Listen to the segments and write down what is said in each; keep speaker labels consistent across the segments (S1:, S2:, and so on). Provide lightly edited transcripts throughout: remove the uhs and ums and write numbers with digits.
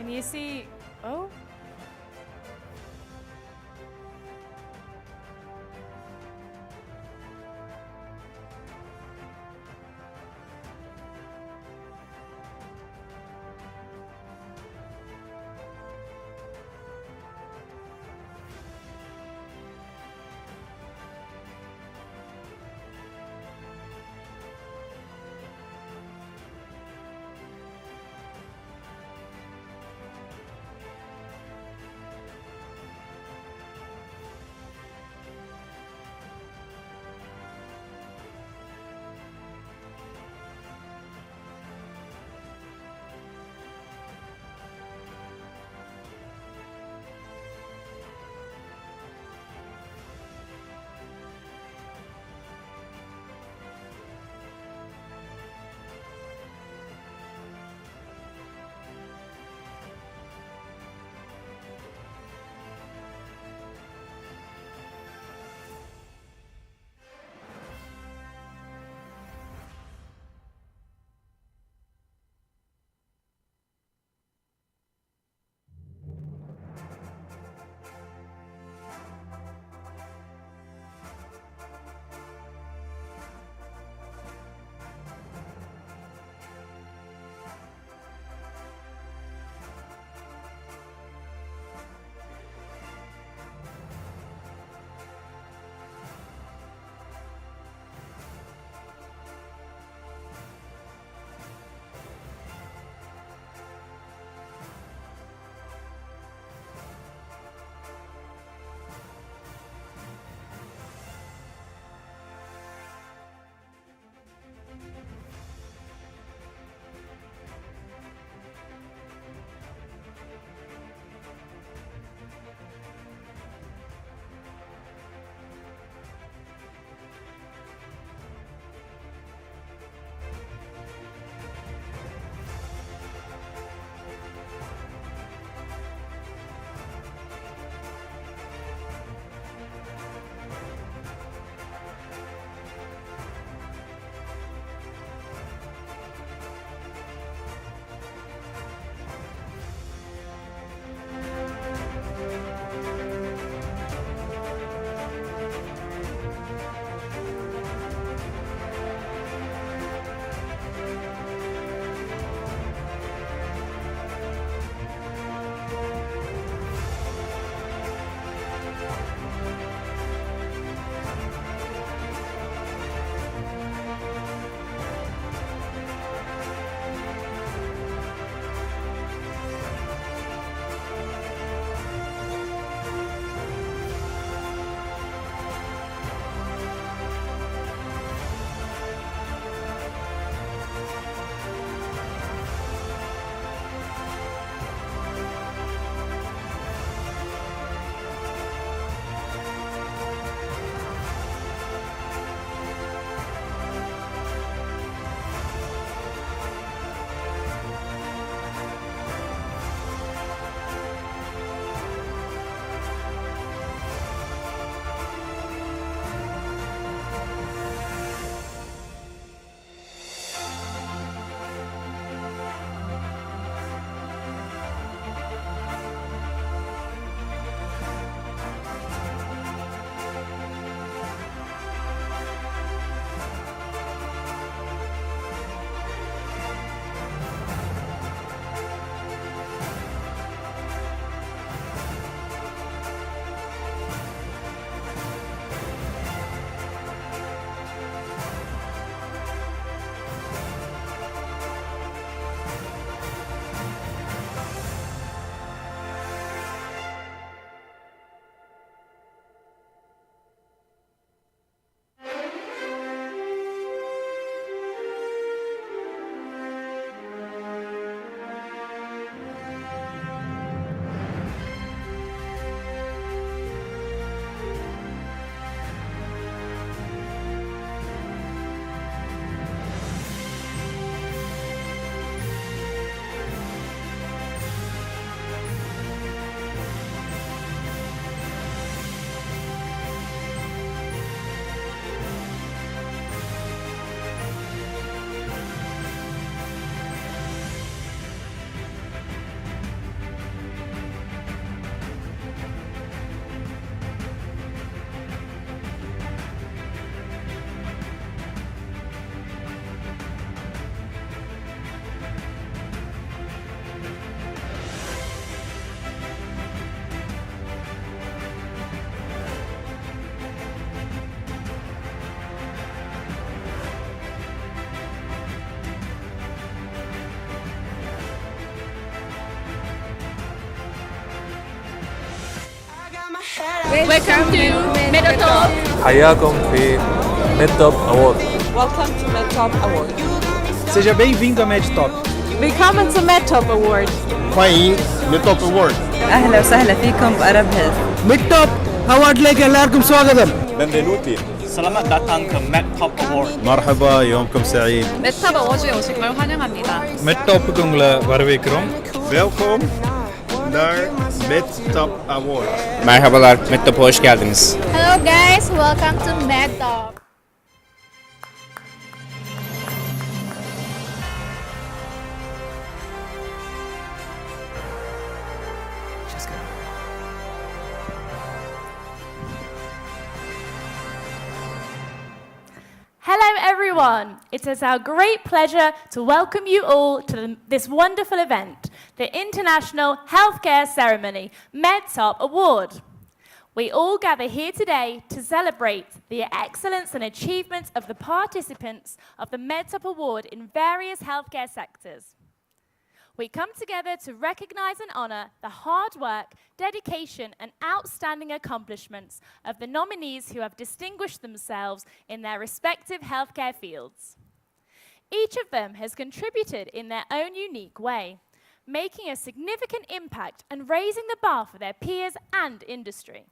S1: Can you see? Oh. Welcome to Medtop.
S2: حياكم في Medtop Award.
S3: Welcome to Medtop Award.
S4: Seja bem-vindo a Medtop.
S3: Willkommen zum Medtop Award.
S5: 欢迎 Medtop Award.
S6: أهلا وسهلا فيكم بأرب هيلث.
S4: Medtop Award لك എല്ലാവർക്കും സ്വാഗതം.
S5: Benvenuti.
S7: Selamat datang ke Medtop Award.
S5: مرحبا يومكم سعيد.
S1: Medtop Award에 오신 걸 환영합니다.
S4: Medtop'u uங்களை வரவேற்கிறோம்.
S5: Welkom naar Medtop Award.
S8: Merhabalar, Medtop'a hoş geldiniz.
S9: Hello guys, welcome to Medtop.
S10: Hello everyone, it is our great pleasure to welcome you all to this wonderful event, the International Healthcare Ceremony, Medtop Award. We all gather here today to celebrate the excellence and achievements of the participants of the Medtop Award in various healthcare sectors. We come together to recognize and honor the hard work, dedication, and outstanding accomplishments of the nominees who have distinguished themselves in their respective healthcare fields. Each of them has contributed in their own unique way, making a significant impact and raising the bar for their peers and industry.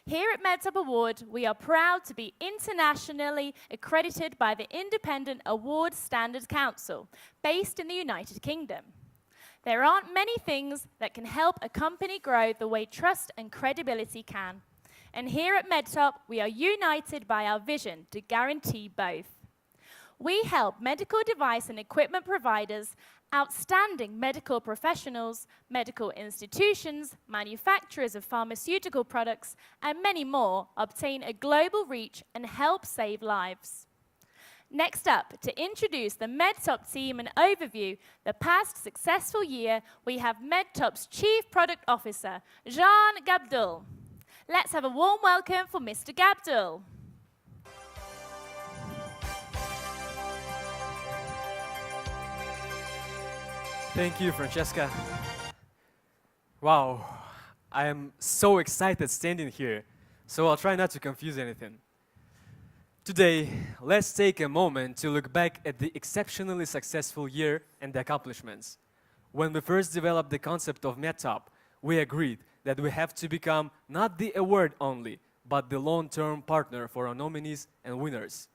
S10: Here at Medtop Award, we are proud to be internationally accredited by the Independent Award Standards Council, based in the United Kingdom. There aren't many things that can help a company grow the way trust and credibility can. And here at Medtop, we are united by our vision to guarantee both. We help medical device and equipment providers, outstanding medical professionals, medical institutions, manufacturers of pharmaceutical products, and many more obtain a global reach and help save lives. Next up, to introduce the Medtop team and overview the past successful year, we have Medtop's Chief Product Officer, Jean Gabdul. Let's have a warm welcome for Mr. Gabdul.
S11: Thank you, Francesca. Wow, I am so excited standing here, so I'll try not to confuse anything. Today, let's take a moment to look back at the exceptionally successful year and the accomplishments. When we first developed the concept of Medtop, we agreed that we have to become not the award only, but the long-term partner for our nominees and winners.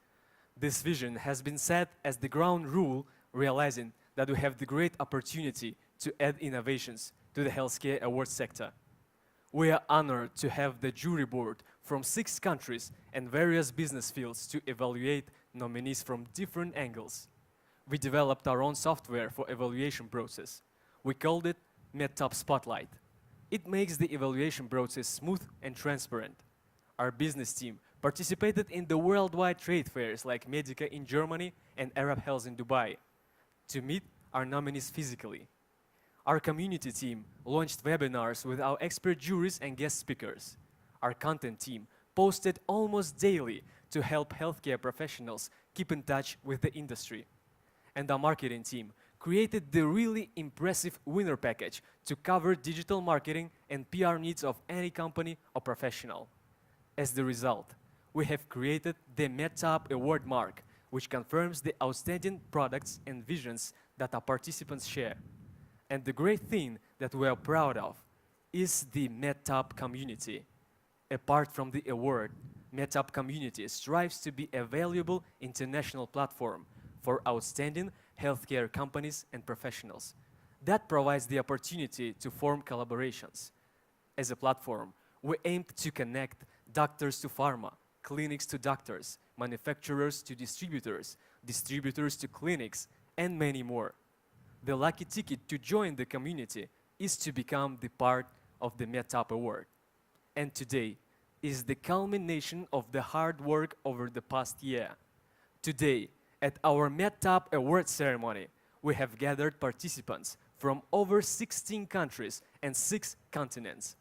S11: This vision has been set as the ground rule, realizing that we have the great opportunity to add innovations to the healthcare award sector. We are honored to have the jury board from 6 countries and various business fields to evaluate nominees from different angles. We developed our own software for evaluation process. We called it Medtop Spotlight. It makes the evaluation process smooth and transparent. Our business team participated in the worldwide trade fairs like Medica in Germany and Arab Health in Dubai to meet our nominees physically. Our community team launched webinars with our expert juries and guest speakers. Our content team posted almost daily to help healthcare professionals keep in touch with the industry. And our marketing team created the really impressive winner package to cover digital marketing and PR needs of any company or professional. As the result, we have created the Medtop Award mark, which confirms the outstanding products and visions that our participants share. And the great thing that we are proud of is the Medtop community. Apart from the award, Medtop community strives to be a valuable international platform for outstanding healthcare companies and professionals. That provides the opportunity to form collaborations. As a platform, we aim to connect doctors to pharma, clinics to doctors, manufacturers to distributors, distributors to clinics, and many more. The lucky ticket to join the community is to become the part of the Medtop Award. And today is the culmination of the hard work over the past year. Today, at our Medtop Award ceremony, we have gathered participants from over 16 countries and 6 continents.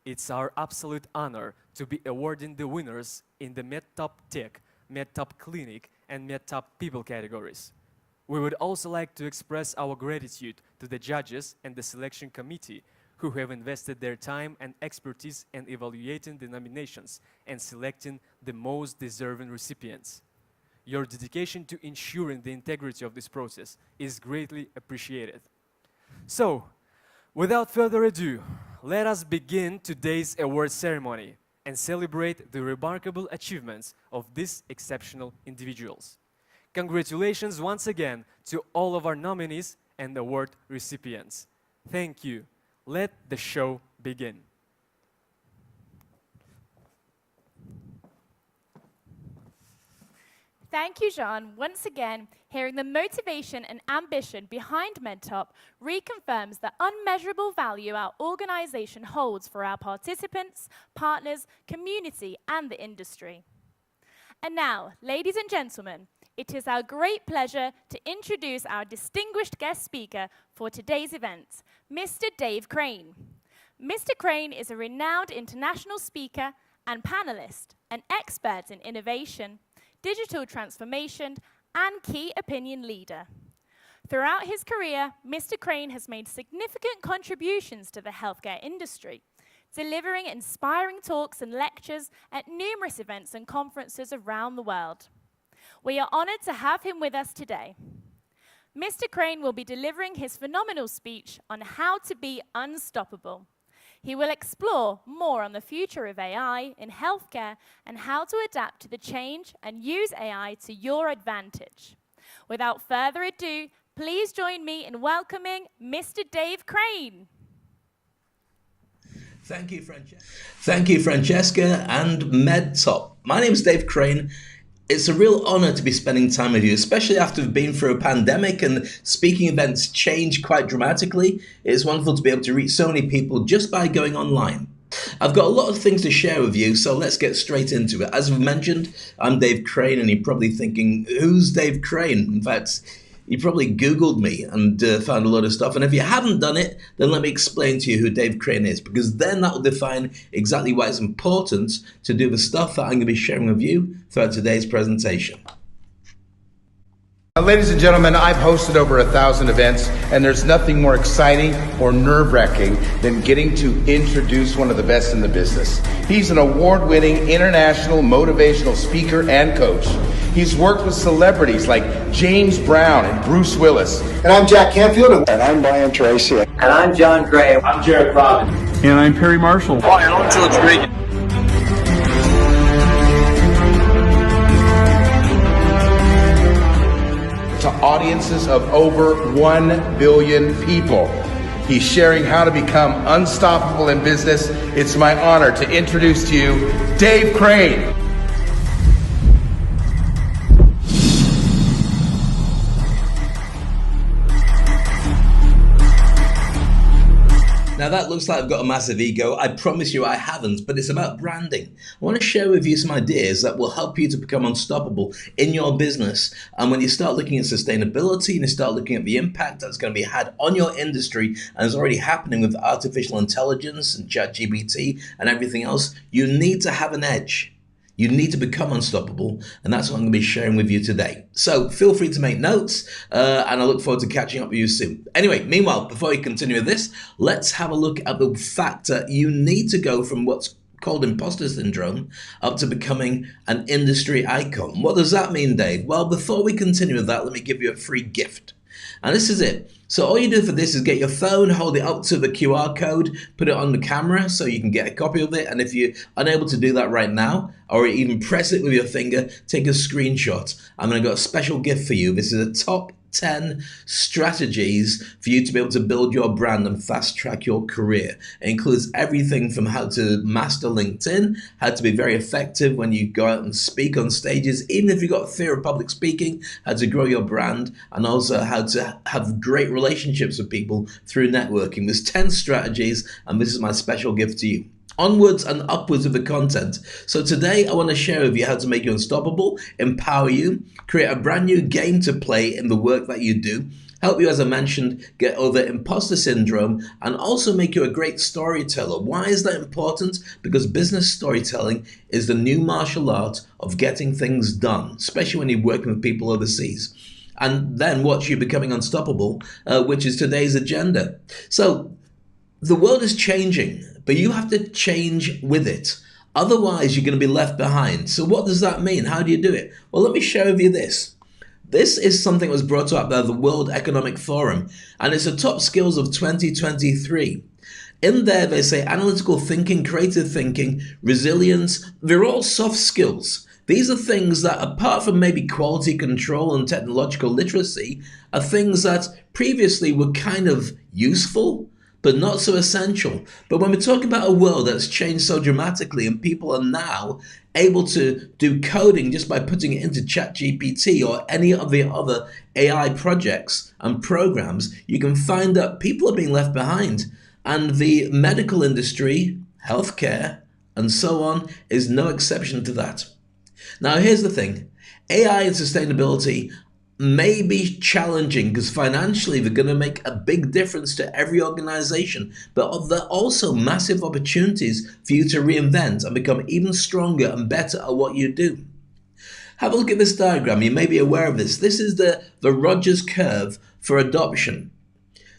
S11: It's our absolute honor to be awarding the winners in the Medtop Tech, Medtop Clinic, and Medtop People categories. We would also like to express our gratitude to the judges and the selection committee who have invested their time and expertise in evaluating the nominations and selecting the most deserving recipients. Your dedication to ensuring the integrity of this process is greatly appreciated. So, without further ado, let us begin today's award ceremony and celebrate the remarkable achievements of these exceptional individuals. Congratulations once again to all of our nominees and award recipients. Thank you. Let the show begin.
S10: Thank you, Jean. Once again, hearing the motivation and ambition behind Medtop reconfirms the unmeasurable value our organization holds for our participants, partners, community, and the industry. And now, ladies and gentlemen, it is our great pleasure to introduce our distinguished guest speaker for today's event, Mr. Dave Crane. Mr. Crane is a renowned international speaker and panelist, an expert in innovation, digital transformation, and key opinion leader. Throughout his career, Mr. Crane has made significant contributions to the healthcare industry, delivering inspiring talks and lectures at numerous events and conferences around the world. We are honored to have him with us today. Mr. Crane will be delivering his phenomenal speech on how to be unstoppable. He will explore more on the future of AI in healthcare and how to adapt to the change and use AI to your advantage. Without further ado, please join me in welcoming Mr. Dave Crane.
S12: Thank you, Francesca and Medtop. My name is Dave Crane. It's a real honor to be spending time with you, especially after we've been through a pandemic and speaking events change quite dramatically. It's wonderful to be able to reach so many people just by going online. I've got a lot of things to share with you, so let's get straight into it. As we've mentioned, I'm Dave Crane, and you're probably thinking, who's Dave Crane? In fact, you probably Googled me and found a lot of stuff. And if you haven't done it, then let me explain to you who Dave Crane is, because then that will define exactly why it's important to do the stuff that I'm going to be sharing with you throughout today's presentation.
S13: Ladies and gentlemen, I've hosted over 1,000 events, and there's nothing more exciting or nerve-wracking than getting to introduce one of the best in the business. He's an award-winning international motivational speaker and coach. He's worked with celebrities like James Brown and Bruce Willis.
S14: And I'm Jack Canfield. And I'm Brian Tracy. And I'm John Gray.
S15: I'm Jared Robin.
S16: And I'm Perry Marshall.
S15: Hi, I'm George Regan.
S13: To audiences of over 1 billion people. He's sharing how to become unstoppable in business. It's my honor to introduce to you Dave Crane.
S12: Now that looks like I've got a massive ego. I promise you I haven't, but it's about branding. I want to share with you some ideas that will help you to become unstoppable in your business. And when you start looking at sustainability and you start looking at the impact that's going to be had on your industry, and is already happening with artificial intelligence and ChatGPT and everything else, you need to have an edge. You need to become unstoppable, and that's what I'm going to be sharing with you today. So feel free to make notes, and I look forward to catching up with you soon. Anyway, meanwhile, before we continue with this, let's have a look at the fact that you need to go from what's called imposter syndrome up to becoming an industry icon. What does that mean, Dave? Well, before we continue with that, let me give you a free gift. And this is it. So all you do for this is get your phone, hold it up to the QR code, put it on the camera so you can get a copy of it. And if you're unable to do that right now, or even press it with your finger, take a screenshot. I'm going to got a special gift for you. This is a top 10 strategies for you to be able to build your brand and fast track your career. It includes everything from how to master LinkedIn, how to be very effective when you go out and speak on stages, even if you've got fear of public speaking, how to grow your brand, and also how to have great relationships with people through networking. There's 10 strategies, and this is my special gift to you. Onwards and upwards of the content. So today I want to share with you how to make you unstoppable, empower you, create a brand new game to play in the work that you do, help you, as I mentioned, get over imposter syndrome, and also make you a great storyteller. Why is that important? Because business storytelling is the new martial art of getting things done, especially when you're working with people overseas. And then watch you becoming unstoppable, which is today's agenda. So the world is changing, but you have to change with it. Otherwise, you're going to be left behind. So what does that mean? How do you do it? Well, let me share with you this. This is something that was brought up by the World Economic Forum, and it's the top skills of 2023. In there, they say analytical thinking, creative thinking, resilience, they're all soft skills. These are things that, apart from maybe quality control and technological literacy, are things that previously were kind of useful, but not so essential. But when we talk about a world that's changed so dramatically and people are now able to do coding just by putting it into ChatGPT or any of the other AI projects and programs, you can find that people are being left behind. And the medical industry, healthcare, and so on is no exception to that. Now, here's the thing. AI and sustainability may be challenging because financially they're going to make a big difference to every organization, but there are also massive opportunities for you to reinvent and become even stronger and better at what you do. Have a look at this diagram. You may be aware of this. This is the Rogers curve for adoption.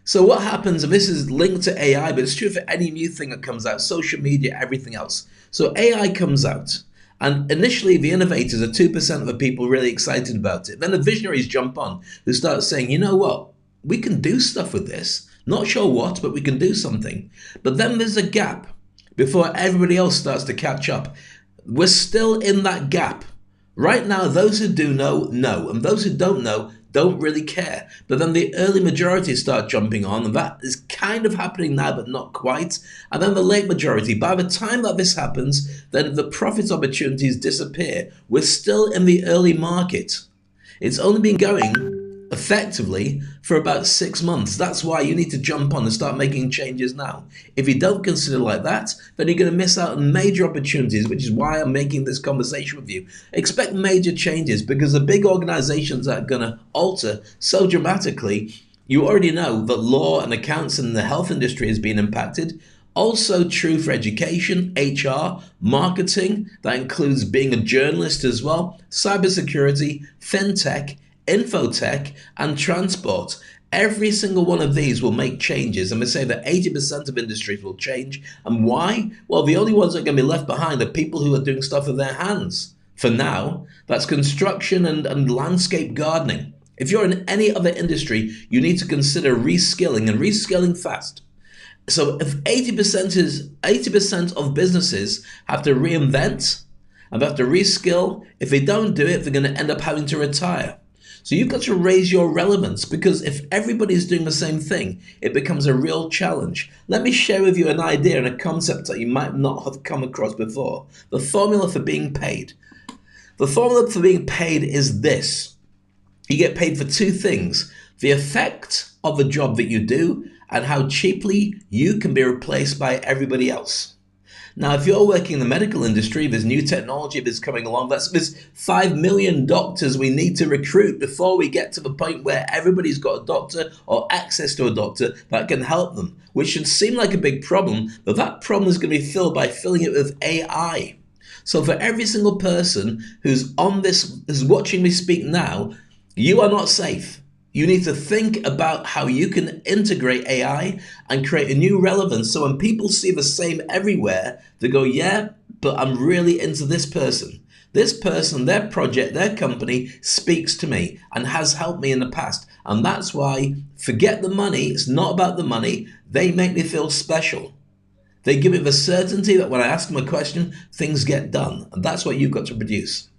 S12: So what happens, and this is linked to AI, but it's true for any new thing that comes out, social media, everything else. So AI comes out. And initially, the innovators are 2% of the people really excited about it. Then the visionaries jump on, who start saying, you know what, we can do stuff with this. Not sure what, but we can do something. But then there's a gap before everybody else starts to catch up. We're still in that gap. Right now, those who do know, and those who don't know, don't really care. But then the early majority start jumping on, and that is kind of happening now, but not quite. And then the late majority. By the time that this happens, then the profit opportunities disappear. We're still in the early market. It's only been going effectively for about 6 months. That's why you need to jump on and start making changes now. If you don't consider like that, then you're going to miss out on major opportunities, which is why I'm making this conversation with you. Expect major changes because the big organizations that are going to alter so dramatically, you already know that law and accounts in the health industry has been impacted. Also true for education, HR, marketing, that includes being a journalist as well, cybersecurity, fintech, infotech, and transport. Every single one of these will make changes, and we say that 80% of industries will change. And why? Well, the only ones that are going to be left behind are people who are doing stuff with their hands. For now, that's construction and landscape gardening. If you're in any other industry, you need to consider reskilling, and reskilling fast. So if 80% of businesses have to reinvent and have to reskill, if they don't do it, they're going to end up having to retire. So you've got to raise your relevance, because if everybody's doing the same thing, it becomes a real challenge. Let me share with you an idea and a concept that you might not have come across before. The formula for being paid. The formula for being paid is this. You get paid for two things: the effect of the job that you do and how cheaply you can be replaced by everybody else. Now, if you're working in the medical industry, there's new technology that's coming along. There's 5 million doctors we need to recruit before we get to the point where everybody's got a doctor or access to a doctor that can help them, which should seem like a big problem, but that problem is going to be filled by filling it with AI. So for every single person who's on this, who's watching me speak now, you are not safe. You need to think about how you can integrate AI and create a new relevance. So when people see the same everywhere, they go, yeah, but I'm really into this person. This person, their project, their company speaks to me and has helped me in the past. And that's why, forget the money. It's not about the money. They make me feel special. They give me the certainty that when I ask them a question, things get done. And that's what you've got to produce.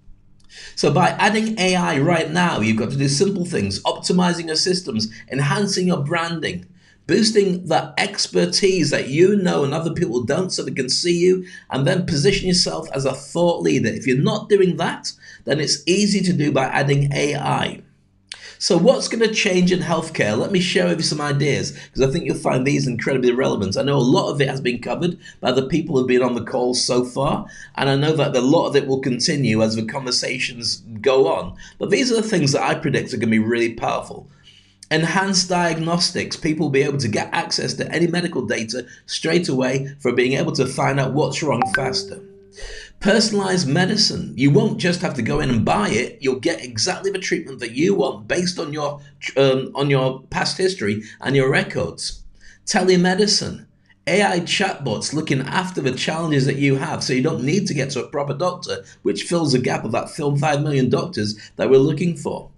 S12: So by adding AI right now, you've got to do simple things: optimizing your systems, enhancing your branding, boosting that expertise that you know and other people don't so they can see you, and then position yourself as a thought leader. If you're not doing that, then it's easy to do by adding AI. So what's going to change in healthcare? Let me share with you some ideas, because I think you'll find these incredibly relevant. I know a lot of it has been covered by the people who've been on the call so far, and I know that a lot of it will continue as the conversations go on. But these are the things that I predict are going to be really powerful. Enhanced diagnostics. People will be able to get access to any medical data straight away for being able to find out what's wrong faster. Personalized medicine. You won't just have to go in and buy it. You'll get exactly the treatment that you want based on your past history and your records. Telemedicine. AI chatbots looking after the challenges that you have so you don't need to get to a proper doctor, which fills the gap of that 5 million doctors that we're looking for.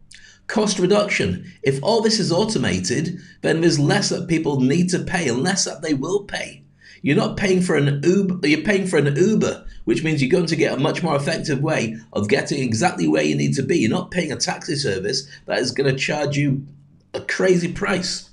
S12: Cost reduction. If all this is automated, then there's less that people need to pay and less that they will pay. You're not paying for an Uber, you're paying for an Uber, which means you're going to get a much more effective way of getting exactly where you need to be. You're not paying a taxi service that is going to charge you a crazy price.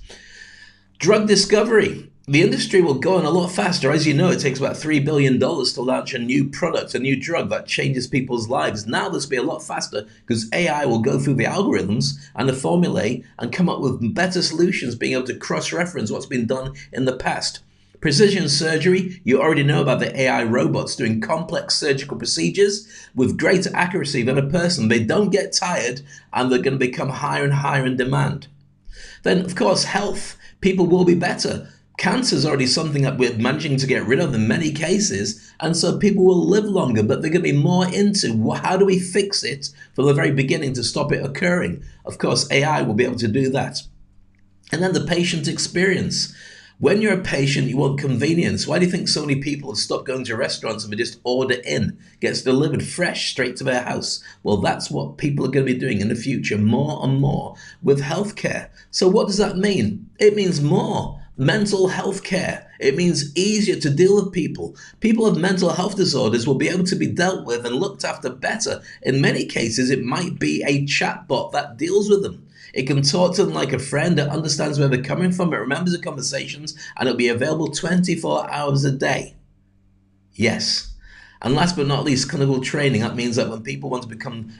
S12: Drug discovery. The industry will go on a lot faster. As you know, it takes about $3 billion to launch a new product, a new drug that changes people's lives. Now this will be a lot faster because AI will go through the algorithms and the formulae and come up with better solutions, being able to cross-reference what's been done in the past. Precision surgery, you already know about the AI robots doing complex surgical procedures with greater accuracy than a person. They don't get tired and they're going to become higher and higher in demand. Then, of course, health. People will be better. Cancer is already something that we're managing to get rid of in many cases, and so people will live longer, but they're going to be more into how do we fix it from the very beginning to stop it occurring. Of course, AI will be able to do that. And then the patient experience. When you're a patient, you want convenience. Why do you think so many people have stopped going to restaurants and they just order in? Gets delivered fresh straight to their house. Well, that's what people are going to be doing in the future more and more with healthcare. So what does that mean? It means more mental health care. It means easier to deal with people. People with mental health disorders will be able to be dealt with and looked after better. In many cases, it might be a chatbot that deals with them. It can talk to them like a friend that understands where they're coming from, it remembers the conversations, and it'll be available 24 hours a day. Yes. And last but not least, clinical training. That means that when people want to become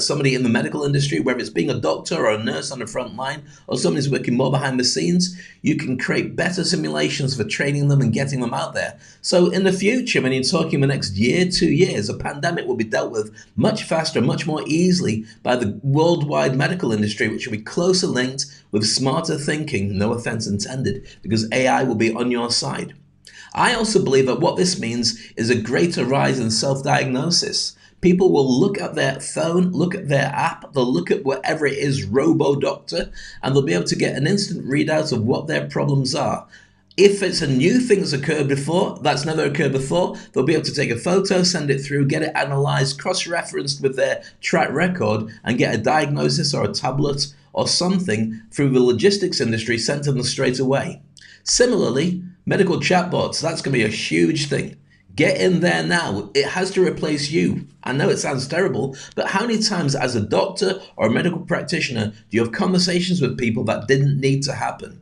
S12: somebody in the medical industry, whether it's being a doctor or a nurse on the front line, or somebody who's working more behind the scenes, you can create better simulations for training them and getting them out there. So in the future, when you're talking the next year, 2 years, a pandemic will be dealt with much faster, much more easily by the worldwide medical industry, which will be closer linked with smarter thinking, no offense intended, because AI will be on your side. I also believe that what this means is a greater rise in self-diagnosis. People will look at their phone, look at their app, they'll look at whatever it is, robo-doctor, and they'll be able to get an instant readout of what their problems are. If it's a new thing that's occurred before, that's never occurred before, they'll be able to take a photo, send it through, get it analyzed, cross-referenced with their track record, and get a diagnosis or a tablet or something through the logistics industry sent to them straight away. Similarly, medical chatbots, that's going to be a huge thing. Get in there now. It has to replace you. I know it sounds terrible, but how many times as a doctor or a medical practitioner do you have conversations with people that didn't need to happen?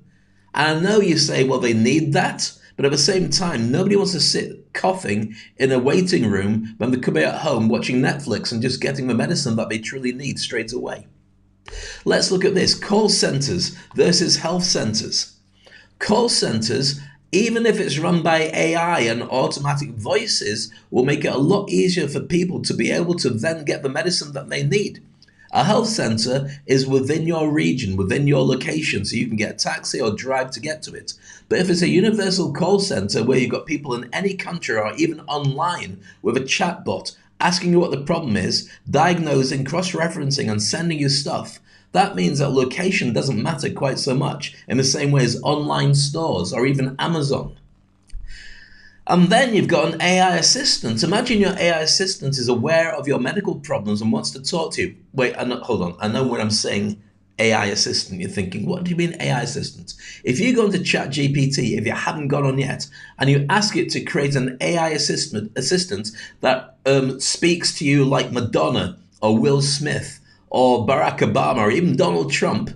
S12: And I know you say, well, they need that, but at the same time, nobody wants to sit coughing in a waiting room when they could be at home watching Netflix and just getting the medicine that they truly need straight away. Let's look at this. Call centers versus health centers. Call centers, even if it's run by AI and automatic voices, will make it a lot easier for people to be able to then get the medicine that they need. A health center is within your region, within your location, so you can get a taxi or drive to get to it. But if it's a universal call center where you've got people in any country or even online with a chatbot asking you what the problem is, diagnosing, cross-referencing and sending you stuff, that means that location doesn't matter quite so much in the same way as online stores or even Amazon. And then you've got an AI assistant. Imagine your AI assistant is aware of your medical problems and wants to talk to you. Wait, hold on. I know when I'm saying AI assistant, you're thinking, what do you mean AI assistant? If you go into ChatGPT, if you haven't gone on yet, and you ask it to create an AI assistant that speaks to you like Madonna or Will Smith, or Barack Obama, or even Donald Trump,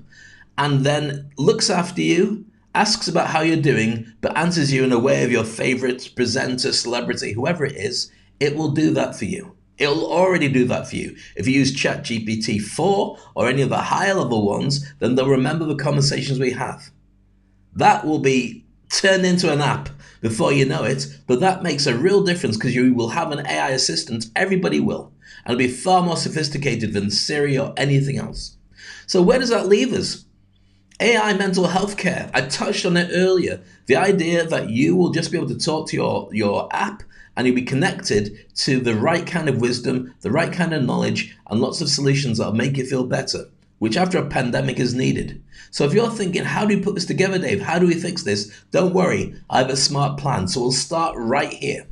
S12: and then looks after you, asks about how you're doing, but answers you in a way of your favorite presenter, celebrity, whoever it is, it will do that for you. It'll already do that for you. If you use ChatGPT 4 or any of the higher level ones, then they'll remember the conversations we have. That will be turned into an app before you know it, but that makes a real difference because you will have an AI assistant, everybody will. And it'll be far more sophisticated than Siri or anything else. So where does that leave us? AI mental health care. I touched on it earlier. The idea that you will just be able to talk to your app and you'll be connected to the right kind of wisdom, the right kind of knowledge, and lots of solutions that'll make you feel better. which after a pandemic is needed. So if you're thinking, how do we put this together, Dave? How do we fix this? Don't worry, I have a smart plan. So we'll start right here.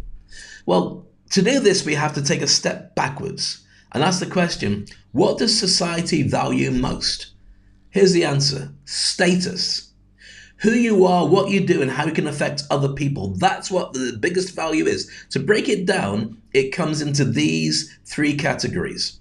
S12: Well, to do this, we have to take a step backwards and ask the question, what does society value most? Here's the answer: status. Who you are, what you do, and how you can affect other people. That's what the biggest value is. To break it down, it comes into these three categories.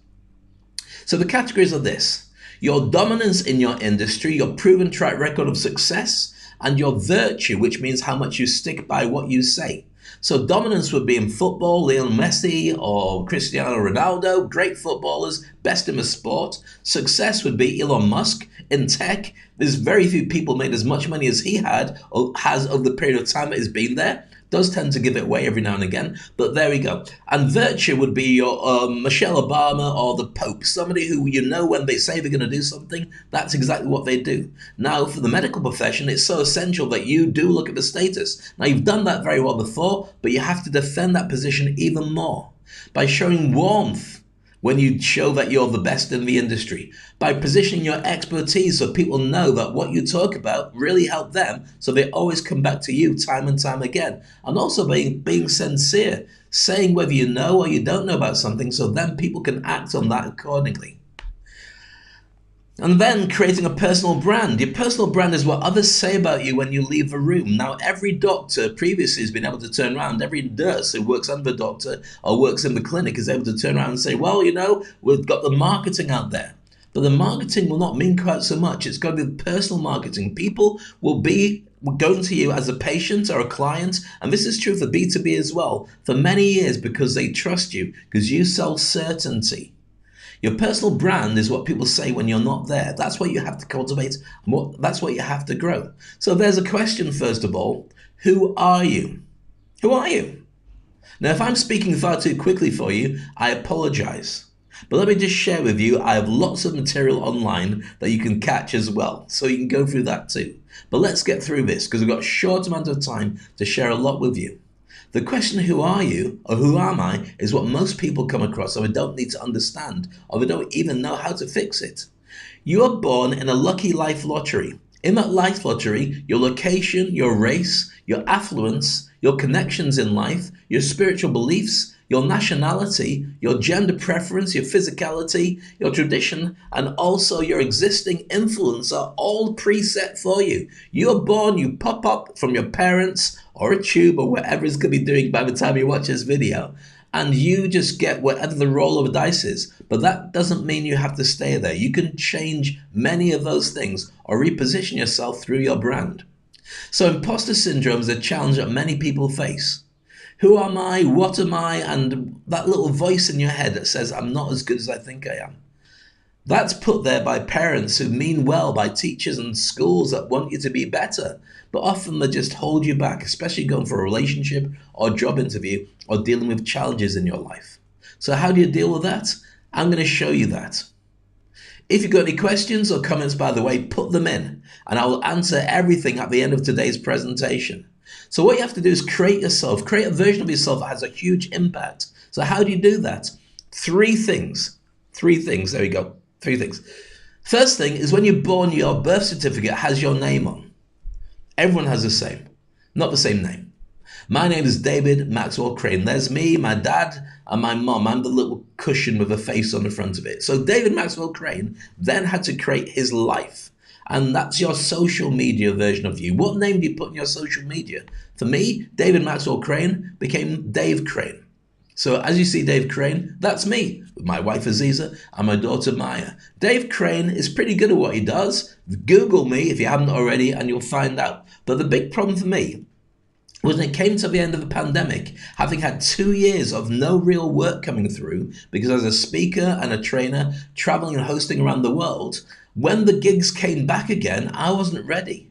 S12: So the categories are this: your dominance in your industry, your proven track record of success, and your virtue, which means how much you stick by what you say. So dominance would be in football, Lionel Messi or Cristiano Ronaldo, great footballers, best in the sport. Success would be Elon Musk. In tech, there's very few people made as much money as he had or has over the period of time that he's been there. Does tend to give it away every now and again, but there we go. And virtue would be your Michelle Obama or the Pope, somebody who you know when they say they're going to do something, that's exactly what they do. Now, for the medical profession, it's so essential that you do look at the status. Now, you've done that very well before, but you have to defend that position even more by showing warmth when you show that you're the best in the industry, by positioning your expertise so people know that what you talk about really helped them, so they always come back to you time and time again. And also being sincere, saying whether you know or you don't know about something, so then people can act on that accordingly. And then creating a personal brand. Your personal brand is what others say about you when you leave the room. Now, every doctor previously has been able to turn around, every nurse who works under the doctor or works in the clinic is able to turn around and say, well, you know, we've got the marketing out there. But the marketing will not mean quite so much. It's got to be personal marketing. People will be going to you as a patient or a client, and this is true for B2B as well, for many years because they trust you, because you sell certainty. Your personal brand is what people say when you're not there. That's what you have to cultivate. That's what you have to grow. So there's a question, first of all. Who are you? Who are you? Now, if I'm speaking far too quickly for you, I apologize. But let me just share with you, I have lots of material online that you can catch as well. So you can go through that too. But let's get through this because we've got a short amount of time to share a lot with you. The question, who are you, or who am I, is what most people come across, or they don't need to understand, or they don't even know how to fix it. You are born in a lucky life lottery. In that life lottery, your location, your race, your affluence, your connections in life, your spiritual beliefs, your nationality, your gender preference, your physicality, your tradition, and also your existing influence are all preset for you. You're born, you pop up from your parents or a tube or whatever it's going to be doing by the time you watch this video, and you just get whatever the roll of the dice is. But that doesn't mean you have to stay there. You can change many of those things or reposition yourself through your brand. So imposter syndrome is a challenge that many people face. Who am I? What am I? And that little voice in your head that says, I'm not as good as I think I am. That's put there by parents who mean well, by teachers and schools that want you to be better. But often they just hold you back, especially going for a relationship or job interview or dealing with challenges in your life. So how do you deal with that? I'm going to show you that. If you've got any questions or comments, by the way, put them in and I will answer everything at the end of today's presentation. So what you have to do is create yourself, create a version of yourself that has a huge impact. So how do you do that? Three things, there we go, 3 things. First thing is when you're born, your birth certificate has your name on. Everyone has the same, not the same name. My name is David Maxwell Crane. There's me, my dad, and my mom. I'm the little cushion with a face on the front of it. So David Maxwell Crane then had to create his life. And that's your social media version of you. What name do you put in your social media? For me, David Maxwell Crane became Dave Crane. So as you see Dave Crane, that's me, with my wife Aziza and my daughter Maya. Dave Crane is pretty good at what he does. Google me if you haven't already and you'll find out. But the big problem for me was when it came to the end of the pandemic, having had 2 years of no real work coming through, because as a speaker and a trainer, traveling and hosting around the world, when the gigs came back again, I wasn't ready.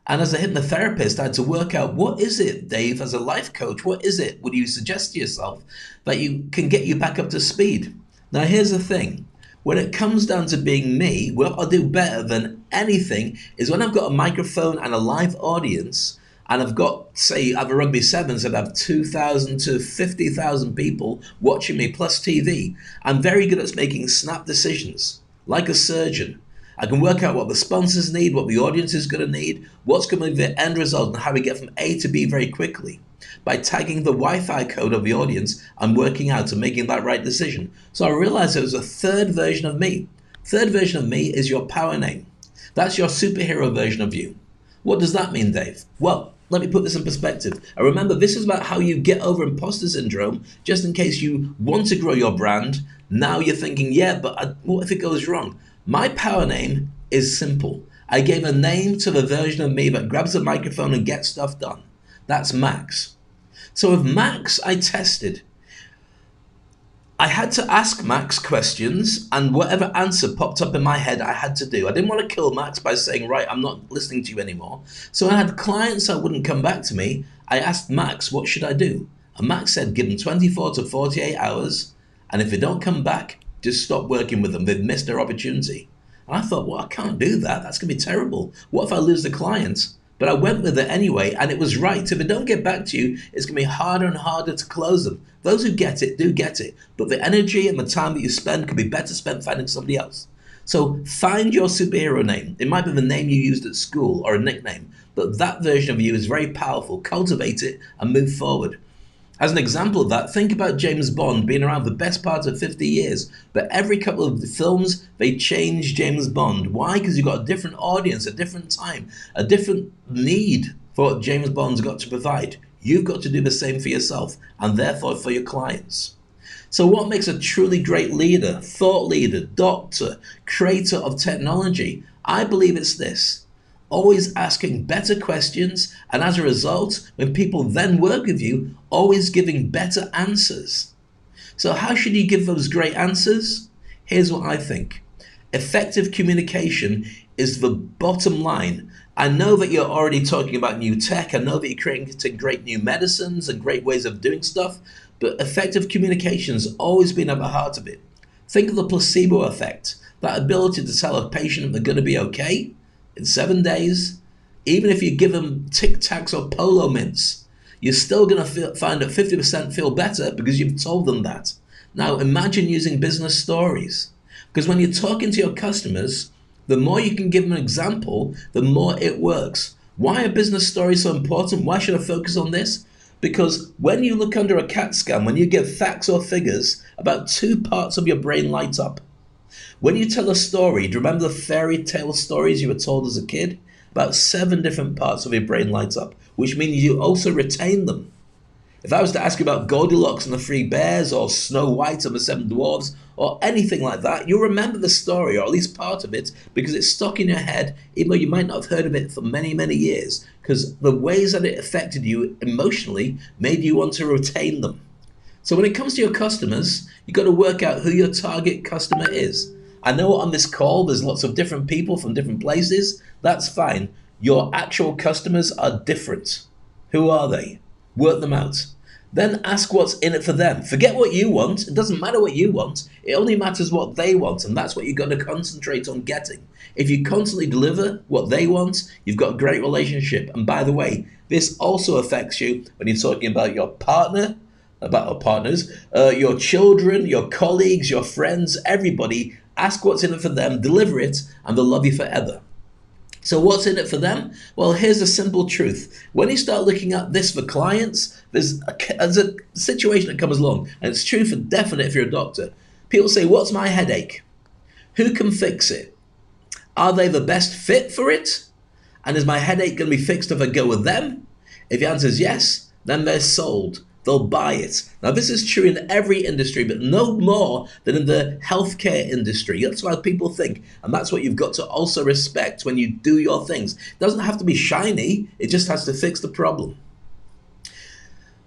S12: And as a hypnotherapist, I had to work out, what is it, Dave, as a life coach, what is it would you suggest to yourself that you can get you back up to speed? Now, here's the thing. When it comes down to being me, what I do better than anything is when I've got a microphone and a live audience, and I've got, say, at the Rugby Sevens, I'd have 2,000 to 50,000 people watching me, plus TV. I'm very good at making snap decisions, like a surgeon. I can work out what the sponsors need, what the audience is going to need, what's going to be the end result, and how we get from A to B very quickly. By tagging the Wi-Fi code of the audience and working out and making that right decision. So I realized there was a third version of me. Third version of me is your power name. That's your superhero version of you. What does that mean, Dave? Well, let me put this in perspective. And remember, this is about how you get over imposter syndrome, just in case you want to grow your brand. Now you're thinking, yeah, but what if it goes wrong? My power name is simple. I gave a name to the version of me that grabs a microphone and gets stuff done. That's Max. So with Max, I tested. I had to ask Max questions, and whatever answer popped up in my head, I had to do. I didn't want to kill Max by saying, right, I'm not listening to you anymore. So I had clients that wouldn't come back to me. I asked Max, what should I do? And Max said, give them 24 to 48 hours, and if they don't come back, just stop working with them. They've missed their opportunity. And I thought, well, I can't do that. That's going to be terrible. What if I lose the client? But I went with it anyway, and it was right. If they don't get back to you, it's going to be harder and harder to close them. Those who get it do get it, but the energy and the time that you spend could be better spent finding somebody else. So find your superhero name. It might be the name you used at school or a nickname, but that version of you is very powerful. Cultivate it and move forward. As an example of that, think about James Bond being around the best part of 50 years, but every couple of films, they change James Bond. Why? Because you've got a different audience, a different time, a different need for what James Bond's got to provide. You've got to do the same for yourself, and therefore for your clients. So what makes a truly great leader, thought leader, doctor, creator of technology? I believe it's this. Always asking better questions, and as a result, when people then work with you, always giving better answers. So how should you give those great answers? Here's what I think. Effective communication is the bottom line. I know that you're already talking about new tech. I know that you're creating great new medicines and great ways of doing stuff, but effective communication's always been at the heart of it. Think of the placebo effect, that ability to tell a patient they're going to be okay in 7 days. Even if you give them Tic Tacs or Polo Mints, you're still going to find that 50% feel better because you've told them that. Now imagine using business stories, because when you're talking to your customers, the more you can give them an example, the more it works. Why are business stories so important? Why should I focus on this? Because when you look under a CAT scan, when you give facts or figures, about 2 parts of your brain light up. When you tell a story, do you remember the fairy tale stories you were told as a kid? About 7 different parts of your brain light up, which means you also retain them. If I was to ask you about Goldilocks and the 3 Bears, or Snow White and the 7 Dwarfs, or anything like that, you'll remember the story, or at least part of it, because it's stuck in your head, even though you might not have heard of it for many, many years, because the ways that it affected you emotionally made you want to retain them. So when it comes to your customers, you've got to work out who your target customer is. I know on this call there's lots of different people from different places. That's fine. Your actual customers are different. Who are they? Work them out. Then ask what's in it for them. Forget what you want. It doesn't matter what you want. It only matters what they want, and that's what you've got to concentrate on getting. If you constantly deliver what they want, you've got a great relationship. And by the way, this also affects you when you're talking about your partner, about our partners, your children, your colleagues, your friends, everybody. Ask what's in it for them, deliver it, and they'll love you forever. So what's in it for them? Well, here's a simple truth. When you start looking at this for clients, there's a situation that comes along, and it's true for definite if you're a doctor. People say, what's my headache? Who can fix it? Are they the best fit for it? And is my headache going to be fixed if I go with them? If the answer is yes, then they're sold. They'll buy it. Now, this is true in every industry, but no more than in the healthcare industry. That's how people think. And that's what you've got to also respect when you do your things. It doesn't have to be shiny. It just has to fix the problem.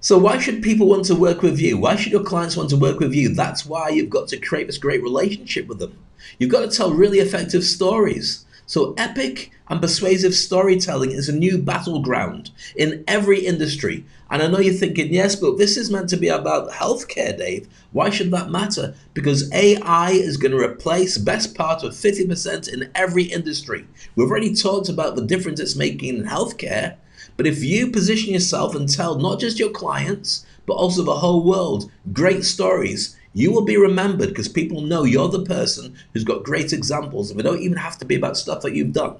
S12: So why should people want to work with you? Why should your clients want to work with you? That's why you've got to create this great relationship with them. You've got to tell really effective stories. So epic and persuasive storytelling is a new battleground in every industry. And I know you're thinking, yes, but this is meant to be about healthcare, Dave. Why should that matter? Because AI is going to replace the best part of 50% in every industry. We've already talked about the difference it's making in healthcare. But if you position yourself and tell not just your clients, but also the whole world great stories, You will be remembered because people know you're the person who's got great examples, and they don't even have to be about stuff that you've done.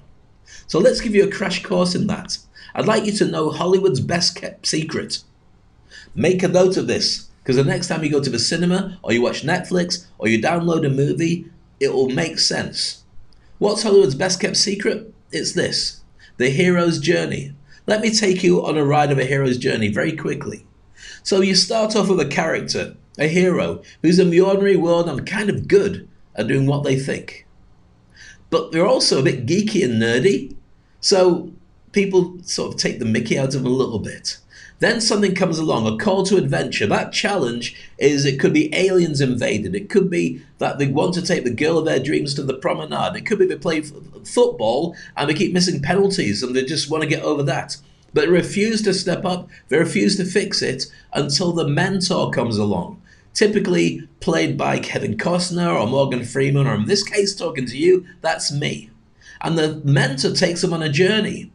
S12: So let's give you a crash course in that. I'd like you to know Hollywood's best kept secret. Make a note of this, because the next time you go to the cinema, or you watch Netflix, or you download a movie, it will make sense. What's Hollywood's best kept secret? It's this: the hero's journey. Let me take you on a ride of a hero's journey very quickly. So you start off with a character, a hero, who's in the ordinary world and kind of good at doing what they think. But they're also a bit geeky and nerdy, so people sort of take the mickey out of them a little bit. Then something comes along, a call to adventure. That challenge is, it could be aliens invaded. It could be that they want to take the girl of their dreams to the promenade. It could be they play football and they keep missing penalties and they just want to get over that. But they refuse to step up, they refuse to fix it until the mentor comes along. Typically played by Kevin Costner or Morgan Freeman, or in this case talking to you, that's me. And the mentor takes them on a journey.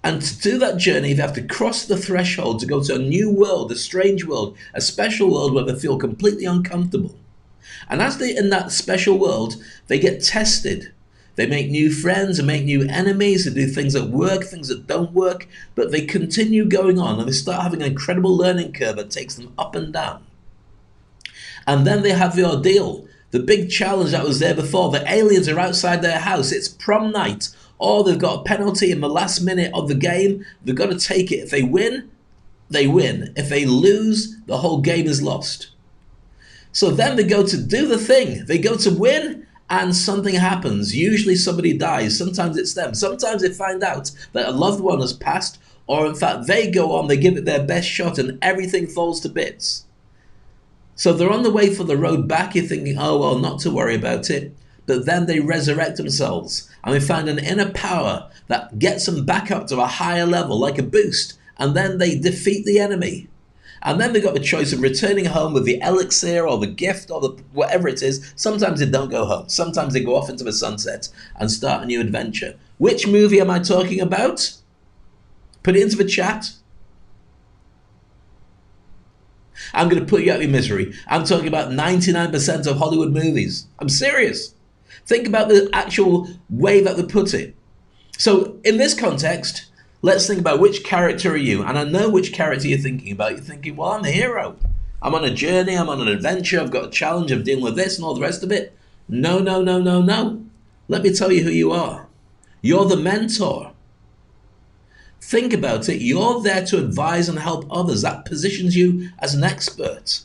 S12: And to do that journey, they have to cross the threshold to go to a new world, a strange world, a special world where they feel completely uncomfortable. And as they're in that special world, they get tested. They make new friends and make new enemies. They do things that work, things that don't work, but they continue going on and they start having an incredible learning curve that takes them up and down. And then they have the ordeal, the big challenge that was there before. The aliens are outside their house. It's prom night. Or they've got a penalty in the last minute of the game. They've got to take it. If they win, they win. If they lose, the whole game is lost. So then they go to do the thing. They go to win and something happens. Usually somebody dies. Sometimes it's them. Sometimes they find out that a loved one has passed, or in fact they go on, they give it their best shot and everything falls to bits. So they're on the way for the road back. You're thinking, oh, well, not to worry about it. But then they resurrect themselves and they find an inner power that gets them back up to a higher level, like a boost. And then they defeat the enemy. And then they've got the choice of returning home with the elixir or the gift or the whatever it is. Sometimes they don't go home. Sometimes they go off into the sunset and start a new adventure. Which movie am I talking about? Put it into the chat. I'm going to put you out of your misery. I'm talking about 99% of Hollywood movies. I'm serious. Think about the actual way that they put it. So in this context, let's think about which character are you? And I know which character you're thinking about. You're thinking, well, I'm the hero. I'm on a journey. I'm on an adventure. I've got a challenge. I'm dealing with this and all the rest of it. No, no, no, no, no. Let me tell you who you are. You're the mentor. Think about it. You're there to advise and help others. That positions you as an expert.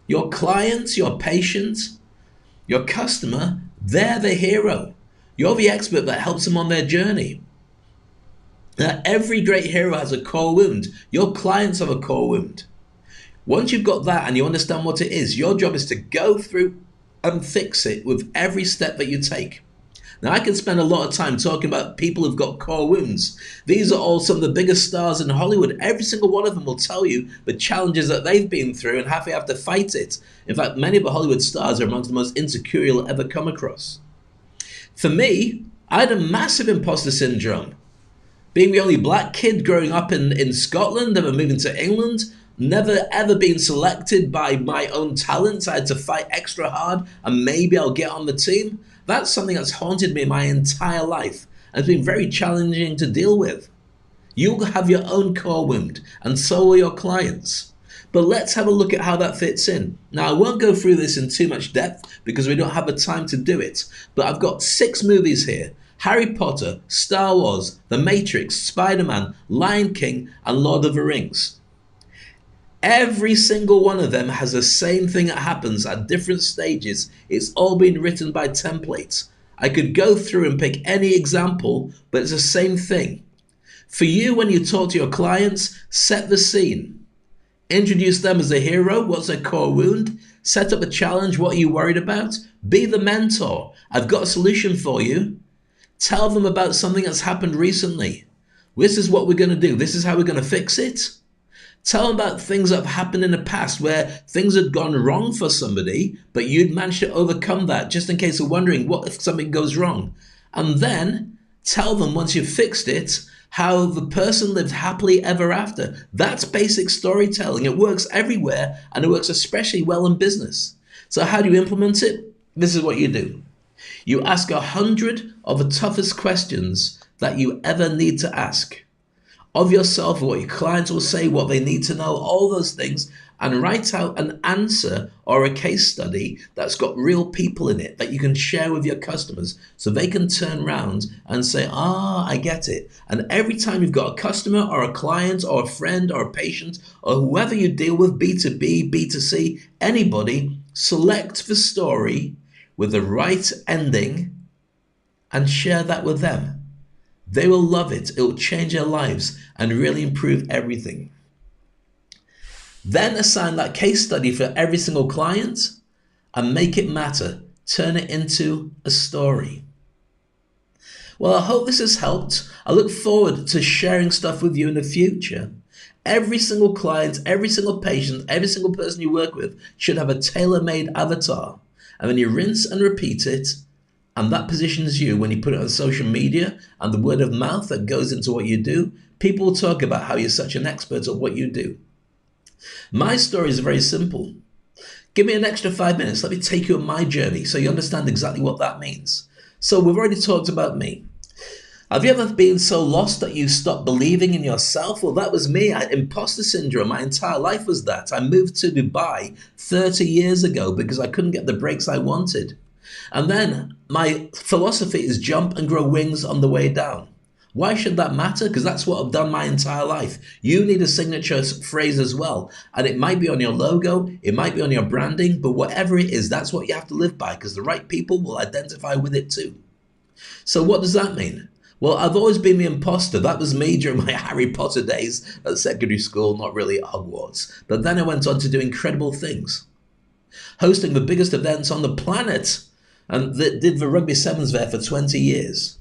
S12: Your clients, your patients, your customer, they're the hero. You're the expert that helps them on their journey. Now, every great hero has a core wound. Your clients have a core wound. Once you've got that and you understand what it is, your job is to go through and fix it with every step that you take. Now, I can spend a lot of time talking about people who've got core wounds. These are all some of the biggest stars in Hollywood. Every single one of them will tell you the challenges that they've been through and how they have to fight it. In fact, many of the Hollywood stars are amongst the most insecure you'll ever come across. For me, I had a massive imposter syndrome. Being the only black kid growing up in Scotland, never moving to England, never ever been selected by my own talents. I had to fight extra hard and maybe I'll get on the team. That's something that's haunted me my entire life and it's been very challenging to deal with. You'll have your own core wound and so will your clients. But let's have a look at how that fits in. Now, I won't go through this in too much depth because we don't have the time to do it, but I've got 6 movies here. Harry Potter, Star Wars, The Matrix, Spider-Man, Lion King, and Lord of the Rings. Every single one of them has the same thing that happens at different stages. It's all been written by templates. I could go through and pick any example, but it's the same thing. For you, when you talk to your clients, set the scene. Introduce them as a hero. What's their core wound? Set up a challenge. What are you worried about? Be the mentor. I've got a solution for you. Tell them about something that's happened recently. This is what we're going to do. This is how we're going to fix it. Tell them about things that have happened in the past where things had gone wrong for somebody, but you'd managed to overcome that just in case of wondering what if something goes wrong. And then tell them once you've fixed it, how the person lived happily ever after. That's basic storytelling. It works everywhere and it works especially well in business. So how do you implement it? This is what you do. You ask 100 of the toughest questions that you ever need to ask of yourself, what your clients will say, what they need to know, all those things, and write out an answer or a case study that's got real people in it that you can share with your customers so they can turn around and say, I get it. And every time you've got a customer or a client or a friend or a patient or whoever you deal with, B2B, B2C, anybody, select the story with the right ending and share that with them. They will love it. It will change their lives and really improve everything. Then assign that case study for every single client and make it matter. Turn it into a story. Well, I hope this has helped. I look forward to sharing stuff with you in the future. Every single client, every single patient, every single person you work with should have a tailor-made avatar. And then you rinse and repeat it, and that positions you when you put it on social media and the word of mouth that goes into what you do. People will talk about how you're such an expert at what you do. My story is very simple. Give me an extra 5 minutes. Let me take you on my journey so you understand exactly what that means. So we've already talked about me. Have you ever been so lost that you stopped believing in yourself? Well, that was me. Imposter syndrome. My entire life was that. I moved to Dubai 30 years ago because I couldn't get the breaks I wanted. And then my philosophy is jump and grow wings on the way down. Why should that matter? Because that's what I've done my entire life. You need a signature phrase as well. And it might be on your logo, it might be on your branding, but whatever it is, that's what you have to live by because the right people will identify with it too. So what does that mean? Well, I've always been the imposter. That was me during my Harry Potter days at secondary school, not really at Hogwarts. But then I went on to do incredible things. Hosting the biggest events on the planet and did the rugby sevens there for 20 years.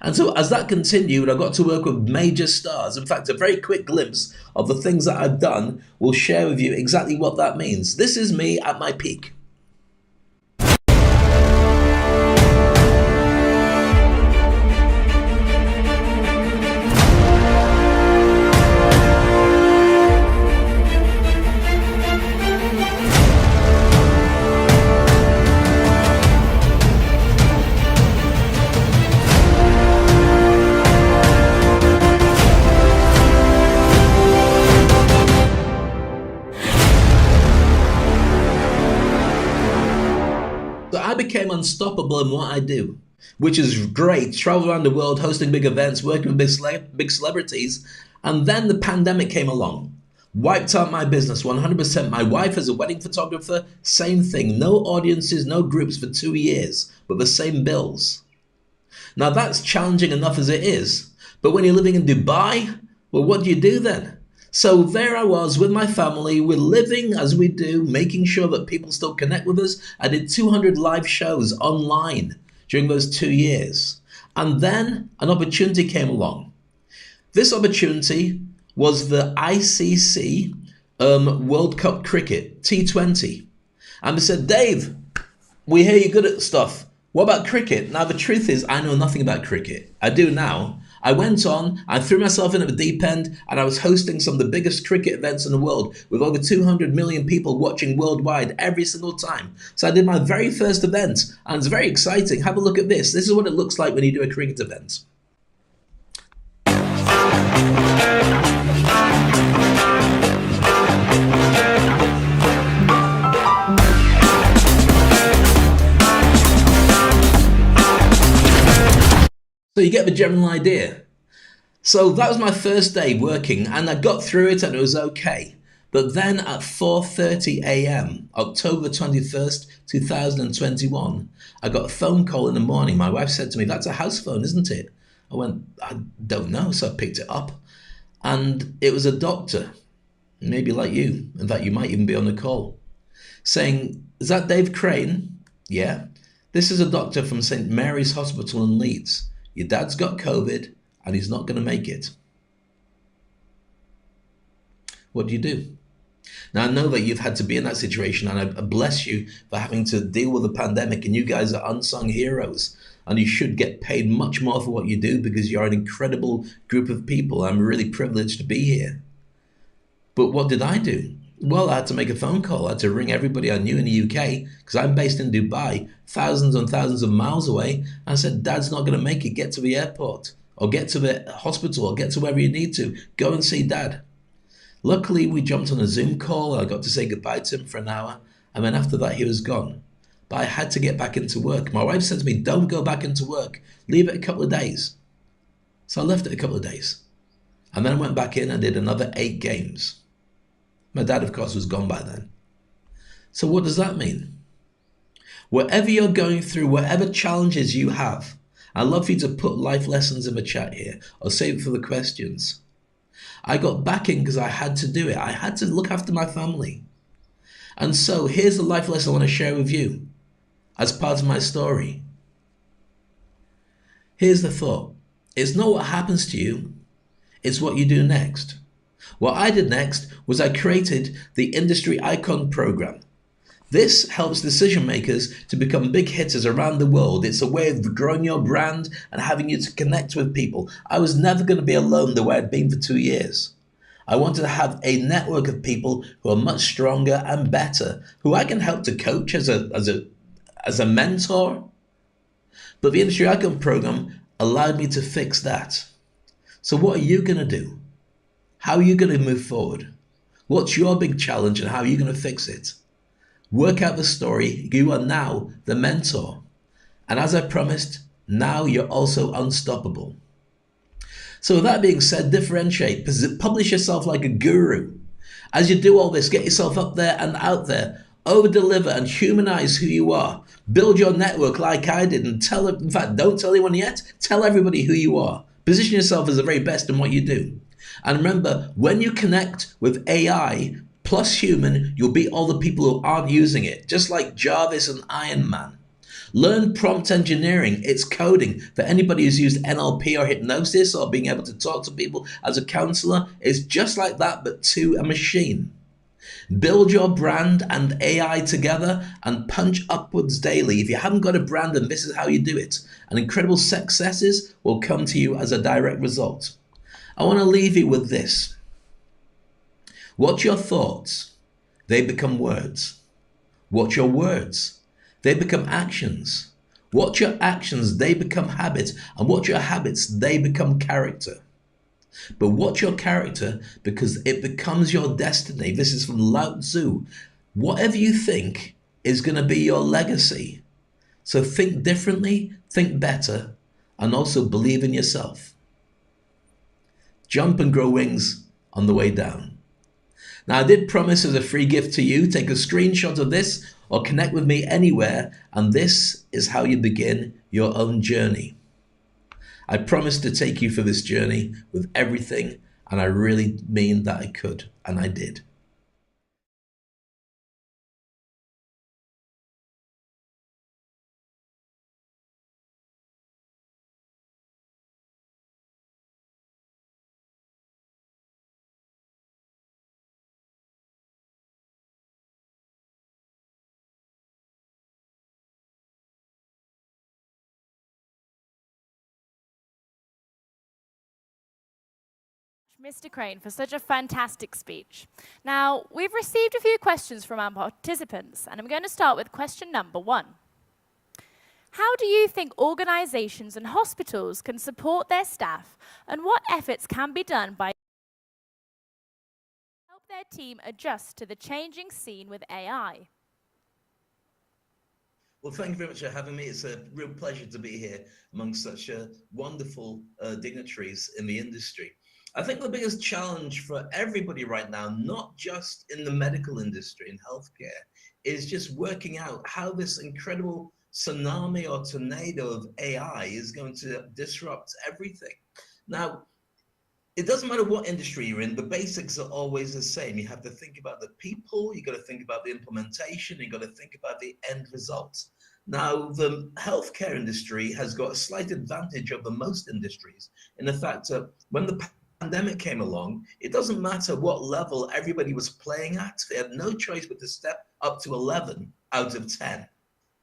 S12: And so as that continued, I got to work with major stars. In fact, a very quick glimpse of the things that I've done will share with you exactly what that means. This is me at my peak. Became unstoppable in what I do, which is great. Travel around the world, hosting big events, working with big celebrities. And then the pandemic came along, wiped out my business 100%. My wife as a wedding photographer, same thing. No audiences, no groups for 2 years, but the same bills. Now that's challenging enough as it is. But when you're living in Dubai, well, what do you do then? So there I was with my family, we're living as we do, making sure that people still connect with us. I did 200 live shows online during those 2 years. And then an opportunity came along. This opportunity was the ICC World Cup Cricket, T20. And they said, Dave, we hear you're good at stuff. What about cricket? Now the truth is I know nothing about cricket. I do now. I went on, I threw myself in at the deep end, and I was hosting some of the biggest cricket events in the world with over 200 million people watching worldwide every single time. So I did my very first event, and it's very exciting. Have a look at this. This is what it looks like when you do a cricket event. So you get the general idea. So that was my first day working and I got through it and it was okay. But then at 4:30 a.m., October 21st, 2021, I got a phone call in the morning. My wife said to me, that's a house phone, isn't it? I went, I don't know. So I picked it up and it was a doctor, maybe like you. In fact, you might even be on the call, saying, is that Dave Crane? Yeah. This is a doctor from St. Mary's Hospital in Leeds. Your dad's got COVID and he's not going to make it. What do you do? Now, I know that you've had to be in that situation and I bless you for having to deal with the pandemic, and you guys are unsung heroes and you should get paid much more for what you do because you're an incredible group of people. I'm really privileged to be here. But what did I do? Well, I had to make a phone call. I had to ring everybody I knew in the UK because I'm based in Dubai, thousands and thousands of miles away. I said, Dad's not going to make it. Get to the airport or get to the hospital or get to wherever you need to. Go and see Dad. Luckily, we jumped on a Zoom call. I got to say goodbye to him for an hour. And then after that, he was gone. But I had to get back into work. My wife said to me, don't go back into work. Leave it a couple of days. So I left it a couple of days. And then I went back in and did another 8 games. My dad, of course, was gone by then. So what does that mean? Whatever you're going through, whatever challenges you have, I'd love for you to put life lessons in the chat here or save it for the questions. I got back in because I had to do it. I had to look after my family. And so here's the life lesson I want to share with you as part of my story. Here's the thought. It's not what happens to you, it's what you do next. What I did next was I created the Industry Icon program. This helps decision makers to become big hitters around the world. It's a way of growing your brand and having you to connect with people. I was never going to be alone the way I'd been for 2 years. I wanted to have a network of people who are much stronger and better, who I can help to coach as a mentor. But the Industry Icon program allowed me to fix that. So what are you going to do? How are you going to move forward? What's your big challenge and how are you going to fix it? Work out the story. You are now the mentor. And as I promised, now you're also unstoppable. So with that being said, differentiate, publish yourself like a guru. As you do all this, get yourself up there and out there, over-deliver and humanize who you are. Build your network like I did and in fact, don't tell anyone yet, tell everybody who you are. Position yourself as the very best in what you do. And remember, when you connect with AI plus human, you'll beat all the people who aren't using it, just like Jarvis and Iron Man. Learn prompt engineering, it's coding. For anybody who's used NLP or hypnosis or being able to talk to people as a counselor, it's just like that, but to a machine. Build your brand and AI together and punch upwards daily. If you haven't got a brand, then this is how you do it. And incredible successes will come to you as a direct result. I want to leave you with this. Watch your thoughts, they become words. Watch your words, they become actions. Watch your actions, they become habits. And watch your habits, they become character. But watch your character because it becomes your destiny. This is from Lao Tzu. Whatever you think is going to be your legacy. So think differently, think better, and also believe in yourself. Jump and grow wings on the way down. Now, I did promise as a free gift to you, take a screenshot of this or connect with me anywhere, and this is how you begin your own journey. I promised to take you for this journey with everything, and I really mean that I could, and I did.
S10: Mr. Crane, for such a fantastic speech. Now, we've received a few questions from our participants, and I'm going to start with question number 1. How do you think organizations and hospitals can support their staff, and what efforts can be done by help their team adjust to the changing scene with AI?
S12: Well, thank you very much for having me. It's a real pleasure to be here among such wonderful dignitaries in the industry. I think the biggest challenge for everybody right now, not just in the medical industry and healthcare, is just working out how this incredible tsunami or tornado of AI is going to disrupt everything. Now, it doesn't matter what industry you're in, the basics are always the same. You have to think about the people, you got to think about the implementation, you got to think about the end results. Now, the healthcare industry has got a slight advantage over most industries in the fact that when the pandemic came along, it doesn't matter what level everybody was playing at. They had no choice but to step up to 11 out of 10.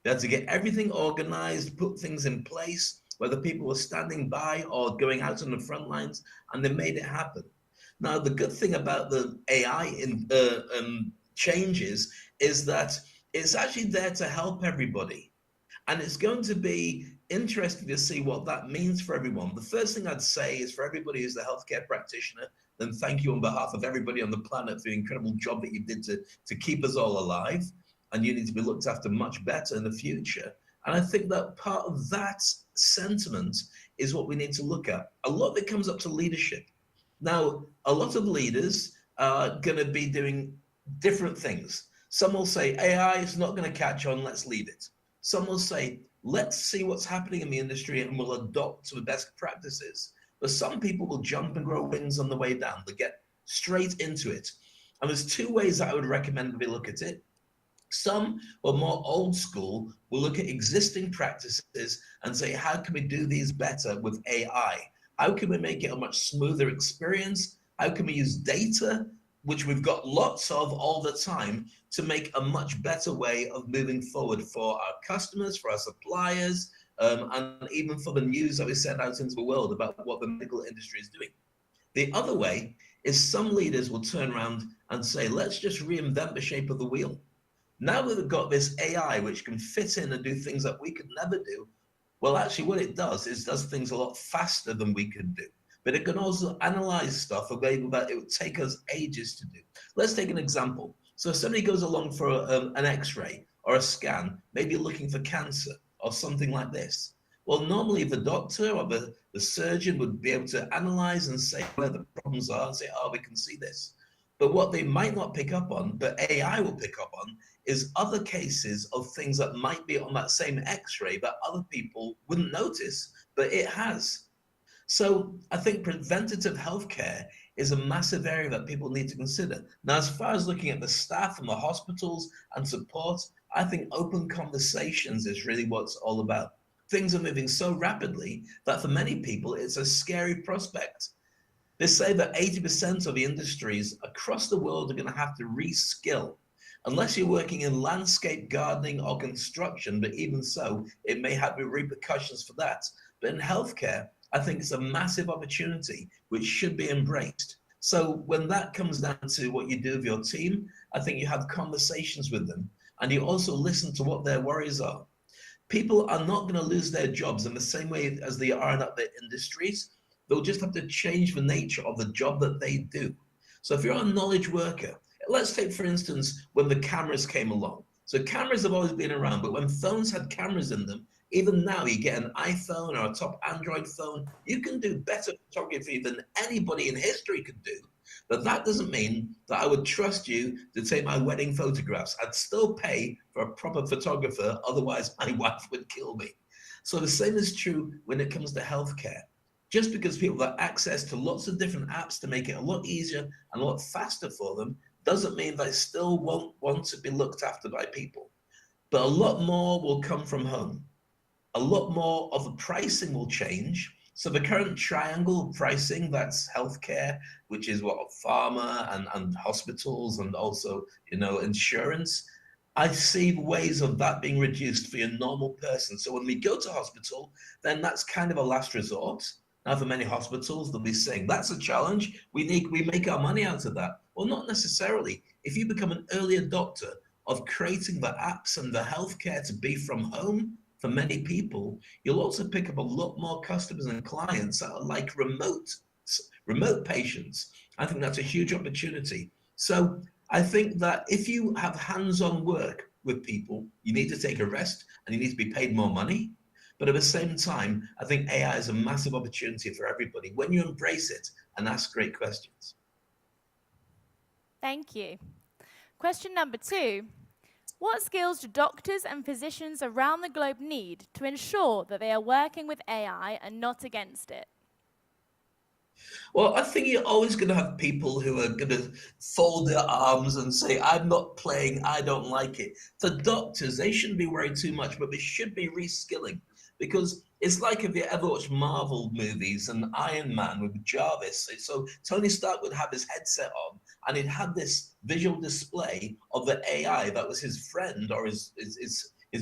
S12: They had to get everything organized, put things in place, whether people were standing by or going out on the front lines, and they made it happen. Now, the good thing about the AI changes is that it's actually there to help everybody. And it's going to be interesting to see what that means for everyone. The first thing I'd say is for everybody who's a healthcare practitioner, then thank you on behalf of everybody on the planet for the incredible job that you did to keep us all alive. And you need to be looked after much better in the future. And I think that part of that sentiment is what we need to look at. A lot of it comes up to leadership. Now, a lot of leaders are going to be doing different things. Some will say, AI is not going to catch on, let's leave it. Some will say, let's see what's happening in the industry and we'll adopt to the best practices. But some people will jump and grow wings on the way down. They get straight into it. And there's two ways that I would recommend that we look at it. Some who are more old school will look at existing practices and say, how can we do these better with AI? How can we make it a much smoother experience? How can we use data, which we've got lots of all the time, to make a much better way of moving forward for our customers, for our suppliers, and even for the news that we send out into the world about what the medical industry is doing. The other way is some leaders will turn around and say, let's just reinvent the shape of the wheel. Now that we've got this AI which can fit in and do things that we could never do, well, actually what it does is does things a lot faster than we could do. But it can also analyze stuff a way that it would take us ages to do. Let's take an example. So if somebody goes along for an x-ray or a scan, maybe looking for cancer or something like this. Well, normally the doctor or the surgeon would be able to analyze and say where the problems are and say, oh, we can see this. But what they might not pick up on, but AI will pick up on, is other cases of things that might be on that same x-ray that other people wouldn't notice, but it has. So I think preventative healthcare is a massive area that people need to consider. Now, as far as looking at the staff and the hospitals and support, I think open conversations is really what it's all about. Things are moving so rapidly that for many people, it's a scary prospect. They say that 80% of the industries across the world are going to have to reskill. Unless you're working in landscape gardening or construction, but even so, it may have repercussions for that. But in healthcare, I think it's a massive opportunity which should be embraced. So when that comes down to what you do with your team, I think you have conversations with them and you also listen to what their worries are. People are not going to lose their jobs in the same way as they are in other industries. They'll just have to change the nature of the job that they do. So if you're a knowledge worker, let's take, for instance, when the cameras came along. So cameras have always been around, but when phones had cameras in them, even now you get an iPhone or a top Android phone, you can do better photography than anybody in history could do. But that doesn't mean that I would trust you to take my wedding photographs. I'd still pay for a proper photographer, otherwise my wife would kill me. So the same is true when it comes to healthcare. Just because people have access to lots of different apps to make it a lot easier and a lot faster for them, doesn't mean they still won't want to be looked after by people. But a lot more will come from home. A lot more of the pricing will change. So the current triangle pricing, that's healthcare, which is what pharma and hospitals and also, insurance. I see ways of that being reduced for your normal person. So when we go to hospital, then that's kind of a last resort. Now, for many hospitals, they'll be saying, that's a challenge. We make our money out of that. Well, not necessarily. If you become an early adopter of creating the apps and the healthcare to be from home for many people, you'll also pick up a lot more customers and clients that are like remote patients. I think that's a huge opportunity. So I think that if you have hands-on work with people, you need to take a rest and you need to be paid more money. But at the same time, I think AI is a massive opportunity for everybody when you embrace it and ask great questions.
S10: Thank you. Question number 2. What skills do doctors and physicians around the globe need to ensure that they are working with AI and not against it?
S12: Well, I think you're always going to have people who are going to fold their arms and say, I'm not playing, I don't like it. For doctors, they shouldn't be worried too much, but they should be reskilling. Because it's like if you ever watch Marvel movies and Iron Man with Jarvis. So Tony Stark would have his headset on and he'd have this visual display of the AI that was his friend or his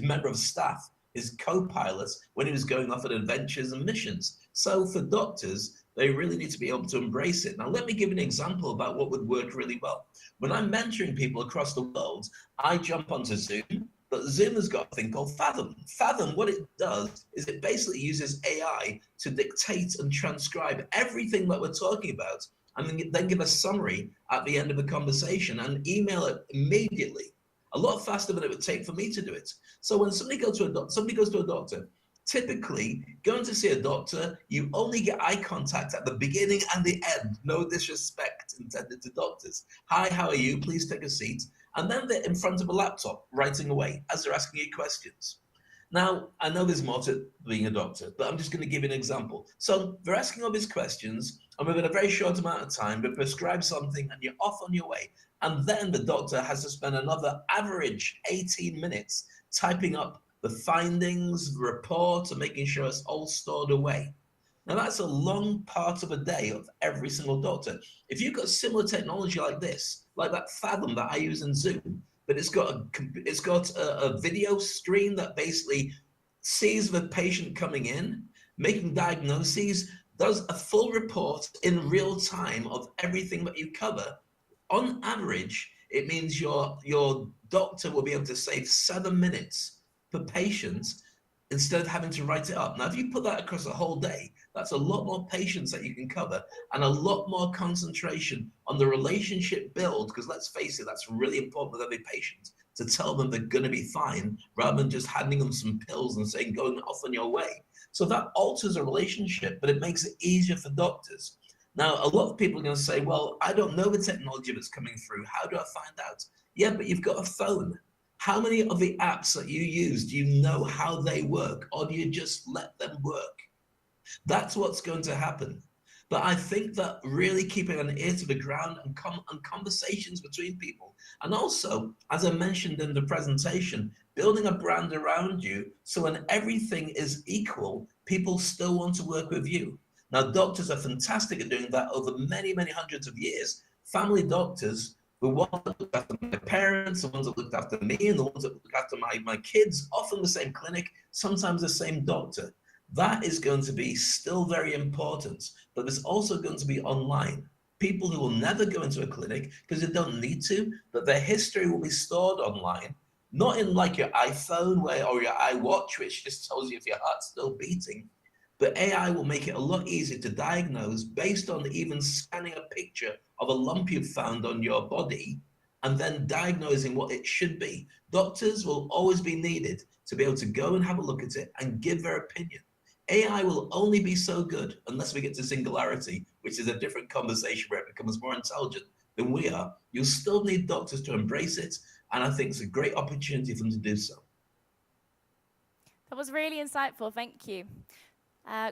S12: member of staff, his co-pilots when he was going off on adventures and missions. So for doctors, They really need to be able to embrace it. Now, let me give an example about what would work really well. When I'm mentoring people across the world, I jump onto Zoom, but Zoom has got a thing called Fathom. Fathom, what it does is it basically uses AI to dictate and transcribe everything that we're talking about, and then give a summary at the end of the conversation and email it immediately. A lot faster than it would take for me to do it. So when somebody goes to a doctor, typically, going to see a doctor, you only get eye contact at the beginning and the end. No disrespect intended to doctors. Hi, how are you? Please take a seat. And then they're in front of a laptop, writing away as they're asking you questions. Now, I know there's more to being a doctor, but I'm just going to give you an example. So they're asking all these questions, and within a very short amount of time, they prescribe something, and you're off on your way. And then the doctor has to spend another average 18 minutes typing up the findings, the report, and making sure it's all stored away. Now, that's a long part of a day of every single doctor. If you've got similar technology like this, like that Fathom that I use in Zoom, but it's got a video screen that basically sees the patient coming in, making diagnoses, does a full report in real time of everything that you cover. On average, it means your doctor will be able to save 7 minutes per patient instead of having to write it up. Now, if you put that across a whole day, that's a lot more patients that you can cover and a lot more concentration on the relationship build, because let's face it, that's really important with every patient, to tell them they're going to be fine rather than just handing them some pills and saying, go off on your way. So that alters a relationship, but it makes it easier for doctors. Now, a lot of people are going to say, well, I don't know the technology that's coming through. How do I find out? Yeah, but you've got a phone. How many of the apps that you use, do you know how they work, or do you just let them work? That's what's going to happen. But I think that really keeping an ear to the ground and conversations between people, and also, as I mentioned in the presentation, building a brand around you so when everything is equal, people still want to work with you. Now, doctors are fantastic at doing that over many, many hundreds of years. Family doctors, the ones that looked after my parents, the ones that looked after me, and the ones that looked after my kids, often the same clinic, sometimes the same doctor. That is going to be still very important, but there's also going to be online. People who will never go into a clinic because they don't need to, but their history will be stored online, not in like your iPhone or your iWatch, which just tells you if your heart's still beating, but AI will make it a lot easier to diagnose based on even scanning a picture of a lump you've found on your body and then diagnosing what it should be. Doctors will always be needed to be able to go and have a look at it and give their opinion. AI will only be so good unless we get to singularity, which is a different conversation where it becomes more intelligent than we are. You'll still need doctors to embrace it, and I think it's a great opportunity for them to do so.
S10: That was really insightful, thank you.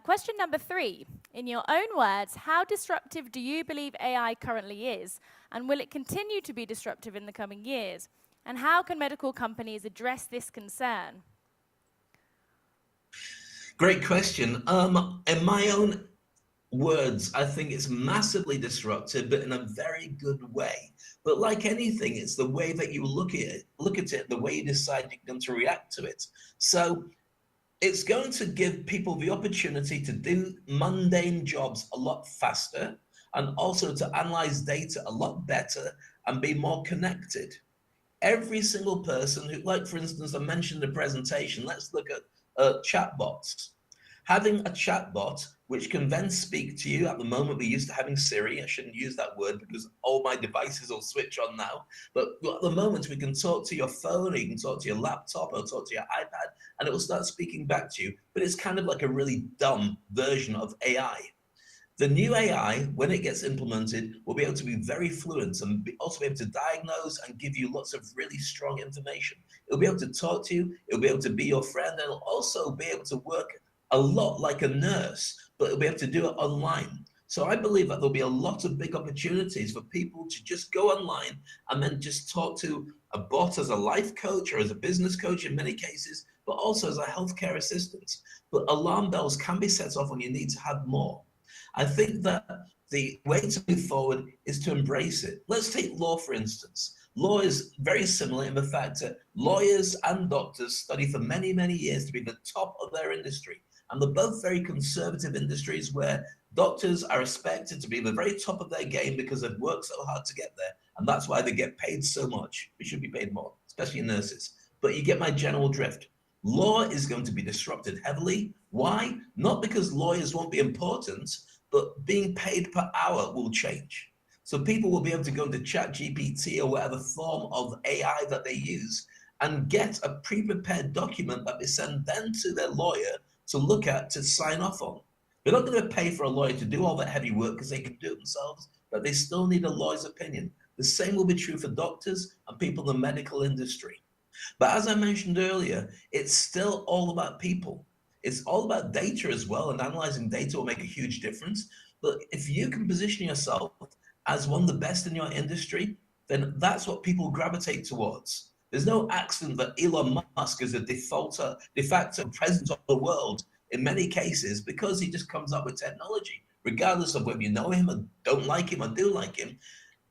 S10: Question number 3. In your own words, how disruptive do you believe AI currently is, and will it continue to be disruptive in the coming years? And how can medical companies address this concern?
S12: Great question. In my own words, I think it's massively disruptive, but in a very good way. But like anything, it's the way that you look at it, the way you decide you're going to react to it. So it's going to give people the opportunity to do mundane jobs a lot faster, and also to analyze data a lot better and be more connected. Every single person who, like for instance, I mentioned in the presentation, let's look at chatbots. Having a chatbot which can then speak to you. At the moment, we're used to having Siri. I shouldn't use that word because all my devices will switch on now. But at the moment, we can talk to your phone, or you can talk to your laptop, or talk to your iPad, and it will start speaking back to you. But it's kind of like a really dumb version of AI. The new AI, when it gets implemented, will be able to be very fluent and also be able to diagnose and give you lots of really strong information. It'll be able to talk to you, it'll be able to be your friend, and it'll also be able to work a lot like a nurse, but it'll be able to do it online. So I believe that there'll be a lot of big opportunities for people to just go online and then just talk to a bot as a life coach or as a business coach in many cases, but also as a healthcare assistant. But alarm bells can be set off when you need to have more. I think that the way to move forward is to embrace it. Let's take law, for instance. Law is very similar in the fact that lawyers and doctors study for many, many years to be the top of their industry. And they're both very conservative industries where doctors are expected to be the very top of their game because they've worked so hard to get there. And that's why they get paid so much. We should be paid more, especially nurses. But you get my general drift. Law is going to be disrupted heavily. Why? Not because lawyers won't be important, but being paid per hour will change. So people will be able to go into ChatGPT or whatever form of AI that they use and get a pre-prepared document that they send then to their lawyer to look at, to sign off on. They're not going to pay for a lawyer to do all that heavy work because they can do it themselves, but they still need a lawyer's opinion. The same will be true for doctors and people in the medical industry. But as I mentioned earlier, it's still all about people. It's all about data as well, and analyzing data will make a huge difference. But if you can position yourself as one of the best in your industry, then that's what people gravitate towards. There's no accident that Elon Musk is a de facto president of the world in many cases because he just comes up with technology, regardless of whether you know him or don't like him or do like him.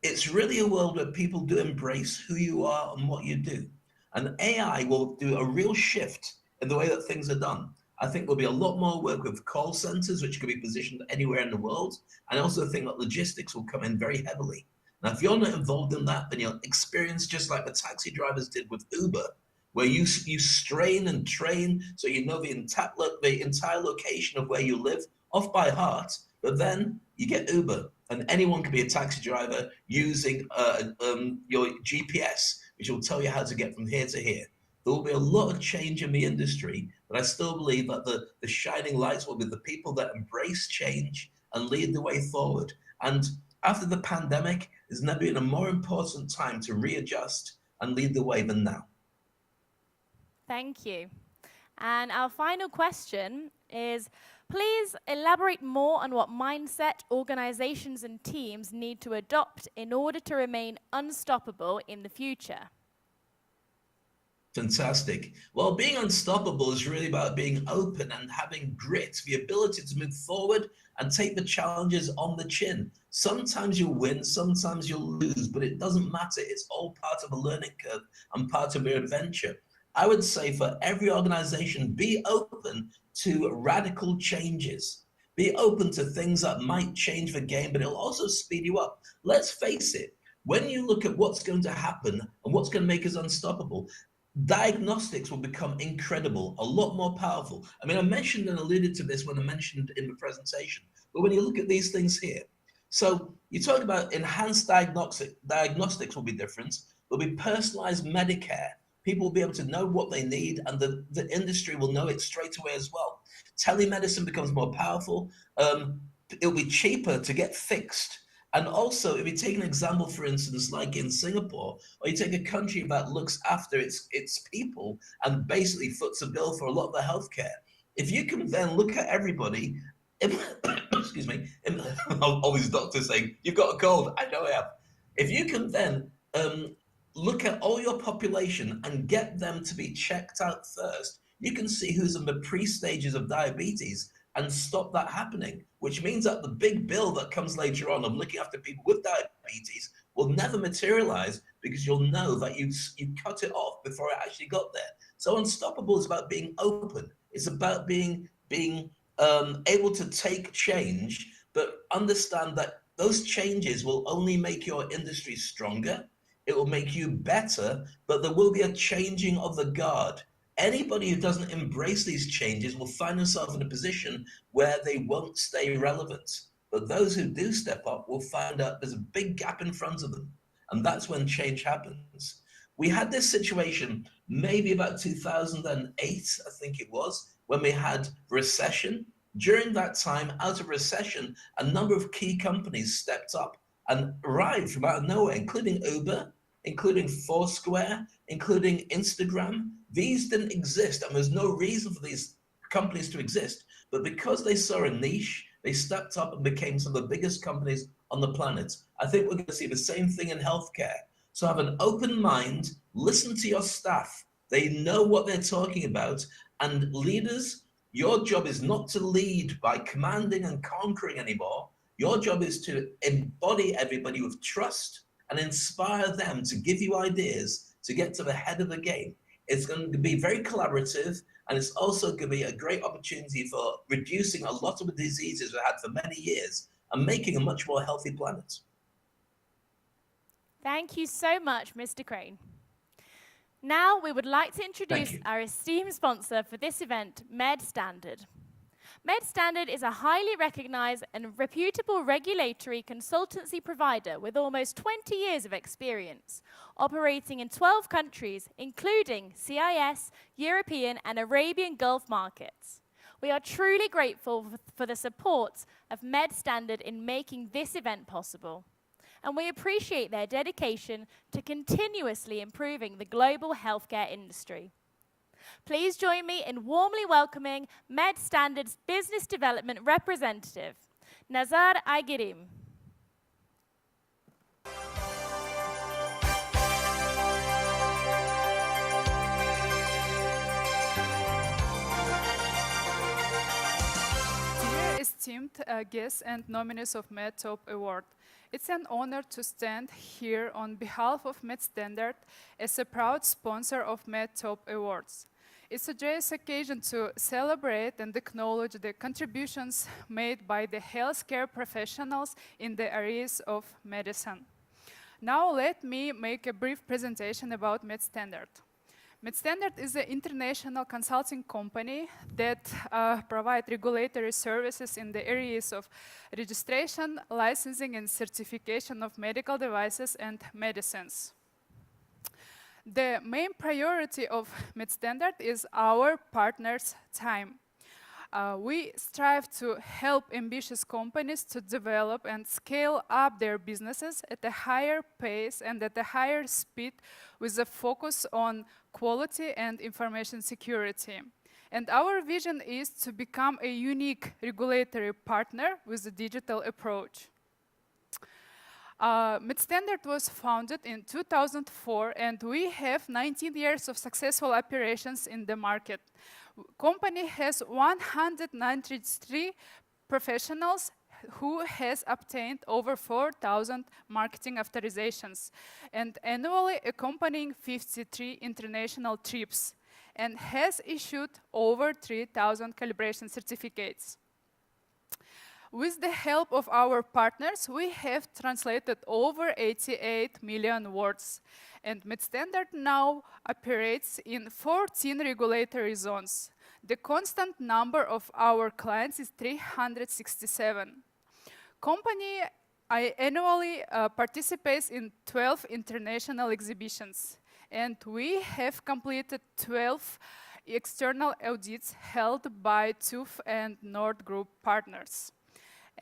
S12: It's really a world where people do embrace who you are and what you do. And AI will do a real shift in the way that things are done. I think there'll be a lot more work with call centers, which can be positioned anywhere in the world. And I also think that logistics will come in very heavily. Now, if you're not involved in that, then you'll experience just like the taxi drivers did with Uber, where you strain and train so you know the entire location of where you live off by heart, but then you get Uber, and anyone can be a taxi driver using your GPS, which will tell you how to get from here to here. There will be a lot of change in the industry, but I still believe that the shining lights will be the people that embrace change and lead the way forward. And after the pandemic, there's never been a more important time to readjust and lead the way than now.
S10: Thank you. And our final question is, please elaborate more on what mindset organizations and teams need to adopt in order to remain unstoppable in the future.
S12: Fantastic. Well, being unstoppable is really about being open and having grit, the ability to move forward and take the challenges on the chin. Sometimes you'll win, sometimes you'll lose, but it doesn't matter. It's all part of a learning curve and part of your adventure. I would say for every organization, be open to radical changes. Be open to things that might change the game, but it'll also speed you up. Let's face it, when you look at what's going to happen and what's going to make us unstoppable, diagnostics will become incredible, a lot more powerful. I mean, I mentioned and alluded to this when I mentioned in the presentation, but when you look at these things here, so you talk about enhanced diagnostics will be different. There'll be personalized Medicare. People will be able to know what they need, and the industry will know it straight away as well. Telemedicine becomes more powerful. It'll be cheaper to get fixed. And also, if you take an example, for instance, like in Singapore, or you take a country that looks after its people and basically foots the bill for a lot of the healthcare, if you can then look at everybody, excuse me, all these doctors saying, you've got a cold, I know I have. If you can then look at all your population and get them to be checked out first, you can see who's in the pre-stages of diabetes and stop that happening, which means that the big bill that comes later on of looking after people with diabetes will never materialize because you'll know that you cut it off before it actually got there. So unstoppable is about being open. It's about being able to take change, but understand that those changes will only make your industry stronger. It will make you better, but there will be a changing of the guard. Anybody who doesn't embrace these changes will find themselves in a position where they won't stay relevant. But those who do step up will find out there's a big gap in front of them. And that's when change happens. We had this situation maybe about 2008, I think it was, when we had recession. During that time, out of recession, a number of key companies stepped up and arrived from out of nowhere, including Uber, including Foursquare, including Instagram. These didn't exist, and there's no reason for these companies to exist. But because they saw a niche, they stepped up and became some of the biggest companies on the planet. I think we're going to see the same thing in healthcare. So have an open mind, listen to your staff. They know what they're talking about. And leaders, your job is not to lead by commanding and conquering anymore. Your job is to embody everybody with trust and inspire them to give you ideas to get to the head of the game. It's going to be very collaborative, and it's also going to be a great opportunity for reducing a lot of the diseases we've had for many years and making a much more healthy planet.
S10: Thank you so much, Mr. Crane. Now we would like to introduce our esteemed sponsor for this event, MedStandard. MedStandard is a highly recognized and reputable regulatory consultancy provider with almost 20 years of experience, operating in 12 countries, including CIS, European, and Arabian Gulf markets. We are truly grateful for the support of MedStandard in making this event possible, and we appreciate their dedication to continuously improving the global healthcare industry. Please join me in warmly welcoming MedStandard's Business Development Representative, Nazar Aigerim.
S16: Dear esteemed guests and nominees of Medtop Award, it's an honor to stand here on behalf of MedStandard as a proud sponsor of Medtop Awards. It's a joyous occasion to celebrate and acknowledge the contributions made by the healthcare professionals in the areas of medicine. Now let me make a brief presentation about MedStandard. MedStandard is an international consulting company that provides regulatory services in the areas of registration, licensing, and certification of medical devices and medicines. The main priority of MedStandard is our partners' time. We strive to help ambitious companies to develop and scale up their businesses at a higher pace and at a higher speed with a focus on quality and information security. And our vision is to become a unique regulatory partner with a digital approach. MedStandard was founded in 2004, and we have 19 years of successful operations in the market. Company has 193 professionals who has obtained over 4,000 marketing authorizations and annually accompanying 53 international trips and has issued over 3,000 calibration certificates. With the help of our partners, we have translated over 88 million words, and MedStandard now operates in 14 regulatory zones. The constant number of our clients is 367. Company annually participates in 12 international exhibitions, and we have completed 12 external audits held by TÜV and Nord Group partners.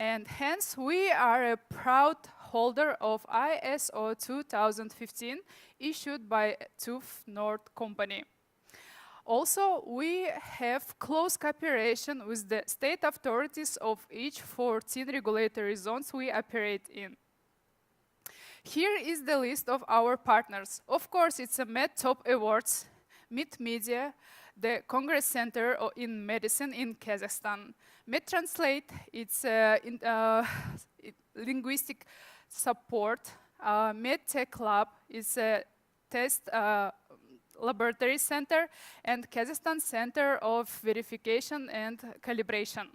S16: And hence, we are a proud holder of ISO 2015 issued by TÜV Nord Company. Also, we have close cooperation with the state authorities of each 14 regulatory zones we operate in. Here is the list of our partners. Of course, it's a Medtop Awards, Media, the Congress Center in Medicine in Kazakhstan. MedTranslate, it's linguistic support. MedTech Lab is a test laboratory center, and Kazakhstan Center of Verification and Calibration.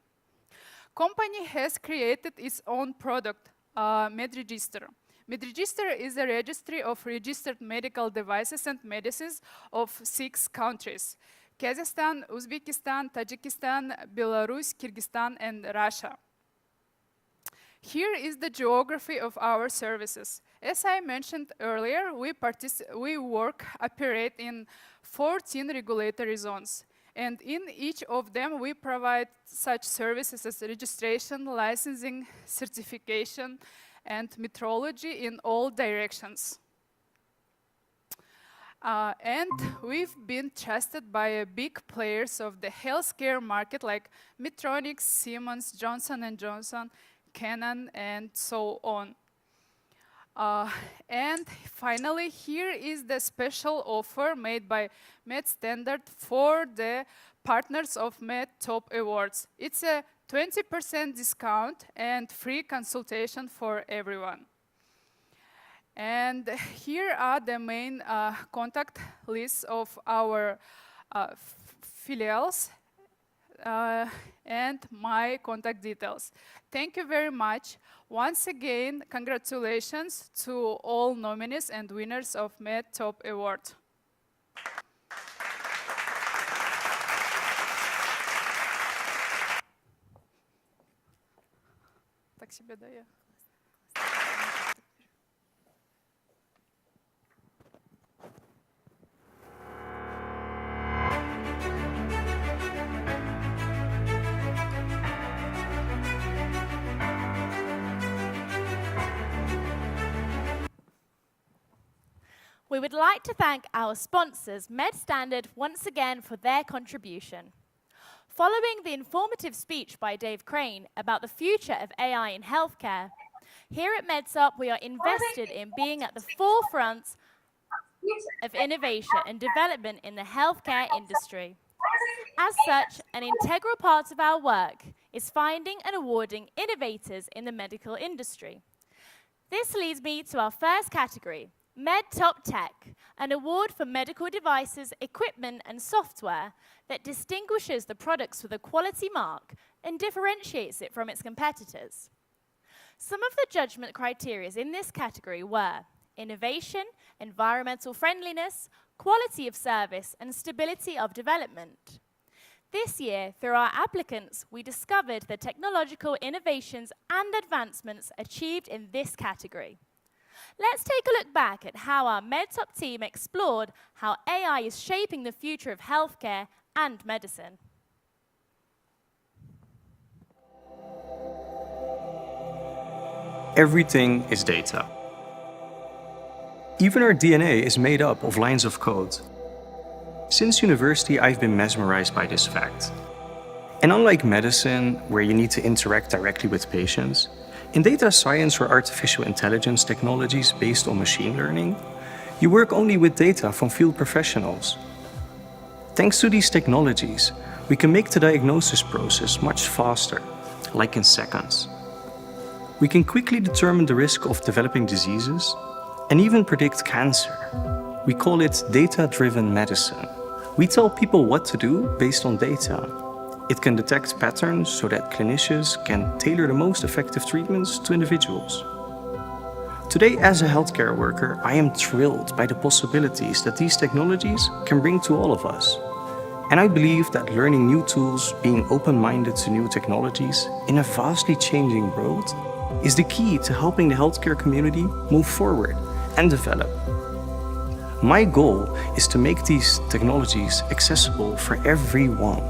S16: Company has created its own product, MedRegister. MedRegister is a registry of registered medical devices and medicines of 6 countries: Kazakhstan, Uzbekistan, Tajikistan, Belarus, Kyrgyzstan, and Russia. Here is the geography of our services. As I mentioned earlier, we operate in 14 regulatory zones. And in each of them, we provide such services as registration, licensing, certification, and metrology in all directions. And we've been trusted by big players of the healthcare market like Medtronic, Siemens, Johnson & Johnson, Canon, and so on. And finally, here is the special offer made by MedStandard for the partners of Medtop Awards. It's a 20% discount and free consultation for everyone. And here are the main contact lists of our filials and my contact details. Thank you very much. Once again, congratulations to all nominees and winners of Medtop Award. Так себе даю.
S10: We would like to thank our sponsors, MedStandard, once again for their contribution. Following the informative speech by Dave Crane about the future of AI in healthcare, here at Medtop we are invested in being at the forefront of innovation and development in the healthcare industry. As such, an integral part of our work is finding and awarding innovators in the medical industry. This leads me to our first category, Medtop Tech, an award for medical devices, equipment and software that distinguishes the products with a quality mark and differentiates it from its competitors. Some of the judgment criteria in this category were innovation, environmental friendliness, quality of service and stability of development. This year, through our applicants, we discovered the technological innovations and advancements achieved in this category. Let's take a look back at how our Medtop team explored how AI is shaping the future of healthcare and medicine.
S17: Everything is data. Even our DNA is made up of lines of code. Since university, I've been mesmerized by this fact. And unlike medicine, where you need to interact directly with patients, in data science or artificial intelligence technologies based on machine learning, you work only with data from field professionals. Thanks to these technologies, we can make the diagnosis process much faster, like in seconds. We can quickly determine the risk of developing diseases and even predict cancer. We call it data-driven medicine. We tell people what to do based on data. It can detect patterns so that clinicians can tailor the most effective treatments to individuals. Today, as a healthcare worker, I am thrilled by the possibilities that these technologies can bring to all of us. And I believe that learning new tools, being open-minded to new technologies in a vastly changing world, is the key to helping the healthcare community move forward and develop. My goal is to make these technologies accessible for everyone,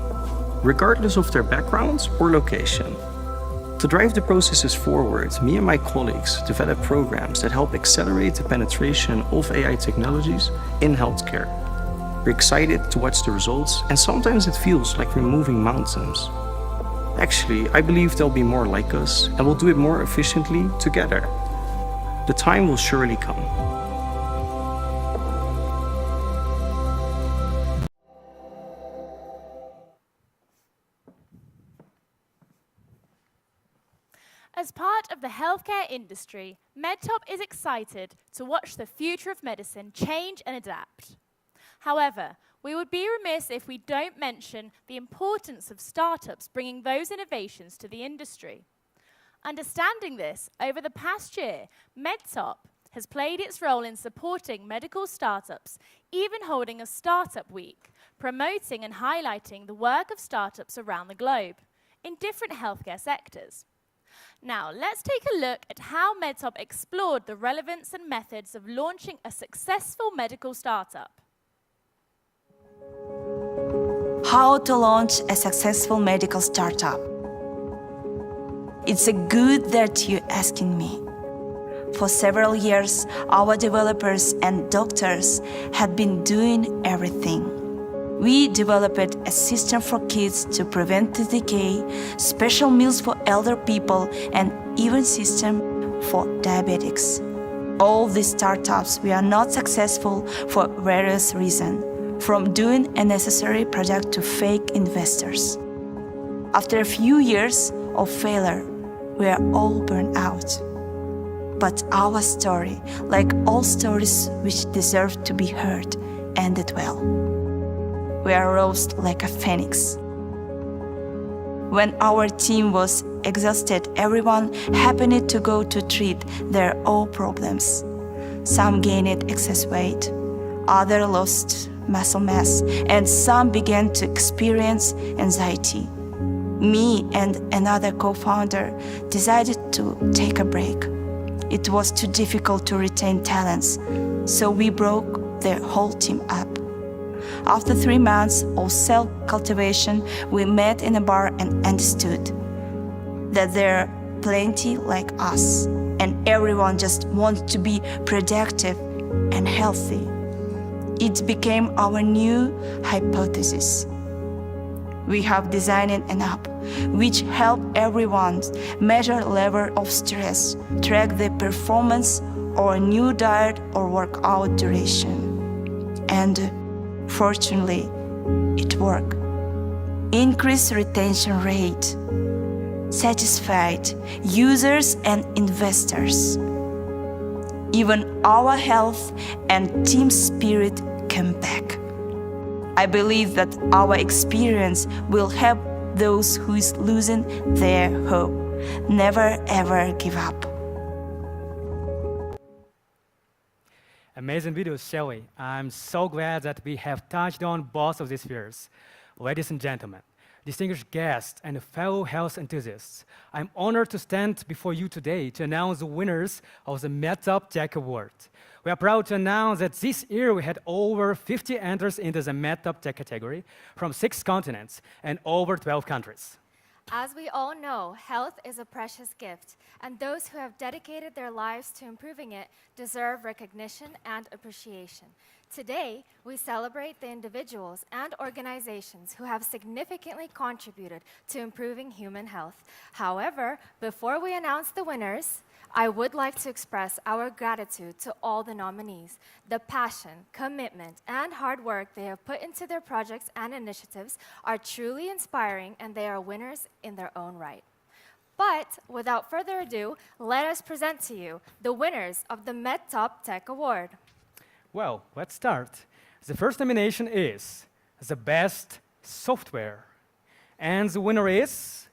S17: regardless of their backgrounds or location. To drive the processes forward, me and my colleagues develop programs that help accelerate the penetration of AI technologies in healthcare. We're excited to watch the results, and sometimes it feels like we're moving mountains. Actually, I believe there'll be more like us, and we'll do it more efficiently together. The time will surely come.
S10: As part of the healthcare industry, Medtop is excited to watch the future of medicine change and adapt. However, we would be remiss if we don't mention the importance of startups bringing those innovations to the industry. Understanding this, over the past year, Medtop has played its role in supporting medical startups, even holding a Startup Week, promoting and highlighting the work of startups around the globe in different healthcare sectors. Now, let's take a look at how Medtop explored the relevance and methods of launching a successful medical startup.
S18: How to launch a successful medical startup. It's a good that you're asking me. For several years, our developers and doctors had been doing everything. We developed a system for kids to prevent the decay, special meals for elder people, and even system for diabetics. All these startups were not successful for various reasons, from doing a necessary product to fake investors. After a few years of failure, we are all burned out. But our story, like all stories which deserve to be heard, ended well. We arose like a phoenix. When our team was exhausted, everyone happened to go to treat their own problems. Some gained excess weight, others lost muscle mass, and some began to experience anxiety. Me and another co-founder decided to take a break. It was too difficult to retain talents, so we broke the whole team up. After 3 months of self-cultivation, we met in a bar and understood that there are plenty like us, and everyone just wants to be productive and healthy. It became our new hypothesis. We have designed an app which helps everyone measure level of stress, track the performance or new diet or workout duration. And fortunately, it worked. Increased retention rate, satisfied users and investors. Even our health and team spirit came back. I believe that our experience will help those who is losing their hope. Never ever give up.
S19: Amazing video, Shelly. I'm so glad that we have touched on both of these spheres. Ladies and gentlemen, distinguished guests and fellow health enthusiasts, I'm honored to stand before you today to announce the winners of the Medtop Tech Award. We are proud to announce that this year we had over 50 entries into the Medtop Tech category from 6 continents and over 12 countries.
S9: As we all know, health is a precious gift, and those who have dedicated their lives to improving it deserve recognition and appreciation. Today, we celebrate the individuals and organizations who have significantly contributed to improving human health. However, before we announce the winners, I would like to express our gratitude to all the nominees. The passion, commitment, and hard work they have put into their projects and initiatives are truly inspiring, and they are winners in their own right. But without further ado, let us present to you the winners of the Medtop Tech Award.
S19: Well, let's start. The first nomination is the best software. And the winner is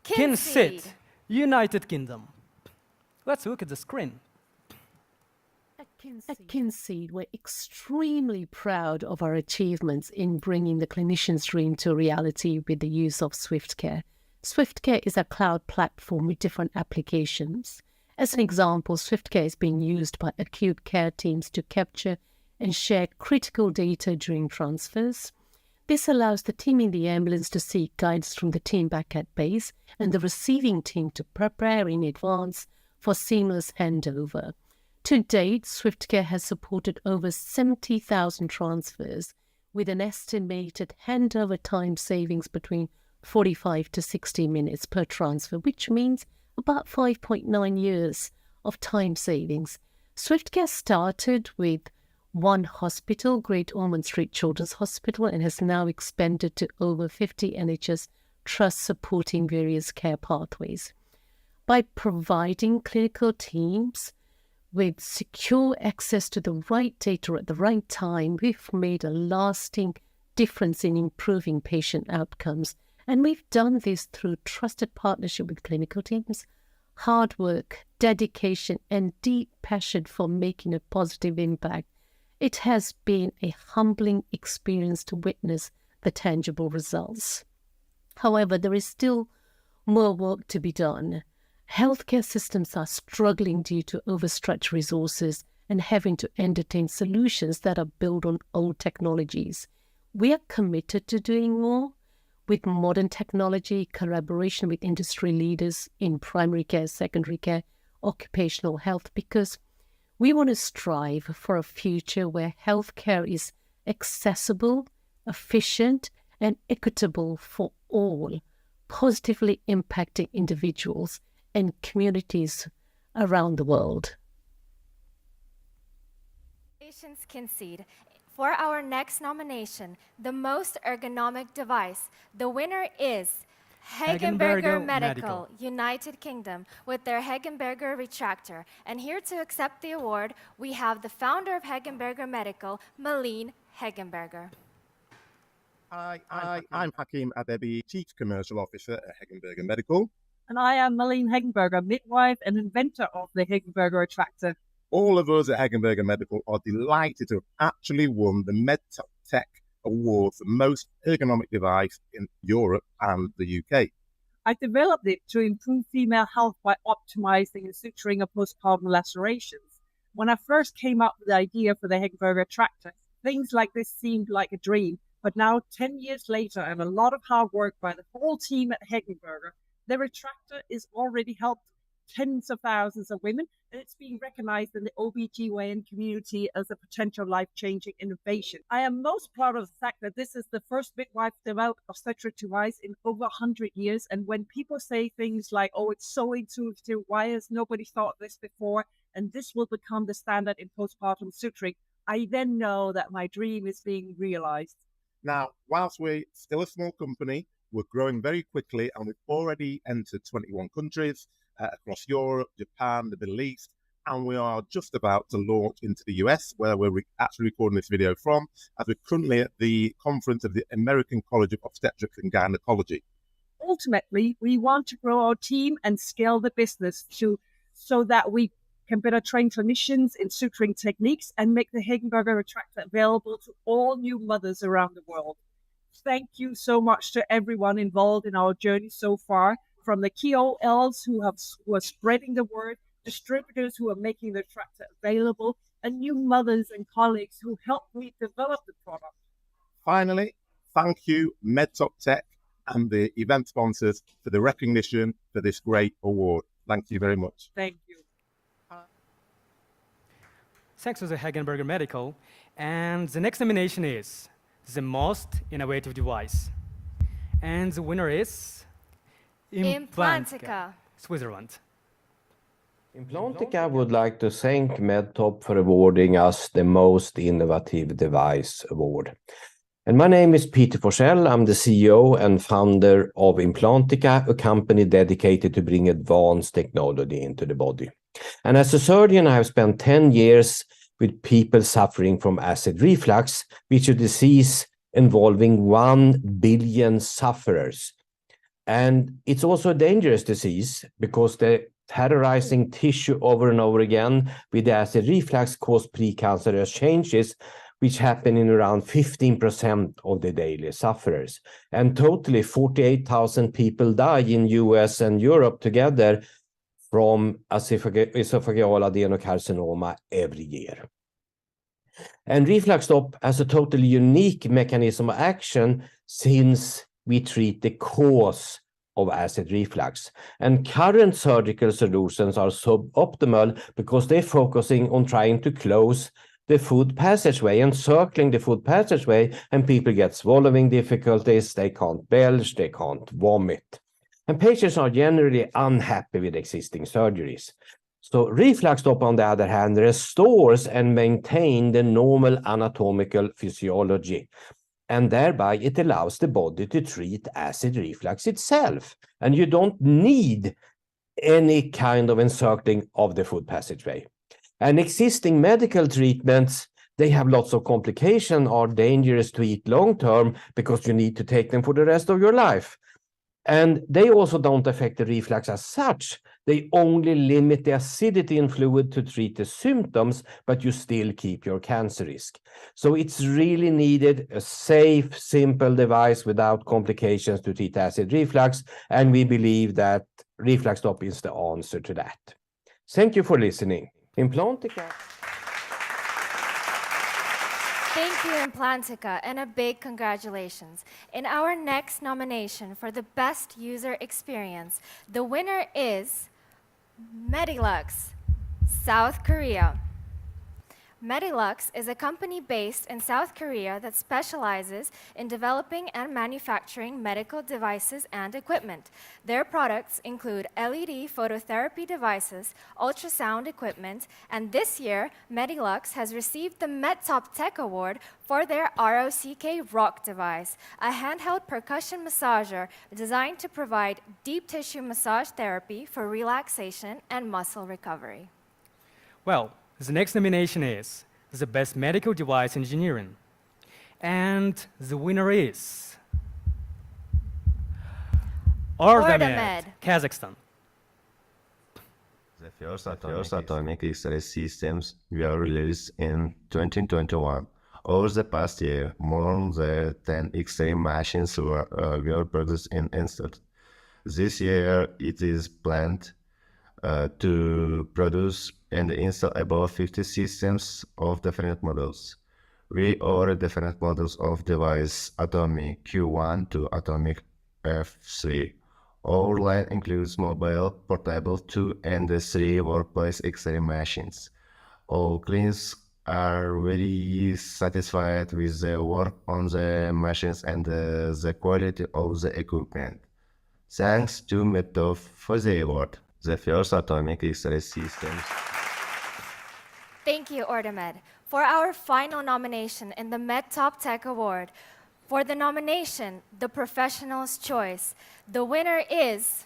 S9: Kinseed,
S19: United Kingdom. Let's look at the screen.
S20: At Kinseed, we're extremely proud of our achievements in bringing the clinician's dream to reality with the use of SwiftCare. SwiftCare is a cloud platform with different applications. As an example, SwiftCare is being used by acute care teams to capture and share critical data during transfers. This allows the team in the ambulance to seek guidance from the team back at base and the receiving team to prepare in advance for seamless handover. To date, SwiftCare has supported over 70,000 transfers with an estimated handover time savings between 45 to 60 minutes per transfer, which means about 5.9 years of time savings. SwiftCare started with one hospital, Great Ormond Street Children's Hospital, and has now expanded to over 50 NHS trusts supporting various care pathways. By providing clinical teams with secure access to the right data at the right time, we've made a lasting difference in improving patient outcomes. And we've done this through trusted partnership with clinical teams, hard work, dedication, and deep passion for making a positive impact. It has been a humbling experience to witness the tangible results. However, there is still more work to be done. Healthcare systems are struggling due to overstretched resources and having to entertain solutions that are built on old technologies. We are committed to doing more with modern technology, collaboration with industry leaders in primary care, secondary care, occupational health, because we want to strive for a future where healthcare is accessible, efficient, and equitable for all, positively impacting individuals and communities around the world.
S9: Patients Kinseed. For our next nomination, the most ergonomic device, the winner is Hegenberger Medical, United Kingdom, with their Hegenberger retractor. And here to accept the award, we have the founder of Hegenberger Medical, Malin Hegenberger.
S21: Hi, I'm Hakim Adebi, Chief Commercial Officer at Hegenberger Medical.
S22: And I am Malin Hegenberger, midwife and inventor of the Hegenberger retractor.
S21: All of us at Hegenberger Medical are delighted to have actually won the Medtop Award for most ergonomic device in Europe and the UK.
S22: I developed it to improve female health by optimizing the suturing of postpartum lacerations. When I first came up with the idea for the Hegenberger retractor, things like this seemed like a dream. But now, 10 years later, and a lot of hard work by the whole team at Hegenberger, the retractor is already helped tens of thousands of women, and it's being recognized in the OBGYN community as a potential life-changing innovation. I am most proud of the fact that this is the first midwife-developed obstetric device in over 100 years, and when people say things like, oh, it's so intuitive, why has nobody thought this before, and this will become the standard in postpartum suturing, I then know that my dream is being realized.
S21: Now, whilst we're still a small company, we're growing very quickly, and we've already entered 21 countries across Europe, Japan, the Middle East, and we are just about to launch into the US, where we're actually recording this video from, as we're currently at the conference of the American College of Obstetrics and Gynecology.
S22: Ultimately, we want to grow our team and scale the business so that we can better train clinicians in suturing techniques and make the Hegenberger retractor available to all new mothers around the world. Thank you so much to everyone involved in our journey so far, from the KOLs who are spreading the word, distributors who are making the retractor available, and new mothers and colleagues who helped me develop the product.
S21: Finally, thank you, Medtop Tech, and the event sponsors for the recognition for this great award. Thank you very much.
S22: Thank you.
S19: Thanks to the Hegenberger Medical. And the next nomination is the most innovative device. And the winner is
S9: Implantica,
S19: Switzerland.
S23: Implantica would like to thank Medtop for awarding us the Most Innovative Device Award. And my name is Peter Forsell. I'm the CEO and founder of Implantica, a company dedicated to bring advanced technology into the body. And as a surgeon, I have spent 10 years with people suffering from acid reflux, which is a disease involving 1 billion sufferers. And it's also a dangerous disease because the terrorizing tissue over and over again with the acid reflux cause precancerous changes, which happen in around 15% of the daily sufferers. And totally 48,000 people die in US and Europe together from esophageal adenocarcinoma every year. And RefluxStop has a totally unique mechanism of action since we treat the cause of acid reflux. And current surgical solutions are suboptimal because they're focusing on trying to close the food passageway and circling the food passageway, and people get swallowing difficulties, they can't belch, they can't vomit. And patients are generally unhappy with existing surgeries. So RefluxStop, on the other hand, restores and maintains the normal anatomical physiology. And thereby it allows the body to treat acid reflux itself. And you don't need any kind of encircling of the food passageway. And existing medical treatments, they have lots of complications, are dangerous to eat long-term because you need to take them for the rest of your life. And they also don't affect the reflux as such. They only limit the acidity in fluid to treat the symptoms, but you still keep your cancer risk. So it's really needed a safe, simple device without complications to treat acid reflux. And we believe that RefluxStop is the answer to that. Thank you for listening. Implantica.
S9: Thank you, Implantica, and a big congratulations. In our next nomination for the best user experience, the winner is Medilux, South Korea. Medilux is a company based in South Korea that specializes in developing and manufacturing medical devices and equipment. Their products include LED phototherapy devices, ultrasound equipment, and this year, Medilux has received the Medtop Tech Award for their ROCK Rock device, a handheld percussion massager designed to provide deep tissue massage therapy for relaxation and muscle recovery.
S19: Well, the next nomination is the Best Medical Device Engineering. And the winner is Ordamed, Kazakhstan.
S2: The first atomic X-ray systems were released in 2021. Over the past year, more than 10 X-ray machines were produced and installed. This year, it is planned to produce and install about 50 systems of different models. We order different models of device Atomic Q1 to Atomic F3. Our line includes mobile, portable 2 and 3 workplace X-ray machines. All clients are very satisfied with the work on the machines and the quality of the equipment. Thanks to Medtop for the award, the first atomic X-ray systems.
S9: Thank you, Ordamed. For our final nomination in the Medtop Tech Award, for the nomination, The Professional's Choice, the winner is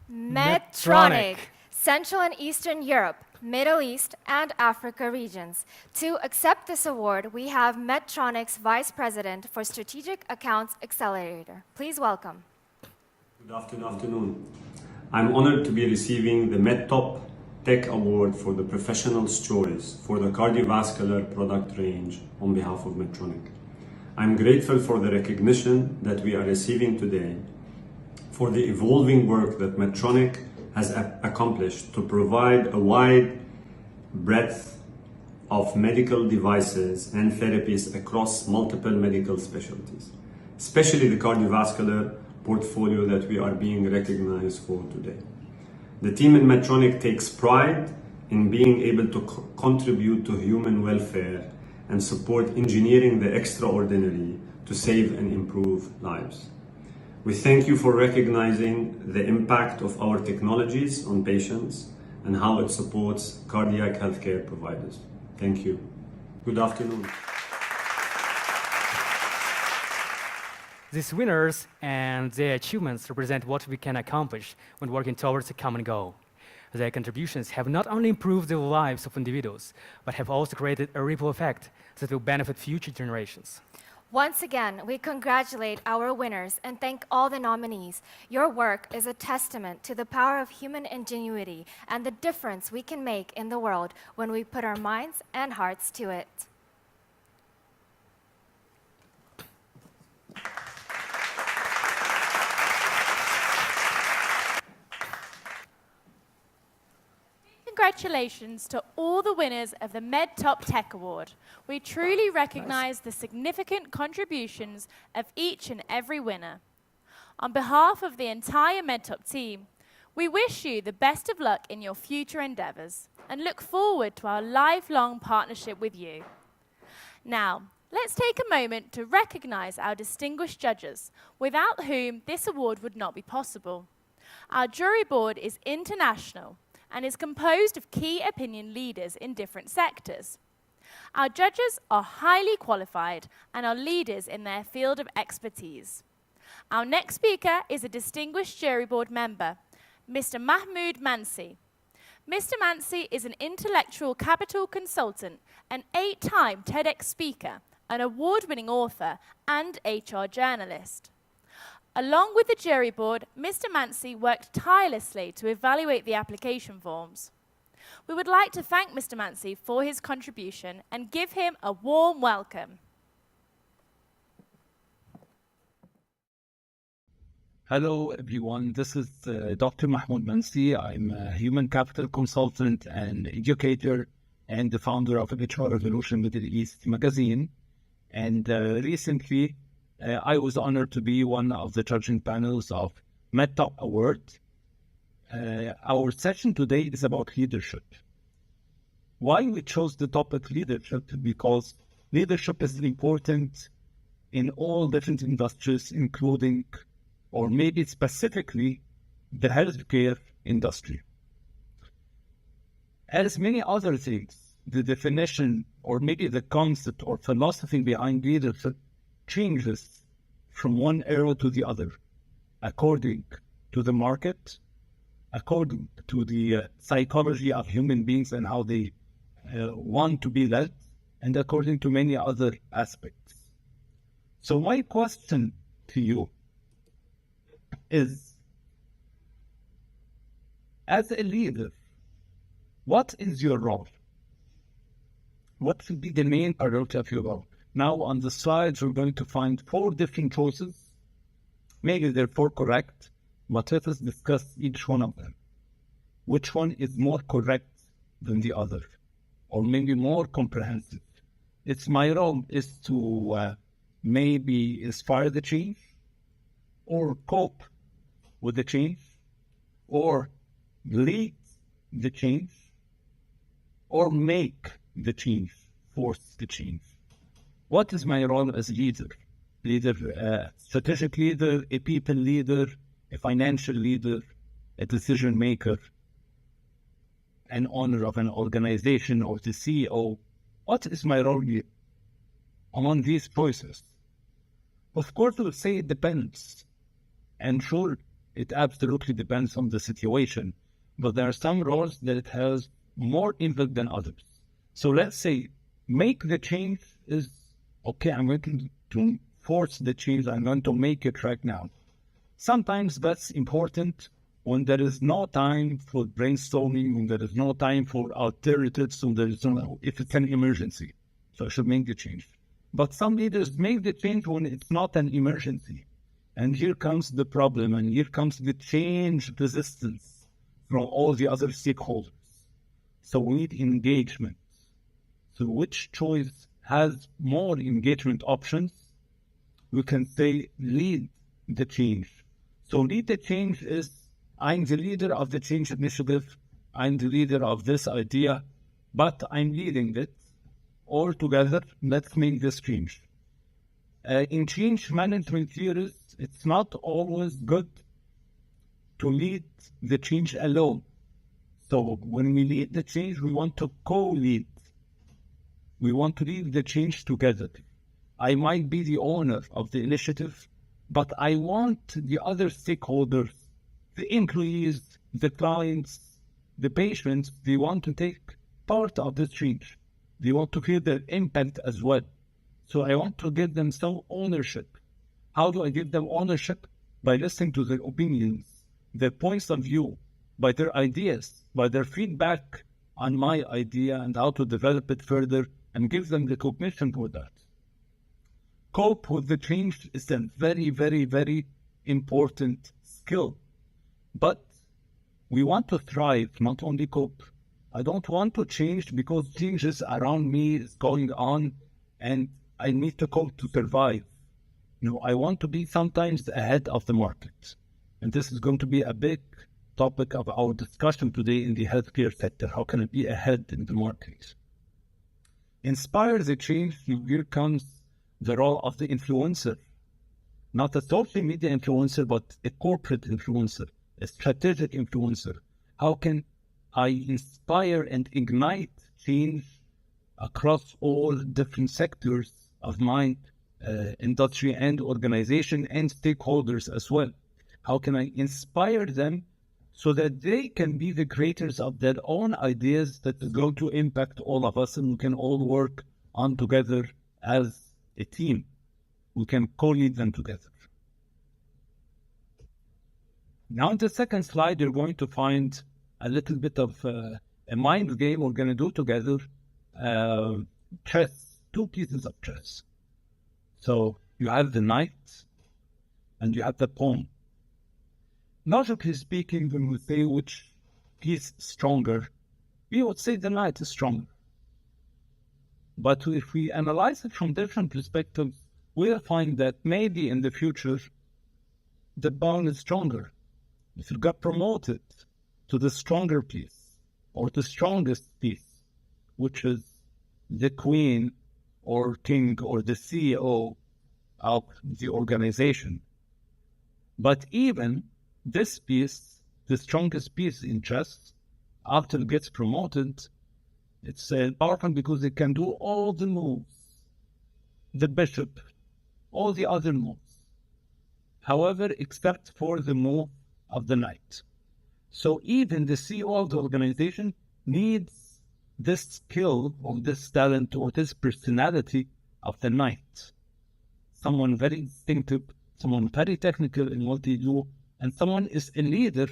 S9: Medtronic, Central and Eastern Europe, Middle East, and Africa regions. To accept this award, we have Medtronic's Vice President for Strategic Accounts Accelerator. Please welcome.
S3: Good afternoon. I'm honored to be receiving the Medtop Tech Award for the Professional's Choice for the cardiovascular product range on behalf of Medtronic. I'm grateful for the recognition that we are receiving today for the evolving work that Medtronic has accomplished to provide a wide breadth of medical devices and therapies across multiple medical specialties, especially the cardiovascular portfolio that we are being recognized for today. The team in Medtronic takes pride in being able to contribute to human welfare and support engineering the extraordinary to save and improve lives. We thank you for recognizing the impact of our technologies on patients and how it supports cardiac healthcare providers. Thank you. Good afternoon.
S19: These winners and their achievements represent what we can accomplish when working towards a common goal. Their contributions have not only improved the lives of individuals, but have also created a ripple effect that will benefit future generations.
S9: Once again, we congratulate our winners and thank all the nominees. Your work is a testament to the power of human ingenuity and the difference we can make in the world when we put our minds and hearts to it.
S10: Congratulations to all the winners of the Medtop Tech Award. We truly recognize the significant contributions of each and every winner. On behalf of the entire Medtop team, we wish you the best of luck in your future endeavors and look forward to our lifelong partnership with you. Now, let's take a moment to recognize our distinguished judges, without whom this award would not be possible. Our jury board is international and is composed of key opinion leaders in different sectors. Our judges are highly qualified and are leaders in their field of expertise. Our next speaker is a distinguished jury board member, Mr. Mahmoud Mansi. Mr. Mansi is an intellectual capital consultant, an 8-time TEDx speaker, an award-winning author, and HR journalist. Along with the jury board, Mr. Mansi worked tirelessly to evaluate the application forms. We would like to thank Mr. Mansi for his contribution and give him a warm welcome.
S6: Hello, everyone. This is Dr. Mahmoud Mansi. I'm a human capital consultant and educator and the founder of Hydration Meditel magazine. And recently, I was honored to be one of the judging panels of Medtop Award. Our session today is about leadership. Why we chose the topic leadership? Because leadership is important in all different industries, including, or maybe specifically, the healthcare industry. As many other things, the definition or maybe the concept or philosophy behind leadership changes from one era to the other, according to the market, according to the psychology of human beings and how they want to be led, and according to many other aspects. So my question to you is, as a leader, what is your role? What should be the main priority of your role? Now on the slides, we're going to find 4 different choices. Maybe they're 4 correct, but let us discuss each one of them. Which one is more correct than the other? Or maybe more comprehensive? It's my role is to maybe inspire the change, or cope with the change, or lead the change, or make the change, force the change. What is my role as a leader? Leader, strategic leader, a people leader, a financial leader, a decision maker, an owner of an organization, or the CEO. What is my role here among these choices? Of course, we'll say it depends. And sure, it absolutely depends on the situation. But there are some roles that it has more impact than others. So let's say make the change is, okay, I'm going to force the change. I'm going to make it right now. Sometimes that's important when there is no time for brainstorming, when there is no time for alternatives, when there is no, if it's an emergency. So I should make the change. But some leaders make the change when it's not an emergency. And here comes the problem, and here comes the change resistance from all the other stakeholders. So we need engagement. So which choice has more engagement options? We can say lead the change. So lead the change is, I'm the leader of the change initiative, I'm the leader of this idea, but I'm leading it. All together, let's make this change. In change management theories, it's not always good to lead the change alone. So when we lead the change, we want to co-lead. We want to lead the change together. I might be the owner of the initiative, but I want the other stakeholders, the employees, the clients, the patients, they want to take part of this change. They want to feel their impact as well. So I want to give them some ownership. How do I give them ownership? By listening to their opinions, their points of view, by their ideas, by their feedback on my idea and how to develop it further and give them recognition for that. Cope with the change is a very, very, very important skill. But we want to thrive, not only cope. I don't want to change because changes around me is going on and I need to cope to survive. No, I want to be sometimes ahead of the market. And this is going to be a big topic of our discussion today in the healthcare sector. How can I be ahead in the market? Inspire the change. Here comes the role of the influencer. Not a social media influencer, but a corporate influencer, a strategic influencer. How can I inspire and ignite change across all different sectors of my industry and organization and stakeholders as well? How can I inspire them so that they can be the creators of their own ideas that is going to impact all of us, and we can all work on together as a team. We can co-lead them together. Now in the second slide, you're going to find a little bit of a mind game we're going to do together. Chess, 2 pieces of chess. So you have the knight and you have the pawn. Logically speaking, when we say which piece is stronger, we would say the knight is stronger. But if we analyze it from different perspectives, we'll find that maybe in the future, the pawn is stronger. If you got promoted, to the stronger piece or the strongest piece, which is the queen or king or the CEO of the organization. But even this piece, the strongest piece in chess, after it gets promoted, it's powerful because it can do all the moves, the bishop, all the other moves. However, except for the move of the knight. So even the CEO of the organization needs this skill or this talent or this personality of the knight. Someone very instinctive, someone very technical in what they do, and someone is a leader,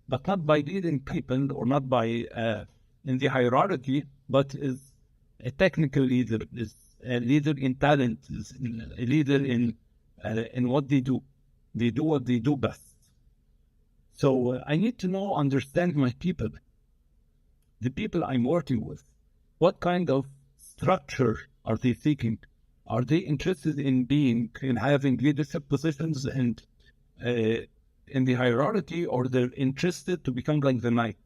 S6: but not by leading people or not by in the hierarchy, but is a technical leader, is a leader in talent, is a leader in what they do. They do what they do best. So I need to know, understand my people, the people I'm working with. What kind of structure are they seeking? Are they interested in having leadership positions and in the hierarchy, or they're interested to become like the knight?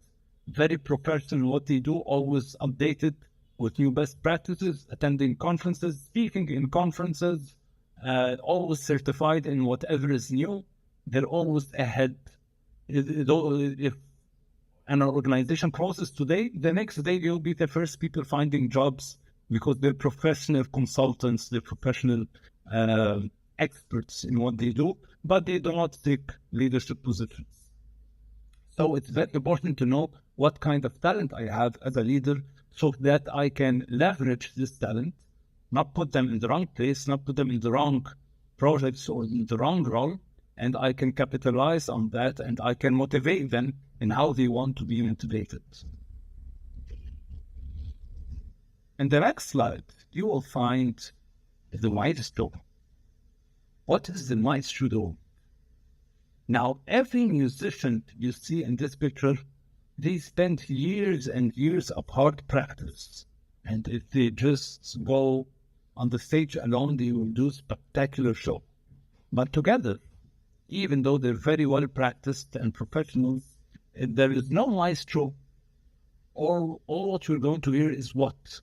S6: Very professional in what they do, always updated with new best practices, attending conferences, speaking in conferences, always certified in whatever is new. They're always ahead. If an organization closes today, the next day you'll be the first people finding jobs because they're professional consultants, they're professional experts in what they do, but they do not take leadership positions. So it's very important to know what kind of talent I have as a leader so that I can leverage this talent, not put them in the wrong place, not put them in the wrong projects or in the wrong role, and I can capitalize on that and I can motivate them in how they want to be motivated. In the next slide, you will find the maestro. What is the maestro? Now, every musician you see in this picture, they spend years and years of hard practice. And if they just go on the stage alone, they will do spectacular show. But together, even though they're very well practiced and professionals, there is no maestro. All what you're going to hear is what?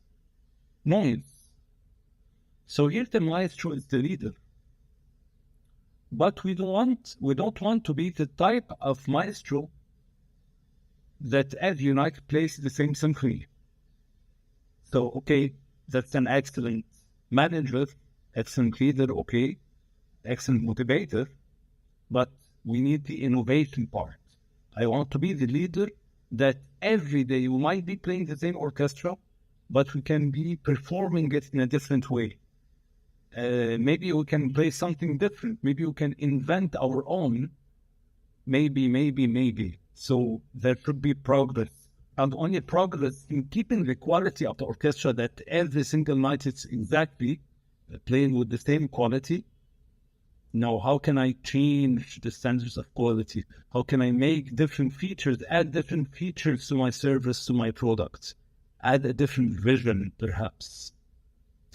S6: Noise. So here the maestro is the leader. But we don't want to be the type of maestro that every night plays the same symphony. So, okay, that's an excellent manager, excellent leader, okay, excellent motivator, but we need the innovation part. I want to be the leader that every day we might be playing the same orchestra, but we can be performing it in a different way. Maybe we can play something different. Maybe we can invent our own. Maybe. So there should be progress. And only progress in keeping the quality of the orchestra that every single night it's exactly playing with the same quality. Now, how can I change the standards of quality? How can I make different features, add different features to my service, to my products? Add a different vision, perhaps.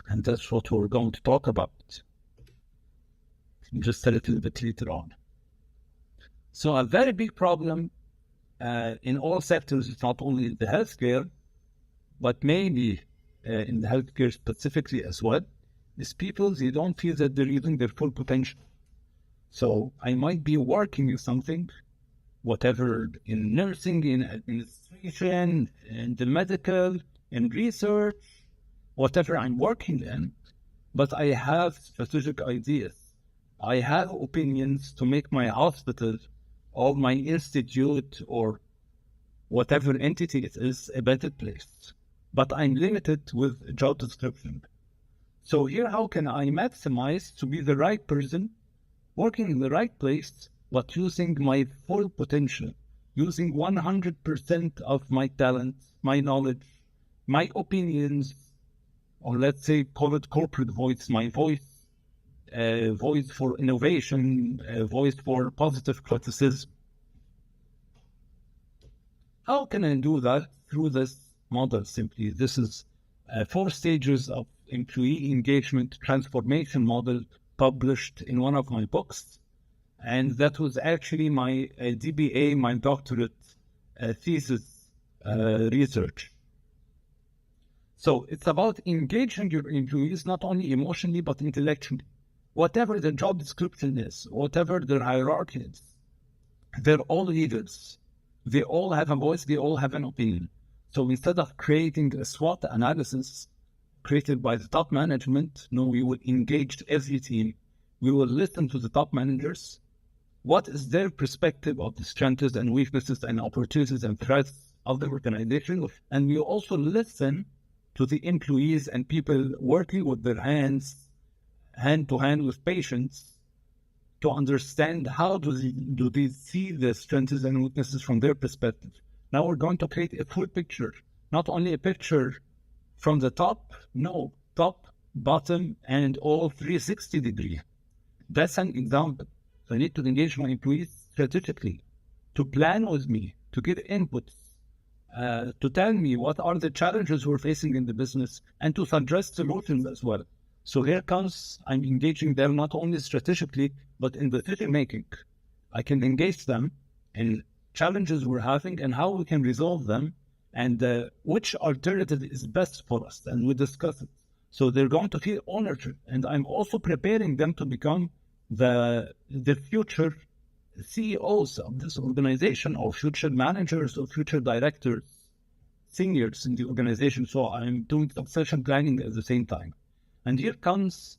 S6: And that's what we're going to talk about just a little bit later on. So a very big problem in all sectors, it's not only in the healthcare, but maybe in the healthcare specifically as well, is people, they don't feel that they're using their full potential. So I might be working in something, whatever, in nursing, in administration, in the medical, in research, whatever I'm working in, but I have strategic ideas. I have opinions to make my hospital or my institute or whatever entity it is a better place. But I'm limited with job description. So here, how can I maximize to be the right person, working in the right place, but using my full potential, using 100% of my talent, my knowledge, my opinions, or let's say call it corporate voice, my voice, voice for innovation, voice for positive criticism. How can I do that? Through this model simply. This is 4 stages of employee engagement transformation model published in one of my books. And that was actually my DBA, my doctorate thesis research. So it's about engaging your employees not only emotionally but intellectually. Whatever the job description is, whatever their hierarchy is, they're all leaders. They all have a voice, they all have an opinion. So instead of creating a SWOT analysis created by the top management, no, we will engage every team. We will listen to the top managers. What is their perspective of the strengths and weaknesses and opportunities and threats of the organization? And we also listen to the employees and people working with their hands, hand to hand with patients, to understand how do they see the strengths and weaknesses from their perspective. Now we're going to create a full picture, not only a picture from the top, no, top, bottom, and all 360 degree. That's an example. So I need to engage my employees strategically, to plan with me, to get inputs, to tell me what are the challenges we're facing in the business, and to suggest solutions as well. So here comes, I'm engaging them not only strategically, but in decision making. I can engage them in challenges we're having and how we can resolve them, and which alternative is best for us, and we discuss it. So they're going to feel ownership, and I'm also preparing them to become the future CEOs of this organization, or future managers, or future directors, seniors in the organization. So I'm doing succession planning at the same time. And here comes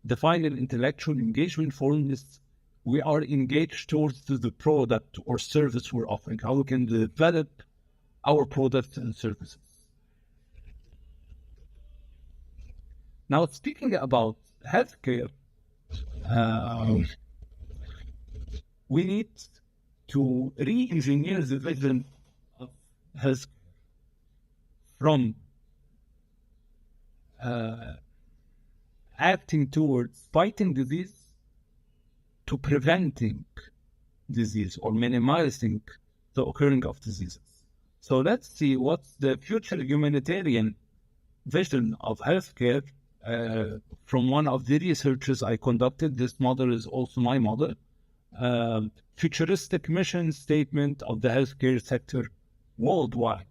S6: the final intellectual engagement form is we are engaged towards the product or service we're offering, how we can develop our products and services. Now, speaking about healthcare, we need to re-engineer the vision of healthcare from acting towards fighting disease to preventing disease or minimizing the occurring of diseases. So let's see what's the future humanitarian vision of healthcare from one of the researches I conducted. This model is also my model. Futuristic mission statement of the healthcare sector worldwide.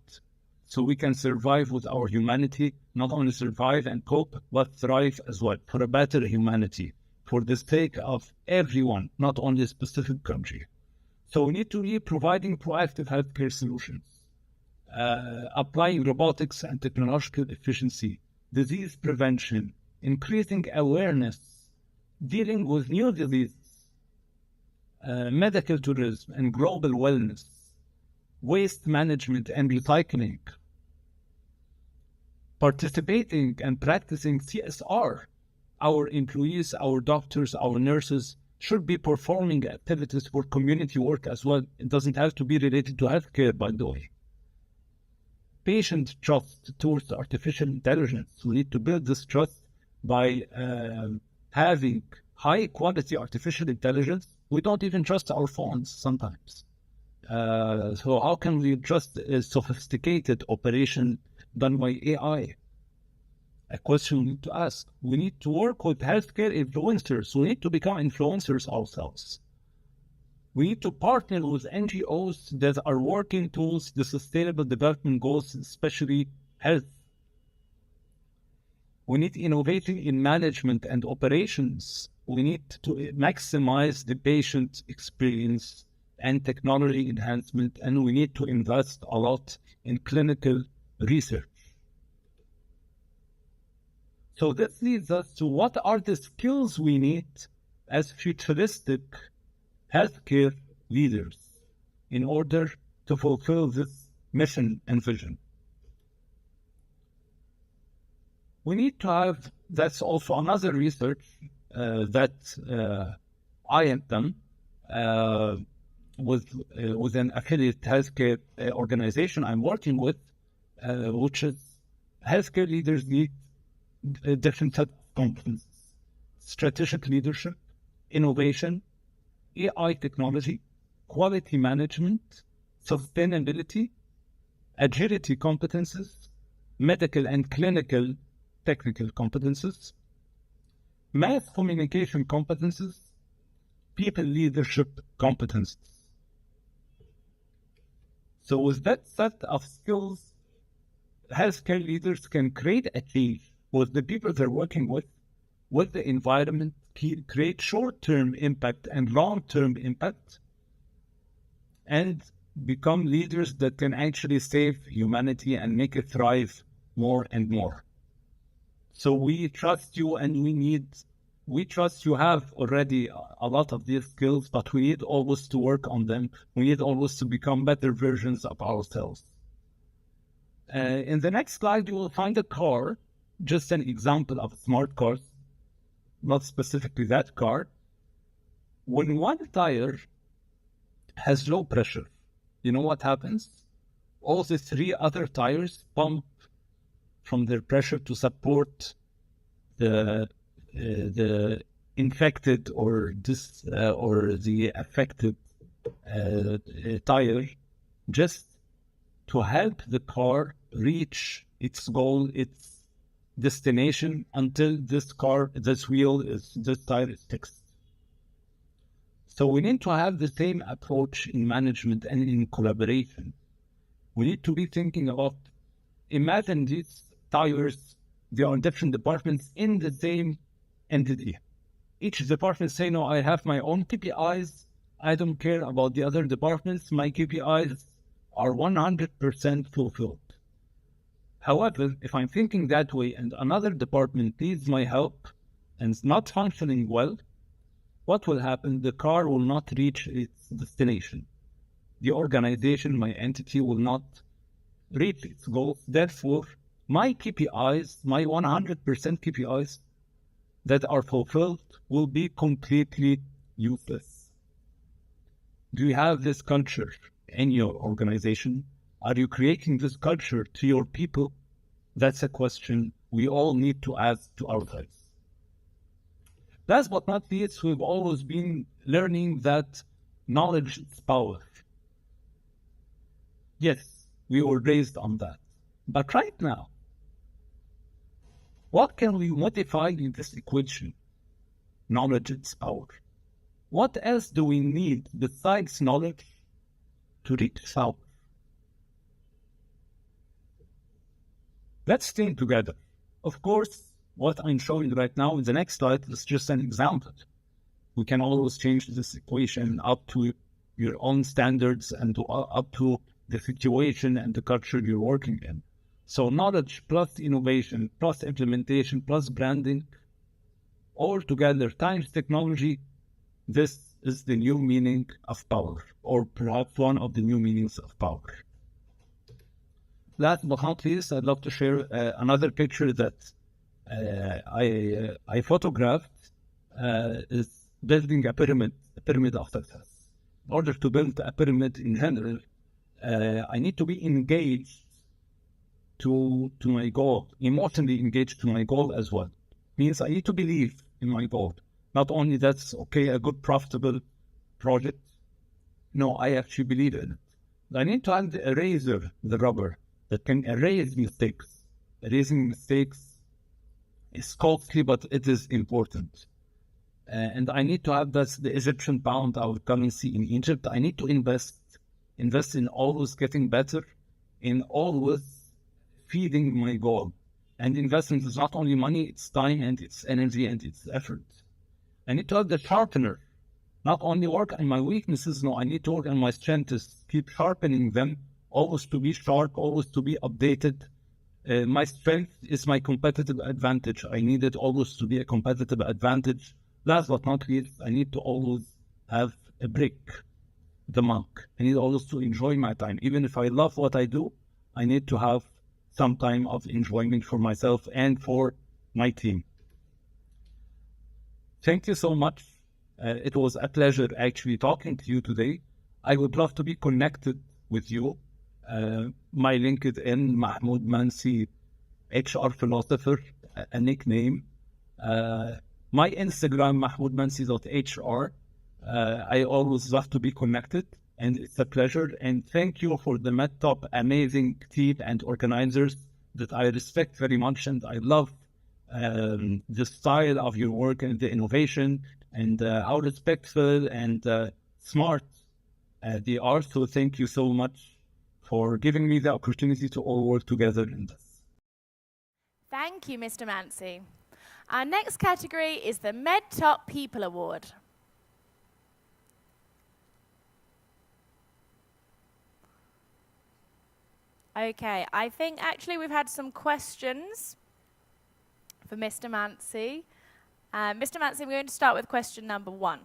S6: So we can survive with our humanity, not only survive and cope, but thrive as well for a better humanity, for the sake of everyone, not only a specific country. So we need to be providing proactive healthcare solutions, applying robotics and technological efficiency, disease prevention, increasing awareness, dealing with new diseases, medical tourism and global wellness, waste management and recycling, participating and practicing CSR. Our employees, our doctors, our nurses should be performing activities for community work as well. It doesn't have to be related to healthcare, by the way. Patient trust towards artificial intelligence. We need to build this trust by having high quality artificial intelligence. We don't even trust our phones sometimes. So how can we trust a sophisticated operation done by AI? A question we need to ask. We need to work with healthcare influencers. We need to become influencers ourselves. We need to partner with NGOs that are working towards the Sustainable Development Goals, especially health. We need innovating in management and operations. We need to maximize the patient experience and technology enhancement, and we need to invest a lot in clinical research. So this leads us to what are the skills we need as futuristic healthcare leaders in order to fulfill this mission and vision. We need to have, that's also another research that I have done with an affiliate healthcare organization I'm working with, which is healthcare leaders need a different set of competencies: strategic leadership, innovation, AI technology, quality management, sustainability, agility competences, medical and clinical technical competences, mass communication competences, people leadership competences. So with that set of skills, healthcare leaders can create a change with the people they're working with the environment, create short-term impact and long-term impact, and become leaders that can actually save humanity and make it thrive more and more. So we trust you, and we trust you have already a lot of these skills, but we need always to work on them. We need always to become better versions of ourselves. In the next slide, you will find a car, just an example of smart cars, not specifically that car. When one tire has low pressure, you know what happens? All the three other tires pump from their pressure to support the infected or the affected tire, just to help the car reach its goal, its destination, until this tire is fixed. So we need to have the same approach in management and in collaboration. We need to be thinking about, imagine these tires, they are different departments in the same entity. Each department say, no, I have my own KPIs. I don't care about the other departments. My KPIs are 100% fulfilled. However, if I'm thinking that way and another department needs my help and is not functioning well, what will happen? The car will not reach its destination. The organization, my entity, will not reach its goals. Therefore, my KPIs, my 100% KPIs that are fulfilled will be completely useless. Do you have this culture in your organization? Are you creating this culture to your people? That's a question we all need to ask to ourselves. Last but not least, we've always been learning that knowledge is power. Yes, we were raised on that. But right now, what can we modify in this equation? Knowledge is power. What else do we need besides knowledge to reach power? Let's think together. Of course, what I'm showing right now in the next slide is just an example. We can always change this equation up to your own standards and up to the situation and the culture you're working in. So knowledge plus innovation plus implementation plus branding, all together times technology, this is the new meaning of power, or perhaps one of the new meanings of power. Last but not least, I'd love to share another picture that I photographed, is building a pyramid of success. In order to build a pyramid in general, I need to be engaged to my goal, emotionally engaged to my goal as well. Means I need to believe in my goal. Not only that's okay, a good profitable project. No, I actually believe in it. I need to have the eraser, the rubber, that can erase mistakes. Erasing mistakes is costly, but it is important. And I need to have the Egyptian pound, our currency in Egypt. I need to invest in always getting better, in always feeding my goal. And investment is not only money, it's time and it's energy and it's effort. I need to have the sharpener, not only work on my weaknesses, no, I need to work on my strengths, keep sharpening them, always to be sharp, always to be updated. My strength is my competitive advantage. I need it always to be a competitive advantage. Last but not least, I need to always have a break, the monk. I need always to enjoy my time. Even if I love what I do, I need to have some time of enjoyment for myself and for my team. Thank you so much. It was a pleasure actually talking to you today. I would love to be connected with you. My LinkedIn, Mahmoud Mansi, HR philosopher, a nickname. My Instagram, mahmoudmansi.hr. I always love to be connected, and it's a pleasure. And thank you for the Medtop amazing team and organizers that I respect very much, and I love the style of your work and the innovation and how respectful and smart they are. So thank you so much for giving me the opportunity to all work together in this.
S10: Thank you, Mr. Mansi. Our next category is the Medtop People Award. Okay, I think actually we've had some questions for Mr. Mansi. Mr. Mansi, we're going to start with question number 1.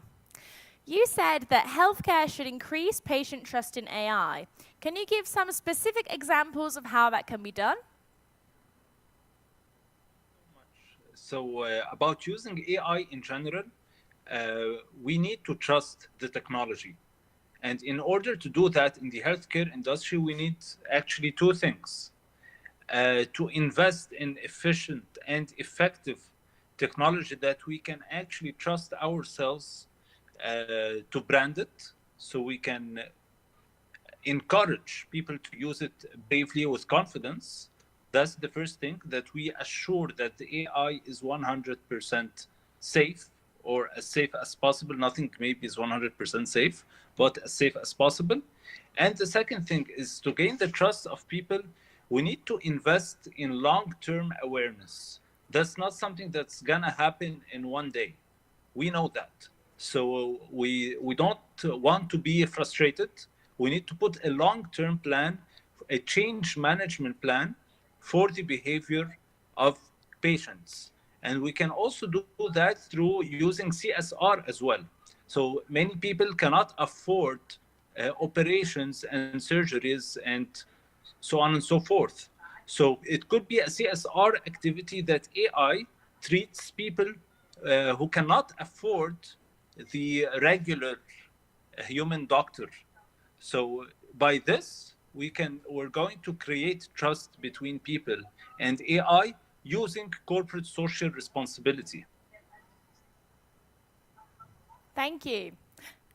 S10: You said that healthcare should increase patient trust in AI. Can you give some specific examples of how that can be done?
S1: So about using AI in general, we need to trust the technology. And in order to do that in the healthcare industry, we need actually 2 things. To invest in efficient and effective technology that we can actually trust ourselves to brand it, so we can encourage people to use it bravely with confidence. That's the first thing, that we assure that the AI is 100% safe, or as safe as possible. Nothing maybe is 100% safe, but as safe as possible. And the second thing is, to gain the trust of people, we need to invest in long-term awareness. That's not something that's gonna happen in one day. We know that. So we don't want to be frustrated. We need to put a long-term plan, a change management plan for the behavior of patients. And we can also do that through using CSR as well. So many people cannot afford operations and surgeries and so on and so forth. So it could be a CSR activity that AI treats people who cannot afford the regular human doctor. So by this, we're going to create trust between people and AI using corporate social responsibility.
S10: Thank you.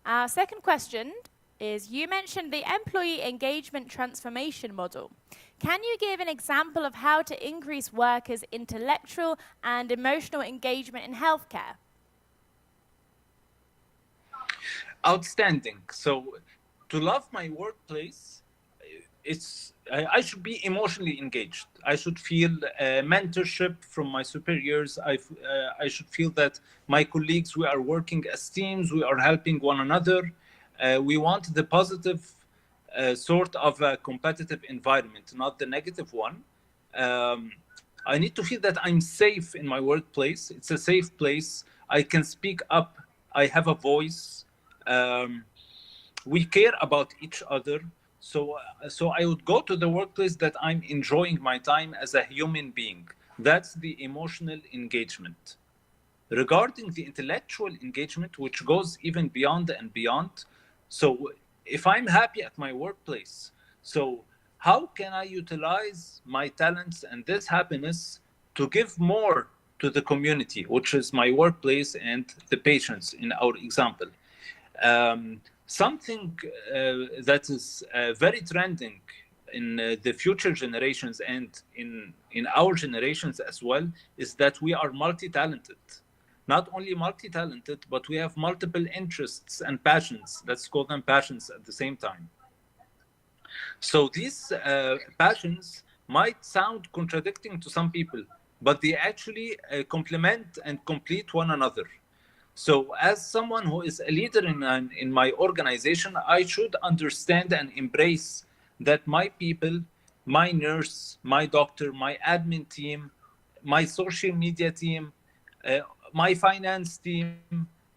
S10: Our second question is, you mentioned the employee engagement transformation model. Can you give an example of how to increase workers' intellectual and emotional engagement in healthcare?
S1: Outstanding. So to love my workplace, I should be emotionally engaged. I should feel mentorship from my superiors. I should feel that my colleagues, we are working as teams, we are helping one another. We want the positive sort of a competitive environment, not the negative one. I need to feel that I'm safe in my workplace. It's a safe place. I can speak up. I have a voice. We care about each other. So I would go to the workplace that I'm enjoying my time as a human being. That's the emotional engagement. Regarding the intellectual engagement, which goes even beyond and beyond, so if I'm happy at my workplace, so how can I utilize my talents and this happiness to give more to the community, which is my workplace and the patients in our example? Something that is very trending in the future generations and in our generations as well is that we are multi-talented. Not only multi-talented, but we have multiple interests and passions. Let's call them passions at the same time. So these passions might sound contradicting to some people, but they actually complement and complete one another. So as someone who is a leader in my organization, I should understand and embrace that my people, my nurse, my doctor, my admin team, my social media team, my finance team,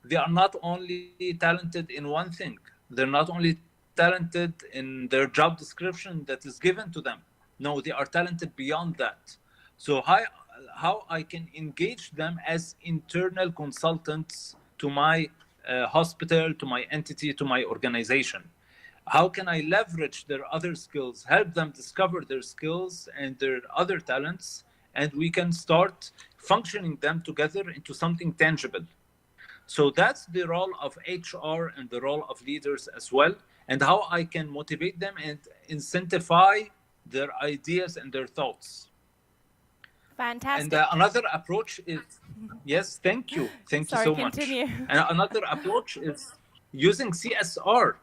S1: they are not only talented in one thing. They're not only talented in their job description that is given to them. No, they are talented beyond that. So how I can engage them as internal consultants to my hospital, to my entity, to my organization. How can I leverage their other skills, help them discover their skills and their other talents, and we can start functioning them together into something tangible. So that's the role of HR and the role of leaders as well, and how I can motivate them and incentivize their ideas and their thoughts.
S10: Fantastic.
S1: And another approach is, yes, thank you. Thank you so much.
S10: Continue.
S1: And another approach is using CSR.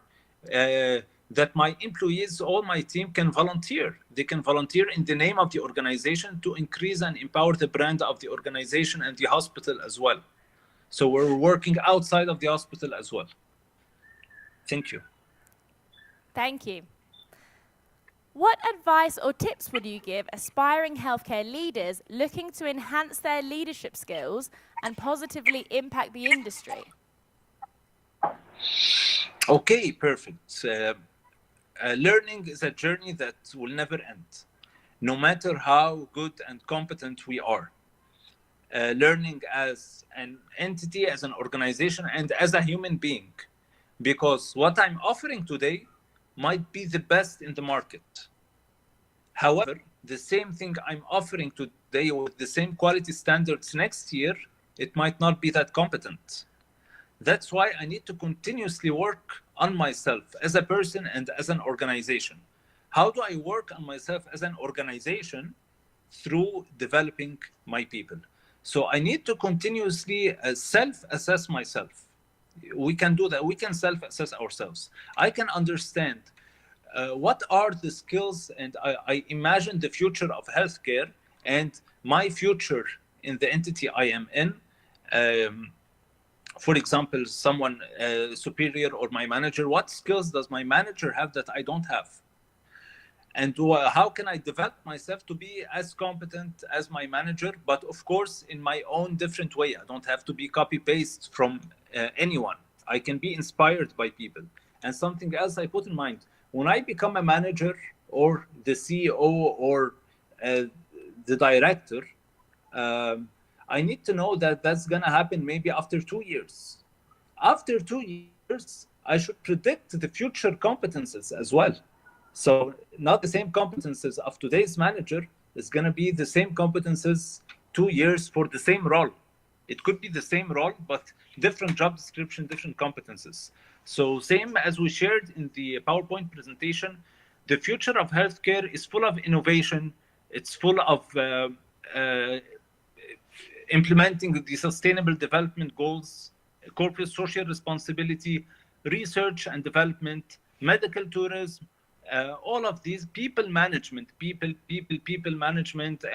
S1: that my employees, all my team can volunteer. They can volunteer in the name of the organization to increase and empower the brand of the organization and the hospital as well. So we're working outside of the hospital as well. Thank you.
S10: Thank you. What advice or tips would you give aspiring healthcare leaders looking to enhance their leadership skills and positively impact the industry?
S1: Okay, perfect. Learning is a journey that will never end, no matter how good and competent we are. Learning as an entity, as an organization, and as a human being, because what I'm offering today might be the best in the market. However, the same thing I'm offering today with the same quality standards next year, it might not be that competent. That's why I need to continuously work on myself as a person and as an organization. How do I work on myself as an organization? Through developing my people. So I need to continuously self-assess myself. We can do that. We can self-assess ourselves. I can understand what are the skills, and I imagine the future of healthcare and my future in the entity I am in. For example, someone superior or my manager, what skills does my manager have that I don't have? And how can I develop myself to be as competent as my manager, but of course in my own different way. I don't have to be copy-paste from anyone. I can be inspired by people. And something else I put in mind, when I become a manager or the CEO or the director, I need to know that that's going to happen maybe after 2 years. After 2 years, I should predict the future competences as well. So not the same competences of today's manager is going to be the same competences 2 years for the same role. It could be the same role, but different job description, different competences. So same as we shared in the PowerPoint presentation, the future of healthcare is full of innovation. It's full of implementing the sustainable development goals, corporate social responsibility, research and development, medical tourism, all of these, people management, people management,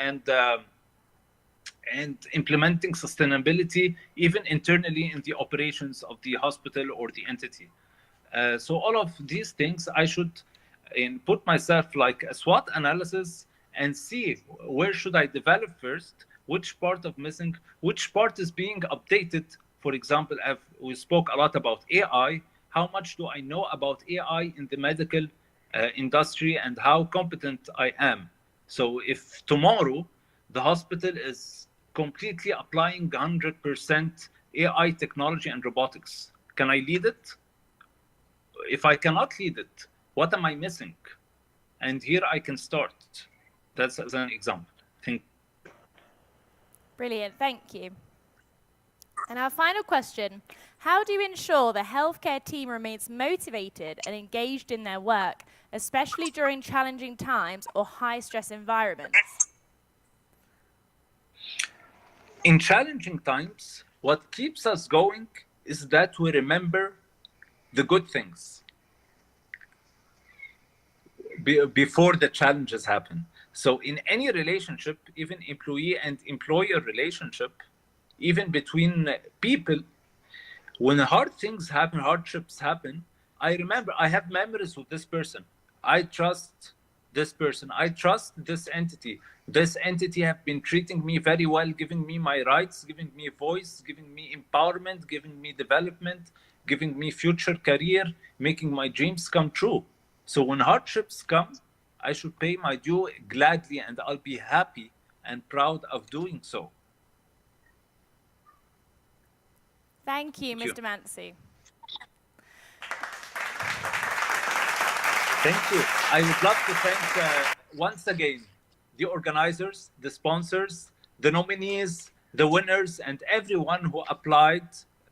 S1: and implementing sustainability even internally in the operations of the hospital or the entity. So all of these things I should put myself like a SWOT analysis and see where should I develop first, which part of missing, which part is being updated. For example, we spoke a lot about AI. How much do I know about AI in the medical industry and how competent I am? So if tomorrow the hospital is completely applying 100% AI technology and robotics, can I lead it? If I cannot lead it, what am I missing? And here I can start. That's as an example. Thank you.
S10: Brilliant, thank you. And our final question, how do you ensure the healthcare team remains motivated and engaged in their work, especially during challenging times or high-stress environments?
S1: In challenging times, what keeps us going is that we remember the good things before the challenges happen. So in any relationship, even employee and employer relationship, even between people, when hard things happen, hardships happen, I remember I have memories with this person. I trust this person. I trust this entity. This entity have been treating me very well, giving me my rights, giving me voice, giving me empowerment, giving me development, giving me future career, making my dreams come true. So when hardships come, I should pay my due gladly, and I'll be happy and proud of doing so.
S10: Thank you, Mr. Mansi.
S1: Thank you. I would love to thank once again the organizers, the sponsors, the nominees, the winners, and everyone who applied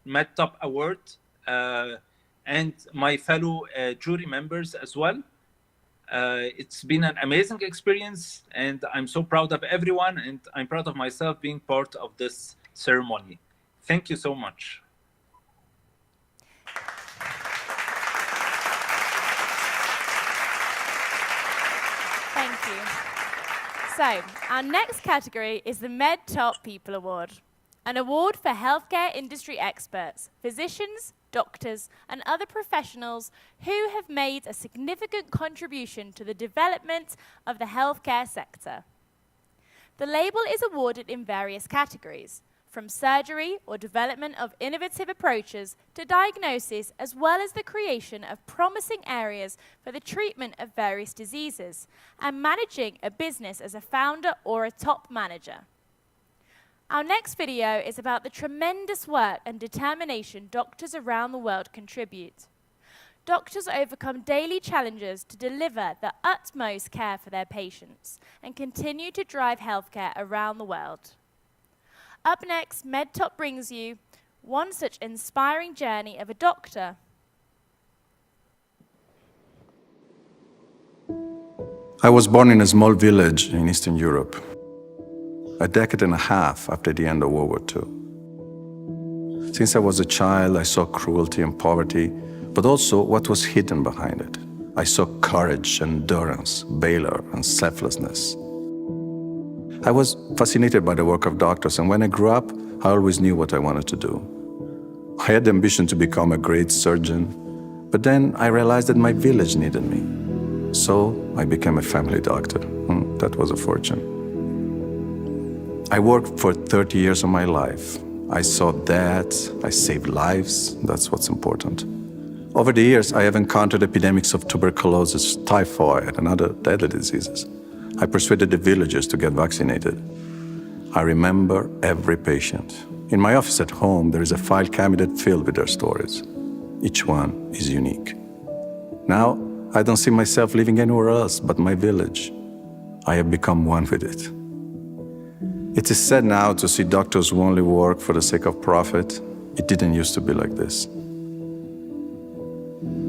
S1: Medtop Award, and my fellow jury members as well. It's been an amazing experience, and I'm so proud of everyone, and I'm proud of myself being part of this ceremony. Thank you so much.
S10: So, our next category is the Medtop People Award, an award for healthcare industry experts, physicians, doctors, and other professionals who have made a significant contribution to the development of the healthcare sector. The label is awarded in various categories, from surgery or development of innovative approaches to diagnosis, as well as the creation of promising areas for the treatment of various diseases, and managing a business as a founder or a top manager. Our next video is about the tremendous work and determination doctors around the world contribute. Doctors overcome daily challenges to deliver the utmost care for their patients and continue to drive healthcare around the world. Up next, Medtop brings you one such inspiring journey of a doctor.
S4: I was born in a small village in Eastern Europe, a decade and a half after the end of World War II. Since I was a child, I saw cruelty and poverty, but also what was hidden behind it. I saw courage, endurance, valor, and selflessness. I was fascinated by the work of doctors, and when I grew up, I always knew what I wanted to do. I had the ambition to become a great surgeon, but then I realized that my village needed me. So I became a family doctor. That was a fortune. I worked for 30 years of my life. I saw death, I saved lives, that's what's important. Over the years, I have encountered epidemics of tuberculosis, typhoid, and other deadly diseases. I persuaded the villagers to get vaccinated. I remember every patient. In my office at home, there is a file cabinet filled with their stories. Each one is unique. Now, I don't see myself living anywhere else but my village. I have become one with it. It is sad now to see doctors who only work for the sake of profit. It didn't used to be like this.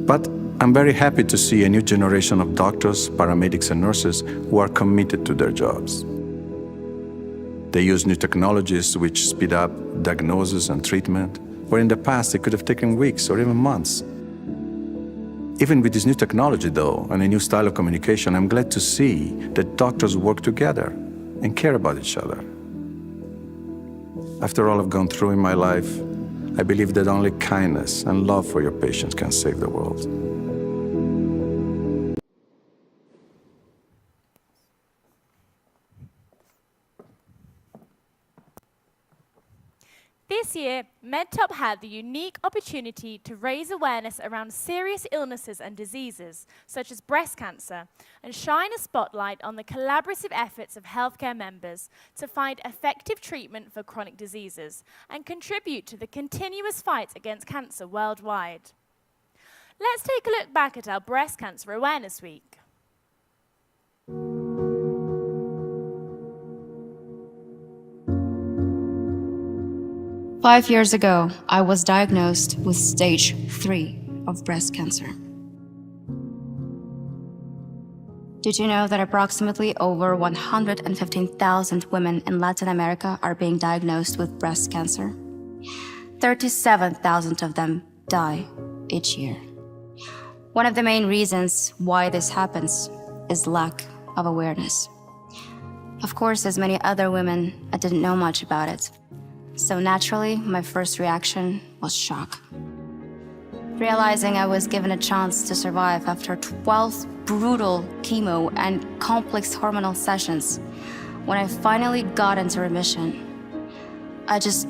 S4: But I'm very happy to see a new generation of doctors, paramedics, and nurses who are committed to their jobs. They use new technologies which speed up diagnosis and treatment, where in the past it could have taken weeks or even months. Even with this new technology, though, and a new style of communication, I'm glad to see that doctors work together and care about each other. After all I've gone through in my life, I believe that only kindness and love for your patients can save the world.
S10: This year, Medtop had the unique opportunity to raise awareness around serious illnesses and diseases, such as breast cancer, and shine a spotlight on the collaborative efforts of healthcare members to find effective treatment for chronic diseases and contribute to the continuous fight against cancer worldwide. Let's take a look back at our Breast Cancer Awareness Week.
S5: Five years ago, I was diagnosed with stage 3 of breast cancer. Did you know that approximately over 115,000 women in Latin America are being diagnosed with breast cancer? 37,000 of them die each year. One of the main reasons why this happens is lack of awareness. Of course, as many other women, I didn't know much about it. So naturally, my first reaction was shock. Realizing I was given a chance to survive after 12 brutal chemo and complex hormonal sessions, when I finally got into remission, I just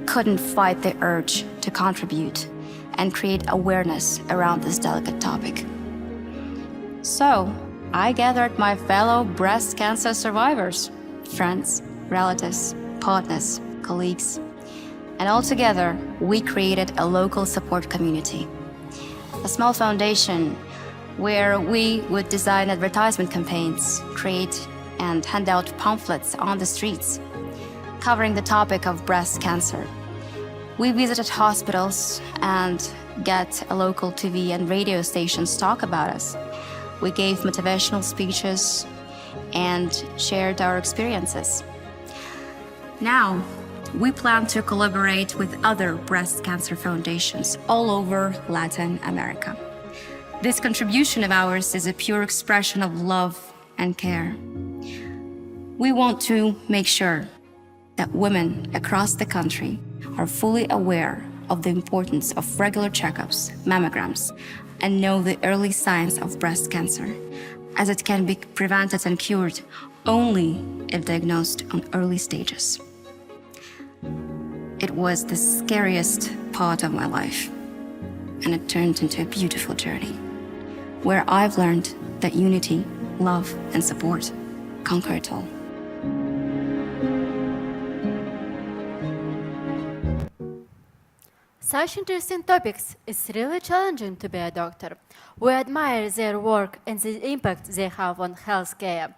S5: couldn't fight the urge to contribute and create awareness around this delicate topic. So, I gathered my fellow breast cancer survivors, friends, relatives, partners, colleagues, and all together, we created a local support community. A small foundation where we would design advertisement campaigns, create and hand out pamphlets on the streets, covering the topic of breast cancer. We visited hospitals and get a local TV and radio stations talk about us. We gave motivational speeches and shared our experiences. Now, we plan to collaborate with other breast cancer foundations all over Latin America. This contribution of ours is a pure expression of love and care. We want to make sure that women across the country are fully aware of the importance of regular checkups, mammograms, and know the early signs of breast cancer, as it can be prevented and cured only if diagnosed on early stages. It was the scariest part of my life, and it turned into a beautiful journey, where I've learned that unity, love, and support conquer it all.
S7: Such interesting topics, it's really challenging to be a doctor. We admire their work and the impact they have on healthcare.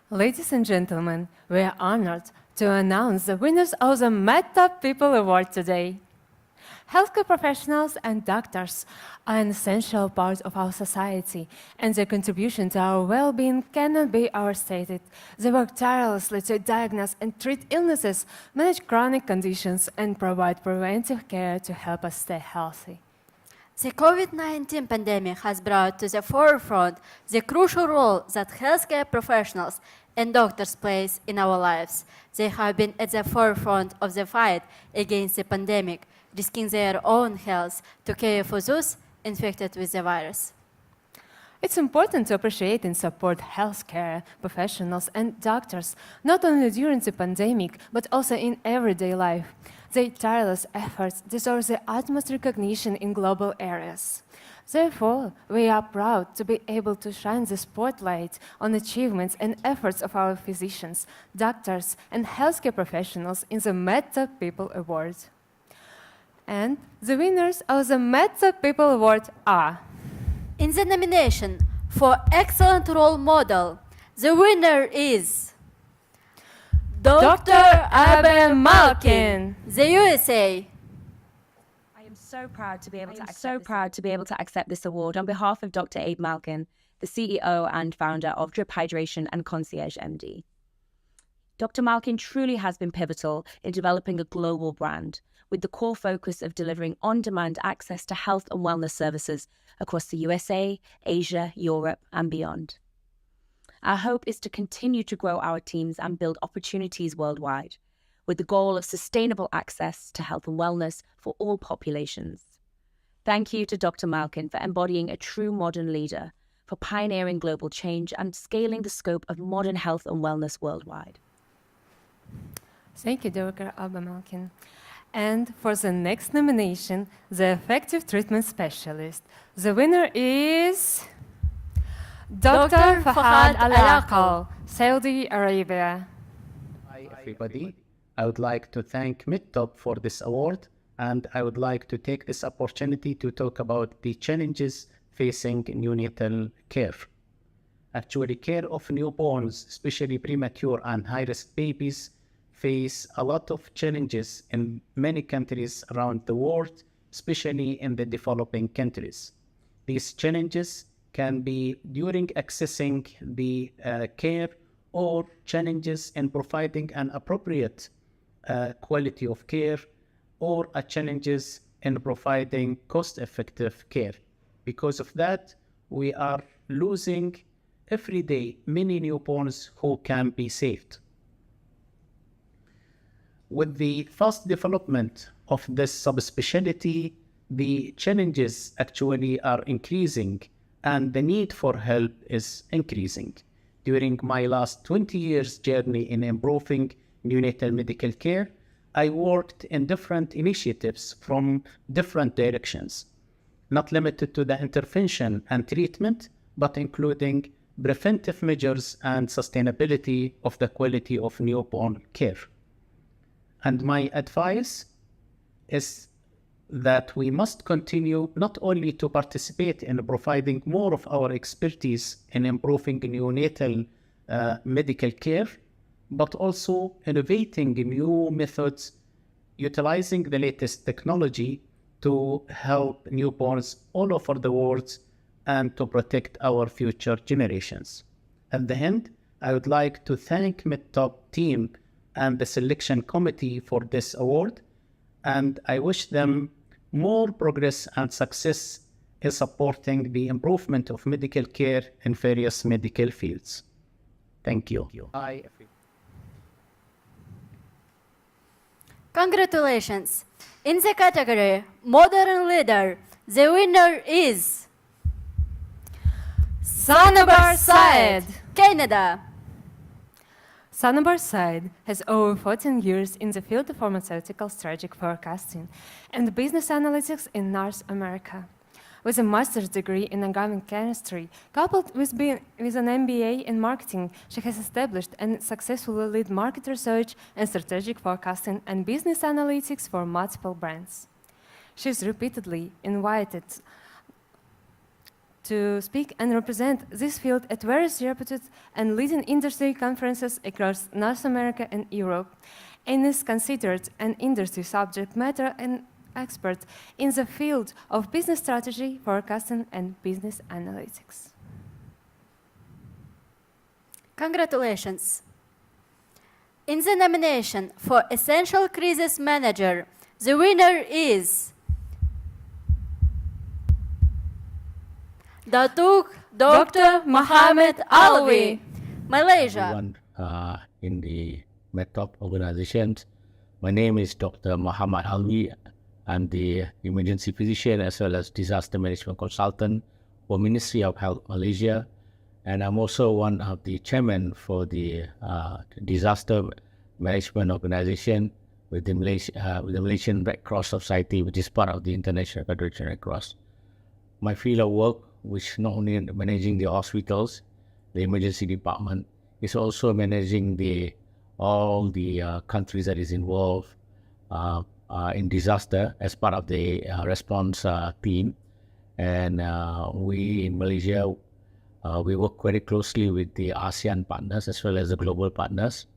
S8: Ladies and gentlemen, we are honored to announce the winners of the Medtop People Award today. Healthcare professionals and doctors are an essential part of our society, and their contribution to our well-being cannot be overstated. They work tirelessly to diagnose and treat illnesses, manage chronic conditions, and provide preventive care to help us stay healthy.
S7: The COVID-19 pandemic has brought to the forefront the crucial role that healthcare professionals and doctors play in our lives. They have been at the forefront of the fight against the pandemic, risking their own health to care for those infected with the virus.
S8: It's important to appreciate and support healthcare professionals and doctors, not only during the pandemic, but also in everyday life. Their tireless efforts deserve the utmost recognition in global areas. Therefore, we are proud to be able to shine the spotlight on achievements and efforts of our physicians, doctors, and healthcare professionals in the Medtop People Award. And the winners of the Medtop People Award are...
S7: In the nomination for Excellent Role Model, the winner is...
S8: Dr. Abe Malkin,
S7: the USA.
S11: I am so proud to be able to accept this award on behalf of Dr. Abe Malkin, the CEO and founder of Drip Hydration and Concierge MD. Dr. Malkin truly has been pivotal in developing a global brand, with the core focus of delivering on-demand access to health and wellness services across the USA, Asia, Europe, and beyond. Our hope is to continue to grow our teams and build opportunities worldwide, with the goal of sustainable access to health and wellness for all populations. Thank you to Dr. Malkin for embodying a true modern leader, for pioneering global change and scaling the scope of modern health and wellness worldwide.
S8: Thank you, Dr. Abe Malkin. And for the next nomination, the Effective Treatment Specialist, the winner is... Dr. Fahad AlAql, Saudi Arabia.
S24: Hi everybody. I would like to thank Medtop for this award, and I would like to take this opportunity to talk about the challenges facing neonatal care. Actually, care of newborns, especially premature and high-risk babies, face a lot of challenges in many countries around the world, especially in the developing countries. These challenges can be during accessing the care, or challenges in providing an appropriate quality of care, or challenges in providing cost-effective care. Because of that, we are losing every day many newborns who can be saved. With the fast development of this subspecialty, the challenges actually are increasing, and the need for help is increasing. During my last 20 years journey in improving neonatal medical care, I worked in different initiatives from different directions, not limited to the intervention and treatment, but including preventive measures and sustainability of the quality of newborn care. And my advice is that we must continue not only to participate in providing more of our expertise in improving neonatal medical care, but also innovating new methods, utilizing the latest technology to help newborns all over the world and to protect our future generations. At the end, I would like to thank Medtop team and the selection committee for this award, and I wish them more progress and success in supporting the improvement of medical care in various medical fields. Thank you.
S7: Congratulations. In the category Modern Leader, the winner is Sanobar Syed, Canada.
S8: Sanobar Syed has over 14 years in the field of pharmaceutical strategic forecasting and business analytics in North America. With a master's degree in organic chemistry, coupled with an MBA in marketing, she has established and successfully led market research and strategic forecasting and business analytics for multiple brands. She is repeatedly invited to speak and represent this field at various reputed and leading industry conferences across North America and Europe, and is considered an industry subject matter and expert in the field of business strategy, forecasting, and business analytics.
S7: Congratulations. In the nomination for Essential Crisis Manager, the winner is Datuk Dr. Mohamed Alwi, Malaysia.
S12: Everyone in the Medtop organization. My name is Dr. Mohamed Alwi. I'm the emergency physician as well as disaster management consultant for Ministry of Health Malaysia. And I'm also one of the chairman for the disaster management organization with the Malaysian Red Cross Society, which is part of the International Federation Red Cross. My field of work, which not only managing the hospitals, the emergency department, is also managing all the countries that is involved in disaster as part of the response team. And we in Malaysia, we work very closely with the ASEAN partners as well as the global partners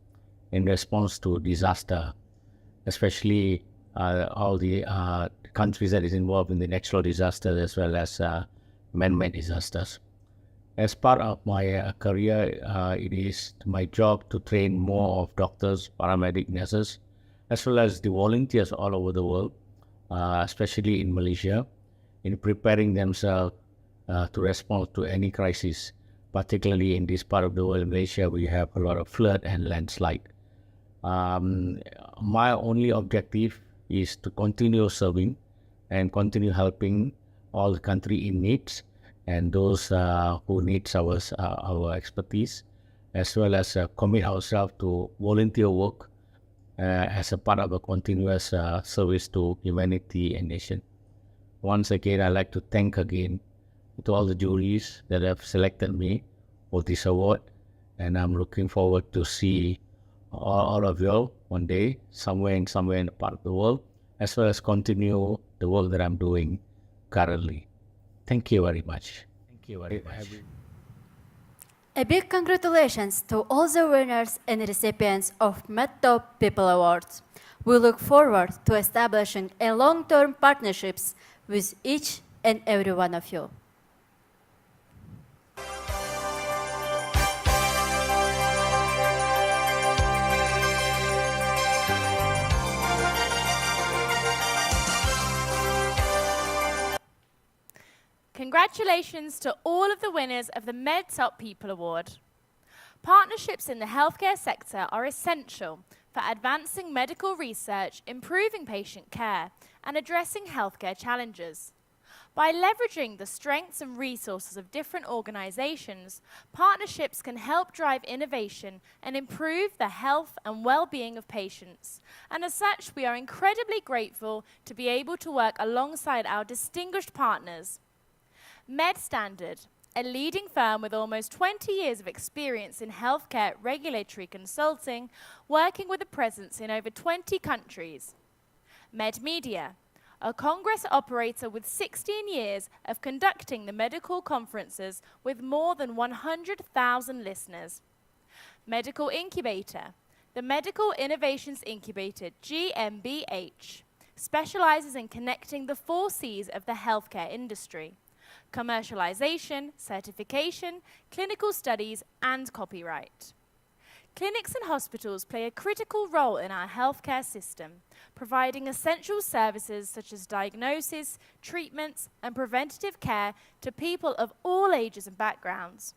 S12: in response to disaster, especially all the countries that is involved in the natural disasters as well as man-made disasters. As part of my career, it is my job to train more of doctors, paramedic nurses, as well as the volunteers all over the world, especially in Malaysia, in preparing themselves to respond to any crisis, particularly in this part of the world. In Malaysia, we have a lot of flood and landslide. My only objective is to continue serving and continue helping all the country in needs and those who needs our expertise, as well as commit ourselves to volunteer work as a part of a continuous service to humanity and nation. Once again, I'd like to thank again to all the juries that have selected me for this award, and I'm looking forward to see all of you all one day, somewhere in a part of the world, as well as continue the work that I'm doing currently. Thank you very much. Thank you very much.
S7: A big congratulations to all the winners and recipients of Medtop People Awards. We look forward to establishing a long-term partnerships with each and every one of you.
S10: Congratulations to all of the winners of the Medtop People Award. Partnerships in the healthcare sector are essential for advancing medical research, improving patient care, and addressing healthcare challenges. By leveraging the strengths and resources of different organizations, partnerships can help drive innovation and improve the health and well-being of patients. And as such, we are incredibly grateful to be able to work alongside our distinguished partners. MedStandard, a leading firm with almost 20 years of experience in healthcare regulatory consulting, working with a presence in over 20 countries. MedMedia, a congress operator with 16 years of conducting the medical conferences with more than 100,000 listeners. Medical Incubator, the Medical Innovations Incubator, GmbH, specializes in connecting the 4 C's of the healthcare industry: commercialization, certification, clinical studies, and copyright. Clinics and hospitals play a critical role in our healthcare system, providing essential services such as diagnosis, treatments, and preventative care to people of all ages and backgrounds.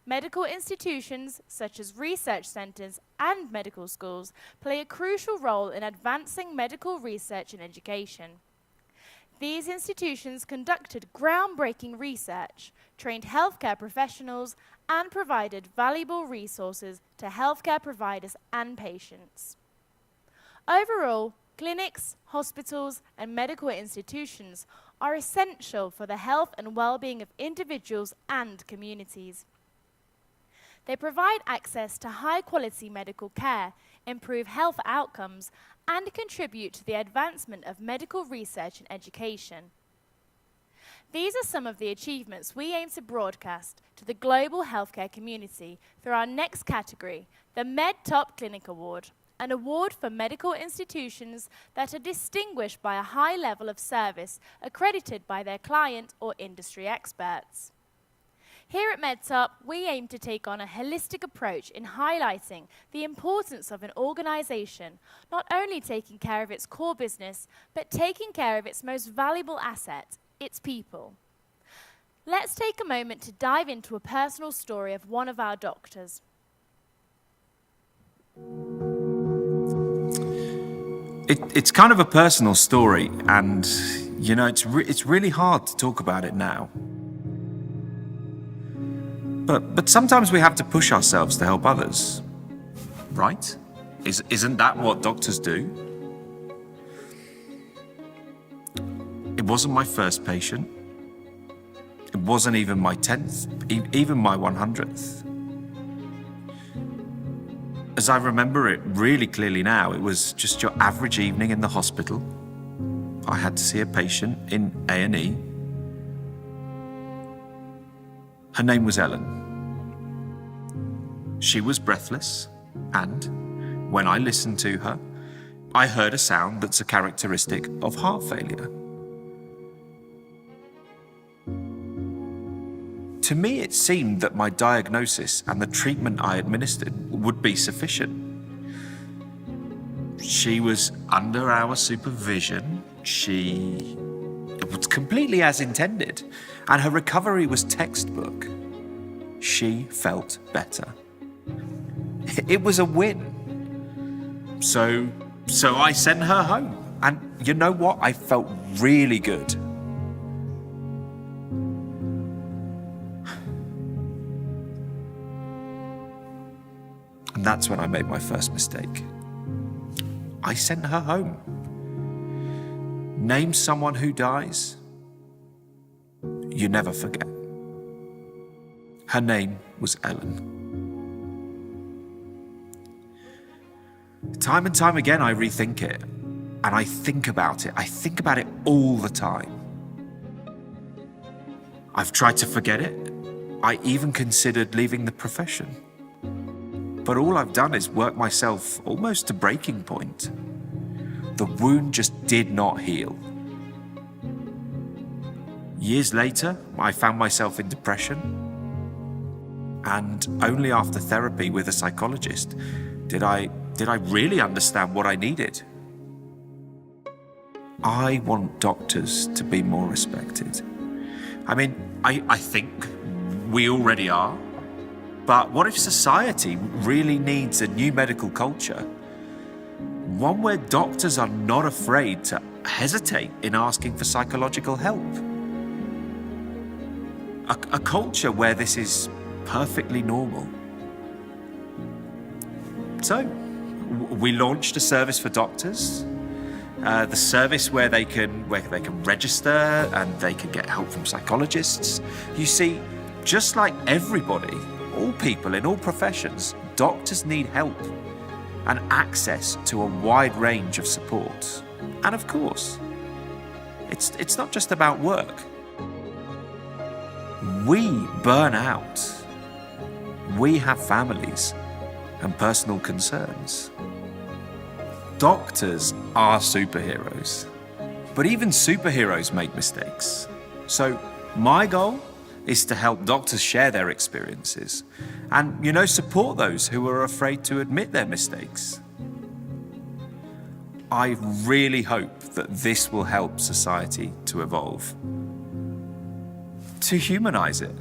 S10: Medical institutions, such as research centres and medical schools, play a crucial role in advancing medical research and education. These institutions conducted groundbreaking research, trained healthcare professionals, and provided valuable resources to healthcare providers and patients. Overall, clinics, hospitals, and medical institutions are essential for the health and well-being of individuals and communities. They provide access to high-quality medical care, improve health outcomes, and contribute to the advancement of medical research and education. These are some of the achievements we aim to broadcast to the global healthcare community through our next category, the Medtop Clinic Award, an award for medical institutions that are distinguished by a high level of service accredited by their client or industry experts. Here at Medtop, we aim to take on a holistic approach in highlighting the importance of an organization not only taking care of its core business, but taking care of its most valuable asset, its people. Let's take a moment to dive into a personal story of one of our doctors.
S13: It's kind of a personal story, and you know, it's really hard to talk about it now. But sometimes we have to push ourselves to help others, right? Isn't that what doctors do? It wasn't my first patient. It wasn't even my 10th, even my 100th. As I remember it really clearly now, it was just your average evening in the hospital. I had to see a patient in A&E. Her name was Ellen. She was breathless, and when I listened to her, I heard a sound that's a characteristic of heart failure. To me, it seemed that my diagnosis and the treatment I administered would be sufficient. She was under our supervision. It was completely as intended, and her recovery was textbook. She felt better. It was a win. So I sent her home, and you know what? I felt really good. And that's when I made my first mistake. I sent her home. Name someone who dies, you never forget. Her name was Ellen. Time and time again, I rethink it, and I think about it. I think about it all the time. I've tried to forget it. I even considered leaving the profession. But all I've done is work myself almost to breaking point. The wound just did not heal. Years later, I found myself in depression. And only after therapy with a psychologist did I really understand what I needed. I want doctors to be more respected. I mean, I think we already are. But what if society really needs a new medical culture? One where doctors are not afraid to hesitate in asking for psychological help. A culture where this is perfectly normal. So, we launched a service for doctors. The service where they can register and they can get help from psychologists. You see, just like everybody, all people in all professions, doctors need help and access to a wide range of support. And of course, it's not just about work. We burn out. We have families and personal concerns. Doctors are superheroes, but even superheroes make mistakes. So my goal is to help doctors share their experiences and, support those who are afraid to admit their mistakes. I really hope that this will help society to evolve, to humanize it.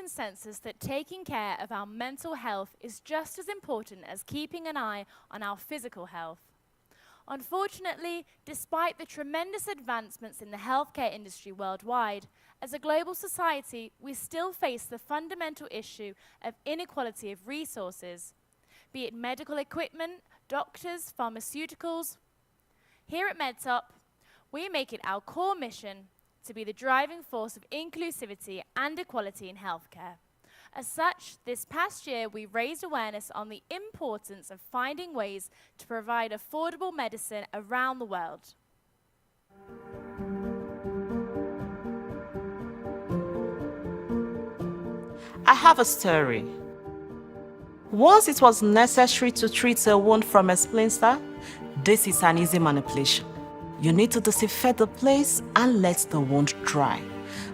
S10: consensus that taking care of our mental health is just as important as keeping an eye on our physical health. Unfortunately, despite the tremendous advancements in the healthcare industry worldwide, as a global society, we still face the fundamental issue of inequality of resources, be it medical equipment, doctors, pharmaceuticals. Here at Medtop, we make it our core mission to be the driving force of inclusivity and equality in healthcare. As such, this past year we raised awareness on the importance of finding ways to provide affordable medicine around the world.
S14: I have a story. Once it was necessary to treat a wound from a splinter, this is an easy manipulation. You need to disinfect the place and let the wound dry.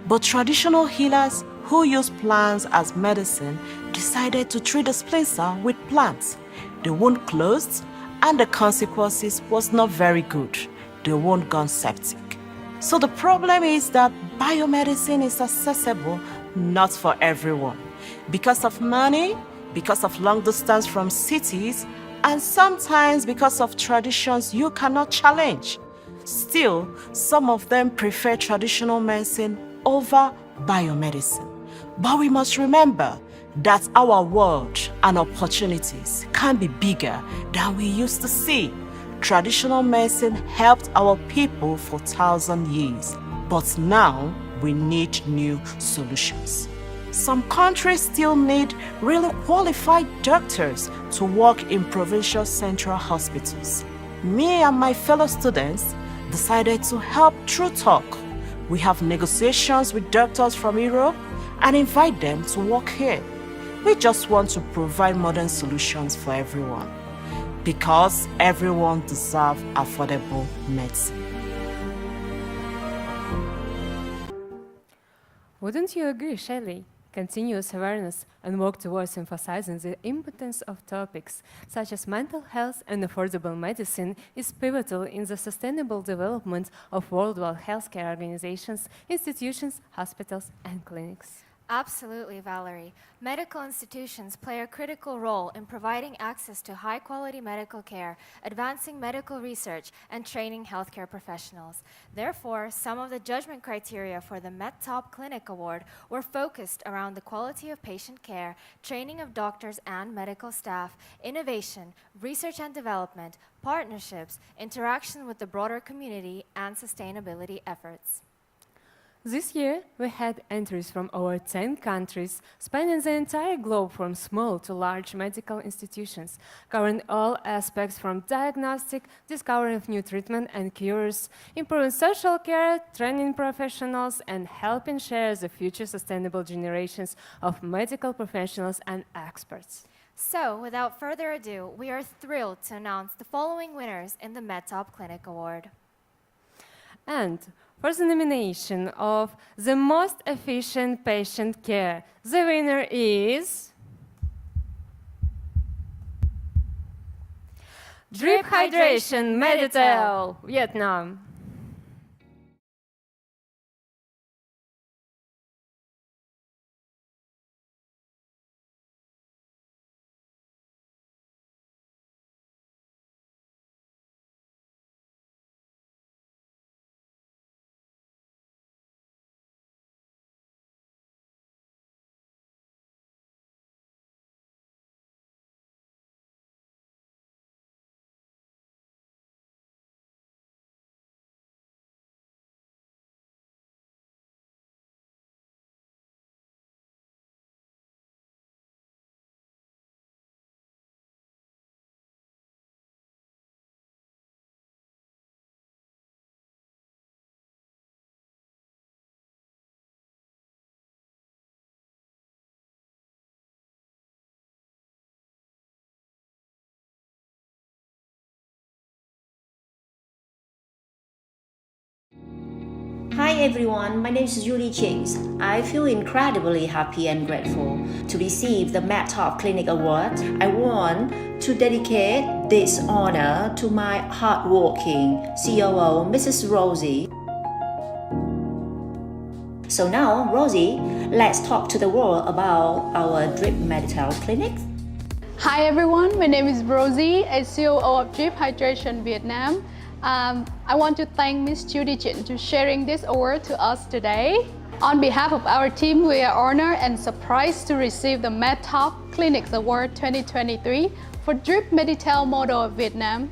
S14: But traditional healers who use plants as medicine decided to treat the splinter with plants. The wound closed and the consequences was not very good. The wound gone septic. So the problem is that biomedicine is accessible not for everyone. Because of money, because of long distance from cities, and sometimes because of traditions you cannot challenge. Still, some of them prefer traditional medicine over biomedicine. But we must remember that our world and opportunities can be bigger than we used to see. Traditional medicine helped our people for 1,000 years, but now we need new solutions. Some countries still need really qualified doctors to work in provincial central hospitals. Me and my fellow students decided to help through talk. We have negotiations with doctors from Europe and invite them to work here. We just want to provide modern solutions for everyone because everyone deserves affordable medicine.
S8: Wouldn't you agree, Shelley? Continuous awareness and work towards emphasizing the importance of topics such as mental health and affordable medicine is pivotal in the sustainable development of worldwide healthcare organizations, institutions, hospitals, and clinics.
S9: Absolutely, Valerie. Medical institutions play a critical role in providing access to high-quality medical care, advancing medical research, and training healthcare professionals. Therefore, some of the judgment criteria for the Medtop Clinic Award were focused around the quality of patient care, training of doctors and medical staff, innovation, research and development, partnerships, interaction with the broader community, and sustainability efforts.
S8: This year, we had entries from over 10 countries, spanning the entire globe from small to large medical institutions, covering all aspects from diagnostic, discovery of new treatment and cures, improving social care, training professionals, and helping share the future sustainable generations of medical professionals and experts.
S9: So, without further ado, we are thrilled to announce the following winners in the Medtop Clinic Award.
S8: And for the nomination of the most efficient patient care, the winner is Drip Hydration Meditel, Vietnam.
S15: Hi everyone, my name is Julie Chings. I feel incredibly happy and grateful to receive the Medtop Clinic Award. I want to dedicate this honor to my hardworking COO, Mrs. Rosie. So now, Rosie, let's talk to the world about our Drip Meditel clinic.
S16: Hi everyone, my name is Rosie, as COO of Drip Hydration Vietnam. I want to thank Ms. Judy Chin for sharing this award to us today. On behalf of our team, we are honored and surprised to receive the Medtop Clinics Award 2023 for Drip Meditel model of Vietnam.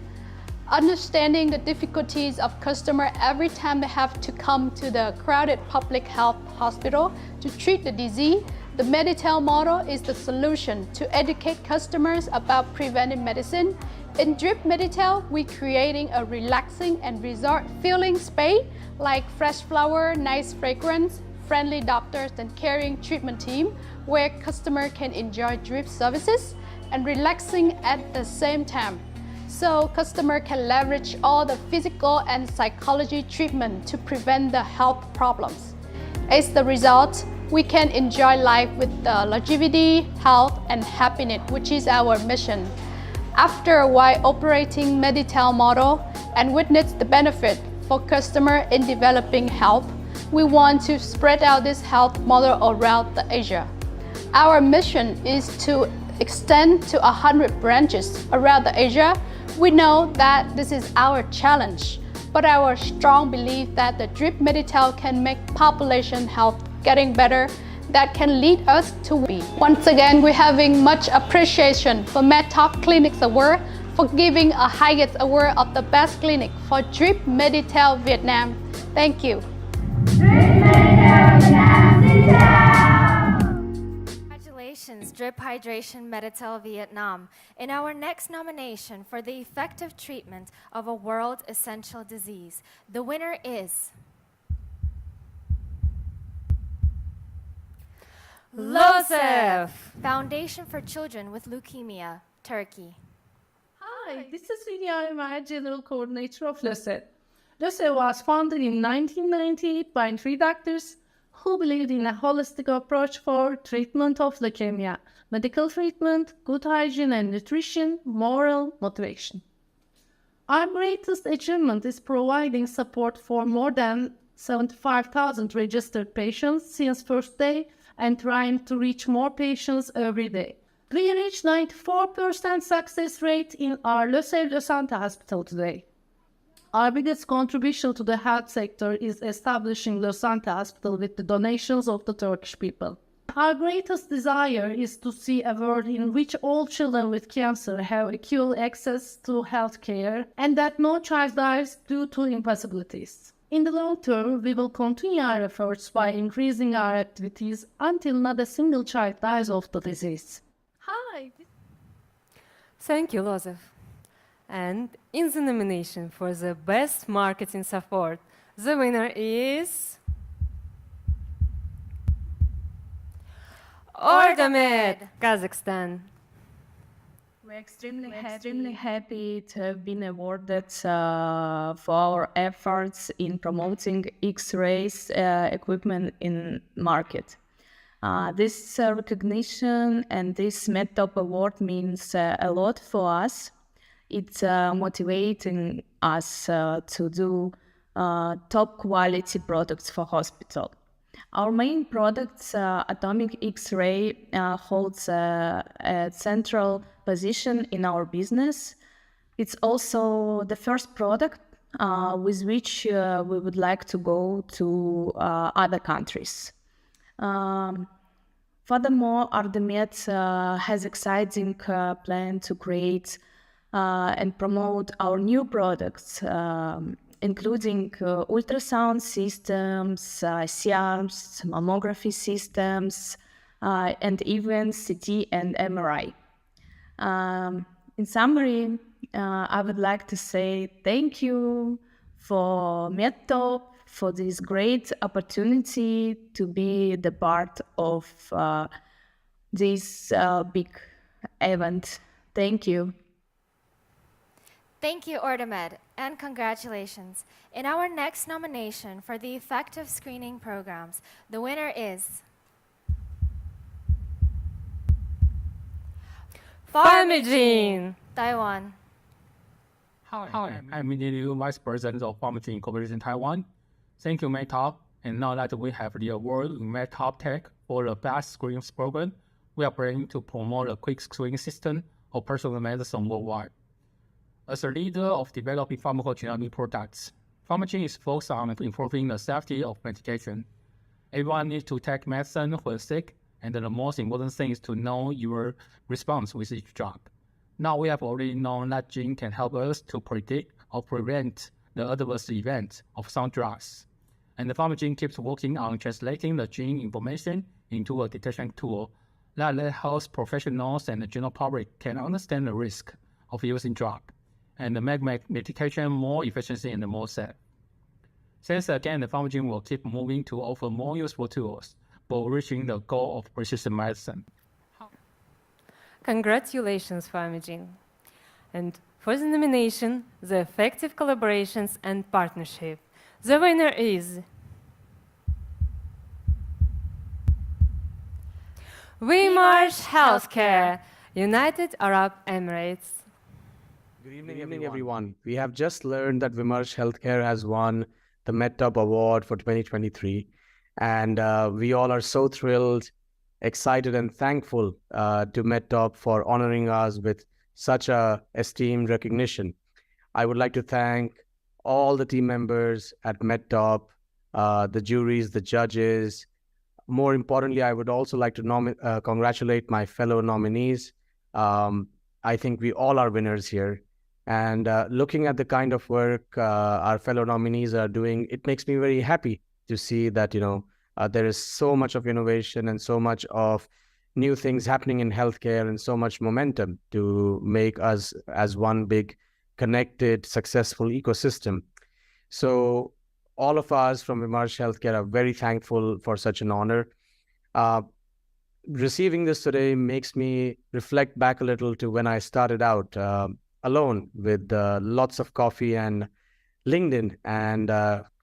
S16: Understanding the difficulties of customers every time they have to come to the crowded public health hospital to treat the disease, the Meditel model is the solution to educate customers about preventive medicine. In Drip Meditel, we're creating a relaxing and resort-feeling space like fresh flower, nice fragrance, friendly doctors and caring treatment team where customers can enjoy drip services and relaxing at the same time. So customers can leverage all the physical and psychology treatment to prevent the health problems. As the result, we can enjoy life with the longevity, health, and happiness, which is our mission. After a while operating Meditel model and witness the benefit for customers in developing health, we want to spread out this health model around Asia. Our mission is to extend to 100 branches around Asia. We know that this is our challenge, but our strong belief that the Drip Meditel can make population health getting better, that can lead us to be. Once again, we're having much appreciation for Medtop Clinics Award for giving a highest award of the best clinic for Drip Meditel Vietnam. Thank you.
S9: Congratulations, Drip Hydration Meditel Vietnam. In our next nomination for the effective treatment of a world essential disease, the winner is LÖSEV, Foundation for Children with Leukemia, Turkey.
S17: Hi, this is Lilia, I'm General Coordinator of LÖSEV. LÖSEV was founded in 1998 by 3 doctors who believed in a holistic approach for treatment of leukemia: medical treatment, good hygiene and nutrition, moral motivation. Our greatest achievement is providing support for more than 75,000 registered patients since first day and trying to reach more patients every day. We reached 94% success rate in our LÖSEV Losanta hospital today. Our biggest contribution to the health sector is establishing Losanta Hospital with the donations of the Turkish people. Our greatest desire is to see a world in which all children with cancer have equal access to health care and that no child dies due to impossibilities. In the long term, we will continue our efforts by increasing our activities until not a single child dies of the disease.
S8: Hi. Thank you, LÖSEV. And in the nomination for the best marketing support, the winner is Ordamed, Kazakhstan.
S17: We're extremely happy to have been awarded for our efforts in promoting X-rays equipment in market. This recognition and this Medtop Award means a lot for us. It's motivating us to do top quality products for hospital. Our main product, Atomic X-ray, holds a central position in our business. It's also the first product with which we would like to go to other countries. Furthermore, Ordamed has exciting plan to create and promote our new products, including ultrasound systems, CRMs, mammography systems, and even CT and MRI. In summary, I would like to say thank you for Medtop for this great opportunity to be the part of this big event. Thank you.
S9: Thank you, Ordamed, and congratulations. In our next nomination for the effective screening programs, the winner is
S8: PharmiGene,
S9: Taiwan.
S6: Hi, I'm Medilux, Vice President of PharmiGene Corporation Taiwan. Thank you, Medtop, And now that we have the award in Medtop Tech for the best screening program, we are planning to promote a quick screening system of personal medicine worldwide. As a leader of developing pharmacogenomic products, PharmiGene is focused on improving the safety of medication. Everyone needs to take medicine when sick, and the most important thing is to know your response with each drug. Now we have already known that gene can help us to predict or prevent the adverse events of some drugs. And the PharmiGene keeps working on translating the gene information into a detection tool that the health professionals and the general public can understand the risk of using drug and make medication more efficient and more safe. Thanks again, the PharmiGene will keep moving to offer more useful tools for reaching the goal of precision medicine.
S8: Congratulations, PharmiGene. And for the nomination, the effective collaborations and partnership, the winner is Vmarsh Healthcare, United Arab Emirates.
S18: Good evening, everyone. We have just learned that Vmarsh Healthcare has won the Medtop Award for 2023. And we all are so thrilled, excited, and thankful to Medtop for honoring us with such a esteemed recognition. I would like to thank all the team members at Medtop, the juries, the judges. More importantly, I would also like to congratulate my fellow nominees. I think we all are winners here. And looking at the kind of work our fellow nominees are doing, it makes me very happy to see that, there is so much of innovation and so much of new things happening in healthcare and so much momentum to make us as one big, connected, successful ecosystem. So all of us from Vmarsh Healthcare are very thankful for such an honor. Receiving this today makes me reflect back a little to when I started out alone with lots of coffee and LinkedIn. And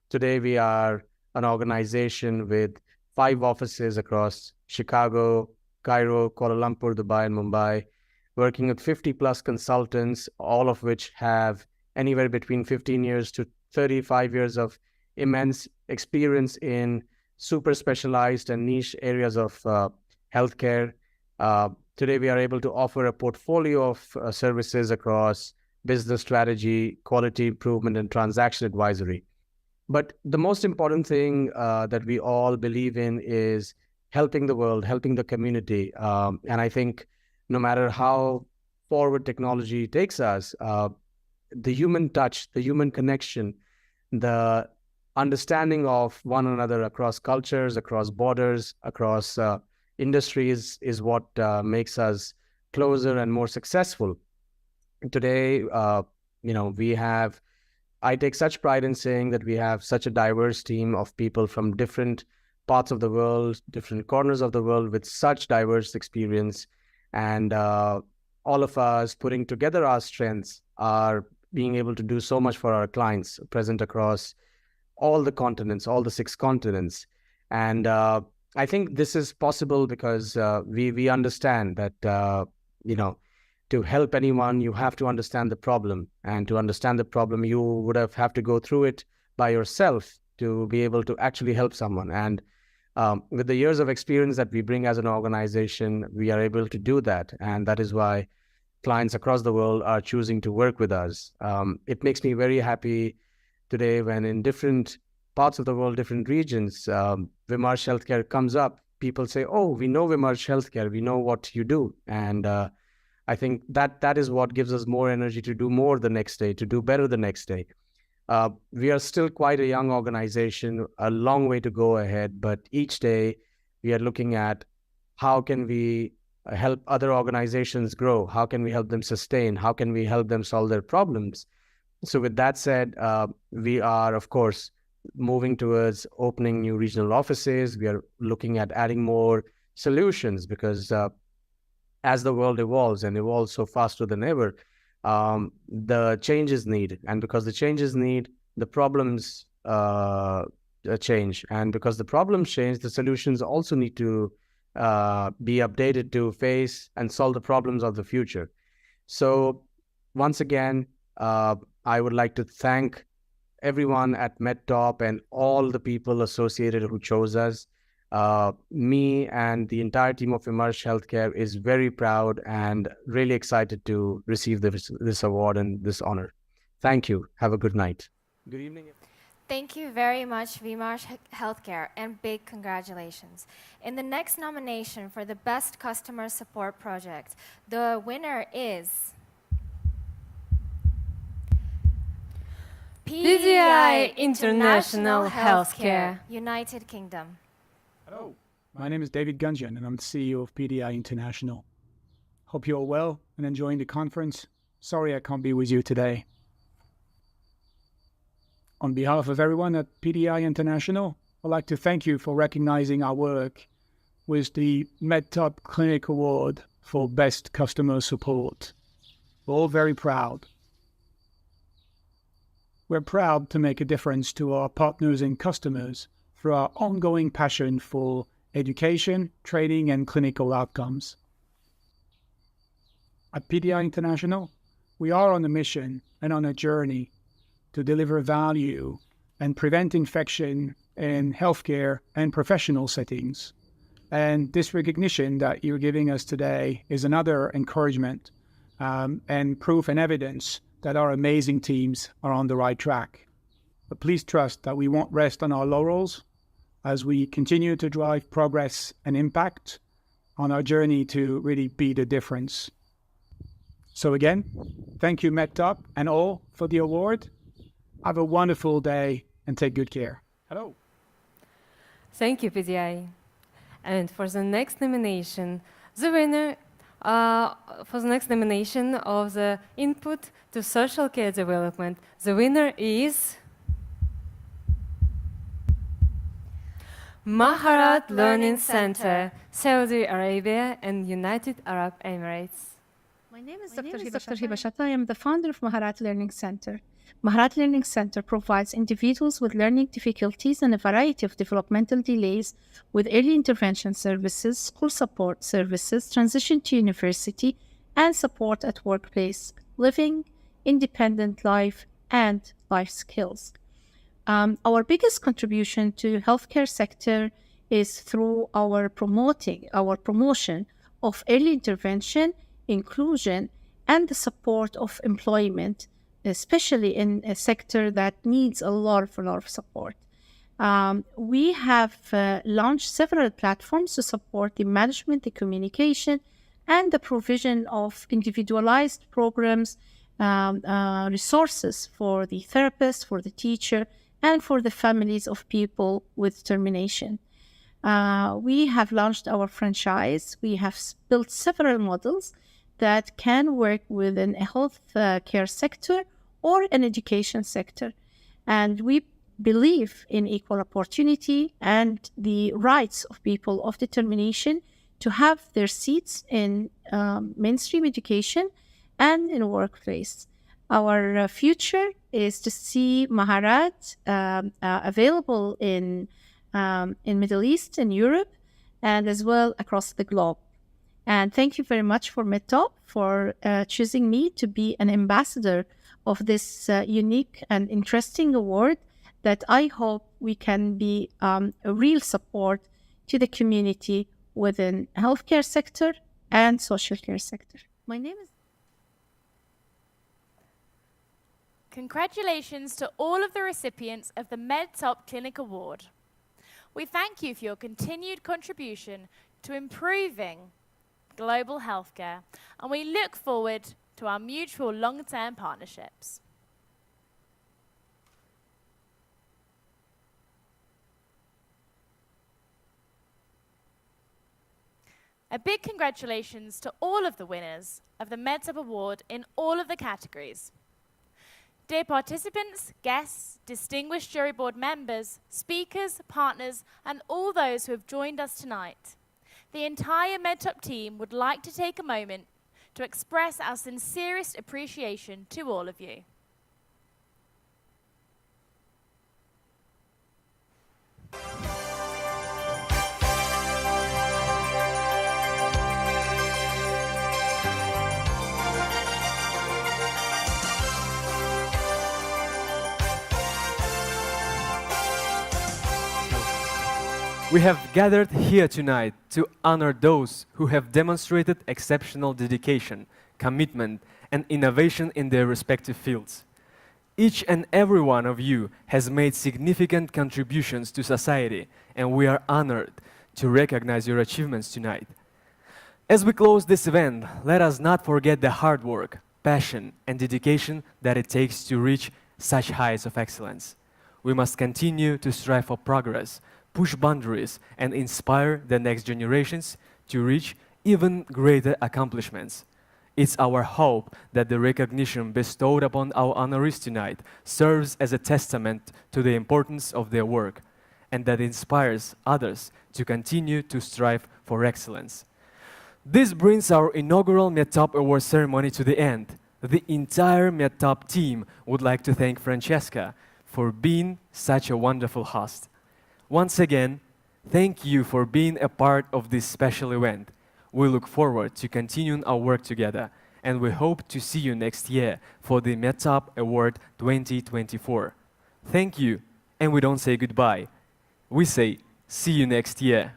S18: today we are an organization with 5 offices across Chicago, Cairo, Kuala Lumpur, Dubai, and Mumbai, working with 50 plus consultants, all of which have anywhere between 15 years to 35 years of immense experience in super specialized and niche areas of healthcare. Today, we are able to offer a portfolio of services across business strategy, quality improvement, and transaction advisory. But the most important thing that we all believe in is helping the world, helping the community. And I think no matter how forward technology takes us, the human touch, the human connection, the understanding of one another across cultures, across borders, across industries is what makes us closer and more successful. Today, I take such pride in saying that we have such a diverse team of people from different parts of the world, different corners of the world with such diverse experience. And all of us putting together our strengths are being able to do so much for our clients present across all the continents, all the 6 continents. And I think this is possible because we understand that, to help anyone, you have to understand the problem. And to understand the problem, you would have to go through it by yourself to be able to actually help someone. And with the years of experience that we bring as an organization, we are able to do that. And that is why clients across the world are choosing to work with us. It makes me very happy today when in different parts of the world, different regions, Vmarsh Healthcare comes up. People say, oh, we know Vmarsh Healthcare, we know what you do. And I think that is what gives us more energy to do more the next day, to do better the next day. We are still quite a young organization, a long way to go ahead, but each day we are looking at how can we help other organizations grow? How can we help them sustain? How can we help them solve their problems? So with that said, we are, of course, moving towards opening new regional offices. We are looking at adding more solutions because as the world evolves and evolves so faster than ever, the changes need. And because the changes need, the problems change. And because the problems change, the solutions also need to be updated to face and solve the problems of the future. So once again, I would like to thank everyone at Medtop and all the people associated who chose us. Me and the entire team of Vmarsh Healthcare is very proud and really excited to receive this award and this honor. Thank you. Have a good night. Good evening.
S9: Thank you very much, Vmarsh Healthcare, and big congratulations. In the next nomination for the Best Customer Support Project, the winner is
S8: PDI International Healthcare,
S9: United Kingdom.
S20: Hello, my name is David Gunjan, and I'm the CEO of PDI International. Hope you're well and enjoying the conference. Sorry I can't be with you today. On behalf of everyone at PDI International, I'd like to thank you for recognizing our work with the Medtop Clinic Award for Best Customer Support. We're all very proud. We're proud to make a difference to our partners and customers through our ongoing passion for education, training, and clinical outcomes. At PDI International, we are on a mission and on a journey to deliver value and prevent infection in healthcare and professional settings. And this recognition that you're giving us today is another encouragement and proof and evidence that our amazing teams are on the right track. But please trust that we won't rest on our laurels as we continue to drive progress and impact on our journey to really be the difference. So again, thank you Medtop and all for the award. Have a wonderful day and take good care. Hello.
S8: Thank you, PDI. And for the next nomination, the winner for the next nomination of the Input to Social Care Development, the winner is Maharat Learning Center, Saudi Arabia and United Arab Emirates.
S21: My name is Dr. Hibashata. I am the founder of Maharat Learning Center. Maharat Learning Center provides individuals with learning difficulties and a variety of developmental delays with early intervention services, school support services, transition to university, and support at workplace, living, independent life, and life skills. Our biggest contribution to healthcare sector is through our promotion of early intervention, inclusion, and the support of employment, especially in a sector that needs a lot of support. We have launched several platforms to support the management, the communication, and the provision of individualized programs, resources for the therapist, for the teacher, and for the families of people with termination. We have launched our franchise. We have built several models that can work within a health care sector or an education sector. And we believe in equal opportunity and the rights of people of determination to have their seats in mainstream education and in workplace. Our future is to see Maharat available in Middle East and Europe and as well across the globe. And thank you very much for Medtop for choosing me to be an ambassador of this unique and interesting award that I hope we can be a real support to the community within healthcare sector and social care sector. My name is...
S10: Congratulations to all of the recipients of the Medtop Clinic Award. We thank you for your continued contribution to improving global healthcare, and we look forward to our mutual long-term partnerships. A big congratulations to all of the winners of the Medtop Award in all of the categories. Dear participants, guests, distinguished jury board members, speakers, partners, and all those who have joined us tonight, the entire Medtop team would like to take a moment to express our sincerest appreciation to all of you.
S2: We have gathered here tonight to honor those who have demonstrated exceptional dedication, commitment, and innovation in their respective fields. Each and every one of you has made significant contributions to society, and we are honored to recognize your achievements tonight. As we close this event, let us not forget the hard work, passion, and dedication that it takes to reach such heights of excellence. We must continue to strive for progress, push boundaries, and inspire the next generations to reach even greater accomplishments. It's our hope that the recognition bestowed upon our honorees tonight serves as a testament to the importance of their work, and that inspires others to continue to strive for excellence. This brings our inaugural Medtop Award ceremony to the end. The entire Medtop team would like to thank Francesca for being such a wonderful host. Once again, thank you for being a part of this special event. We look forward to continuing our work together, and we hope to see you next year for the Medtop Award 2024. Thank you, and we don't say goodbye. We say, see you next year.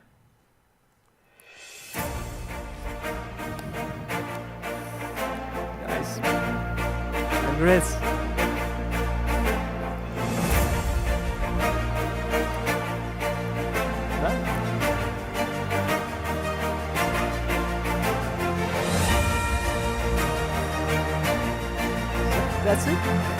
S2: Guys, congrats.
S1: That's it?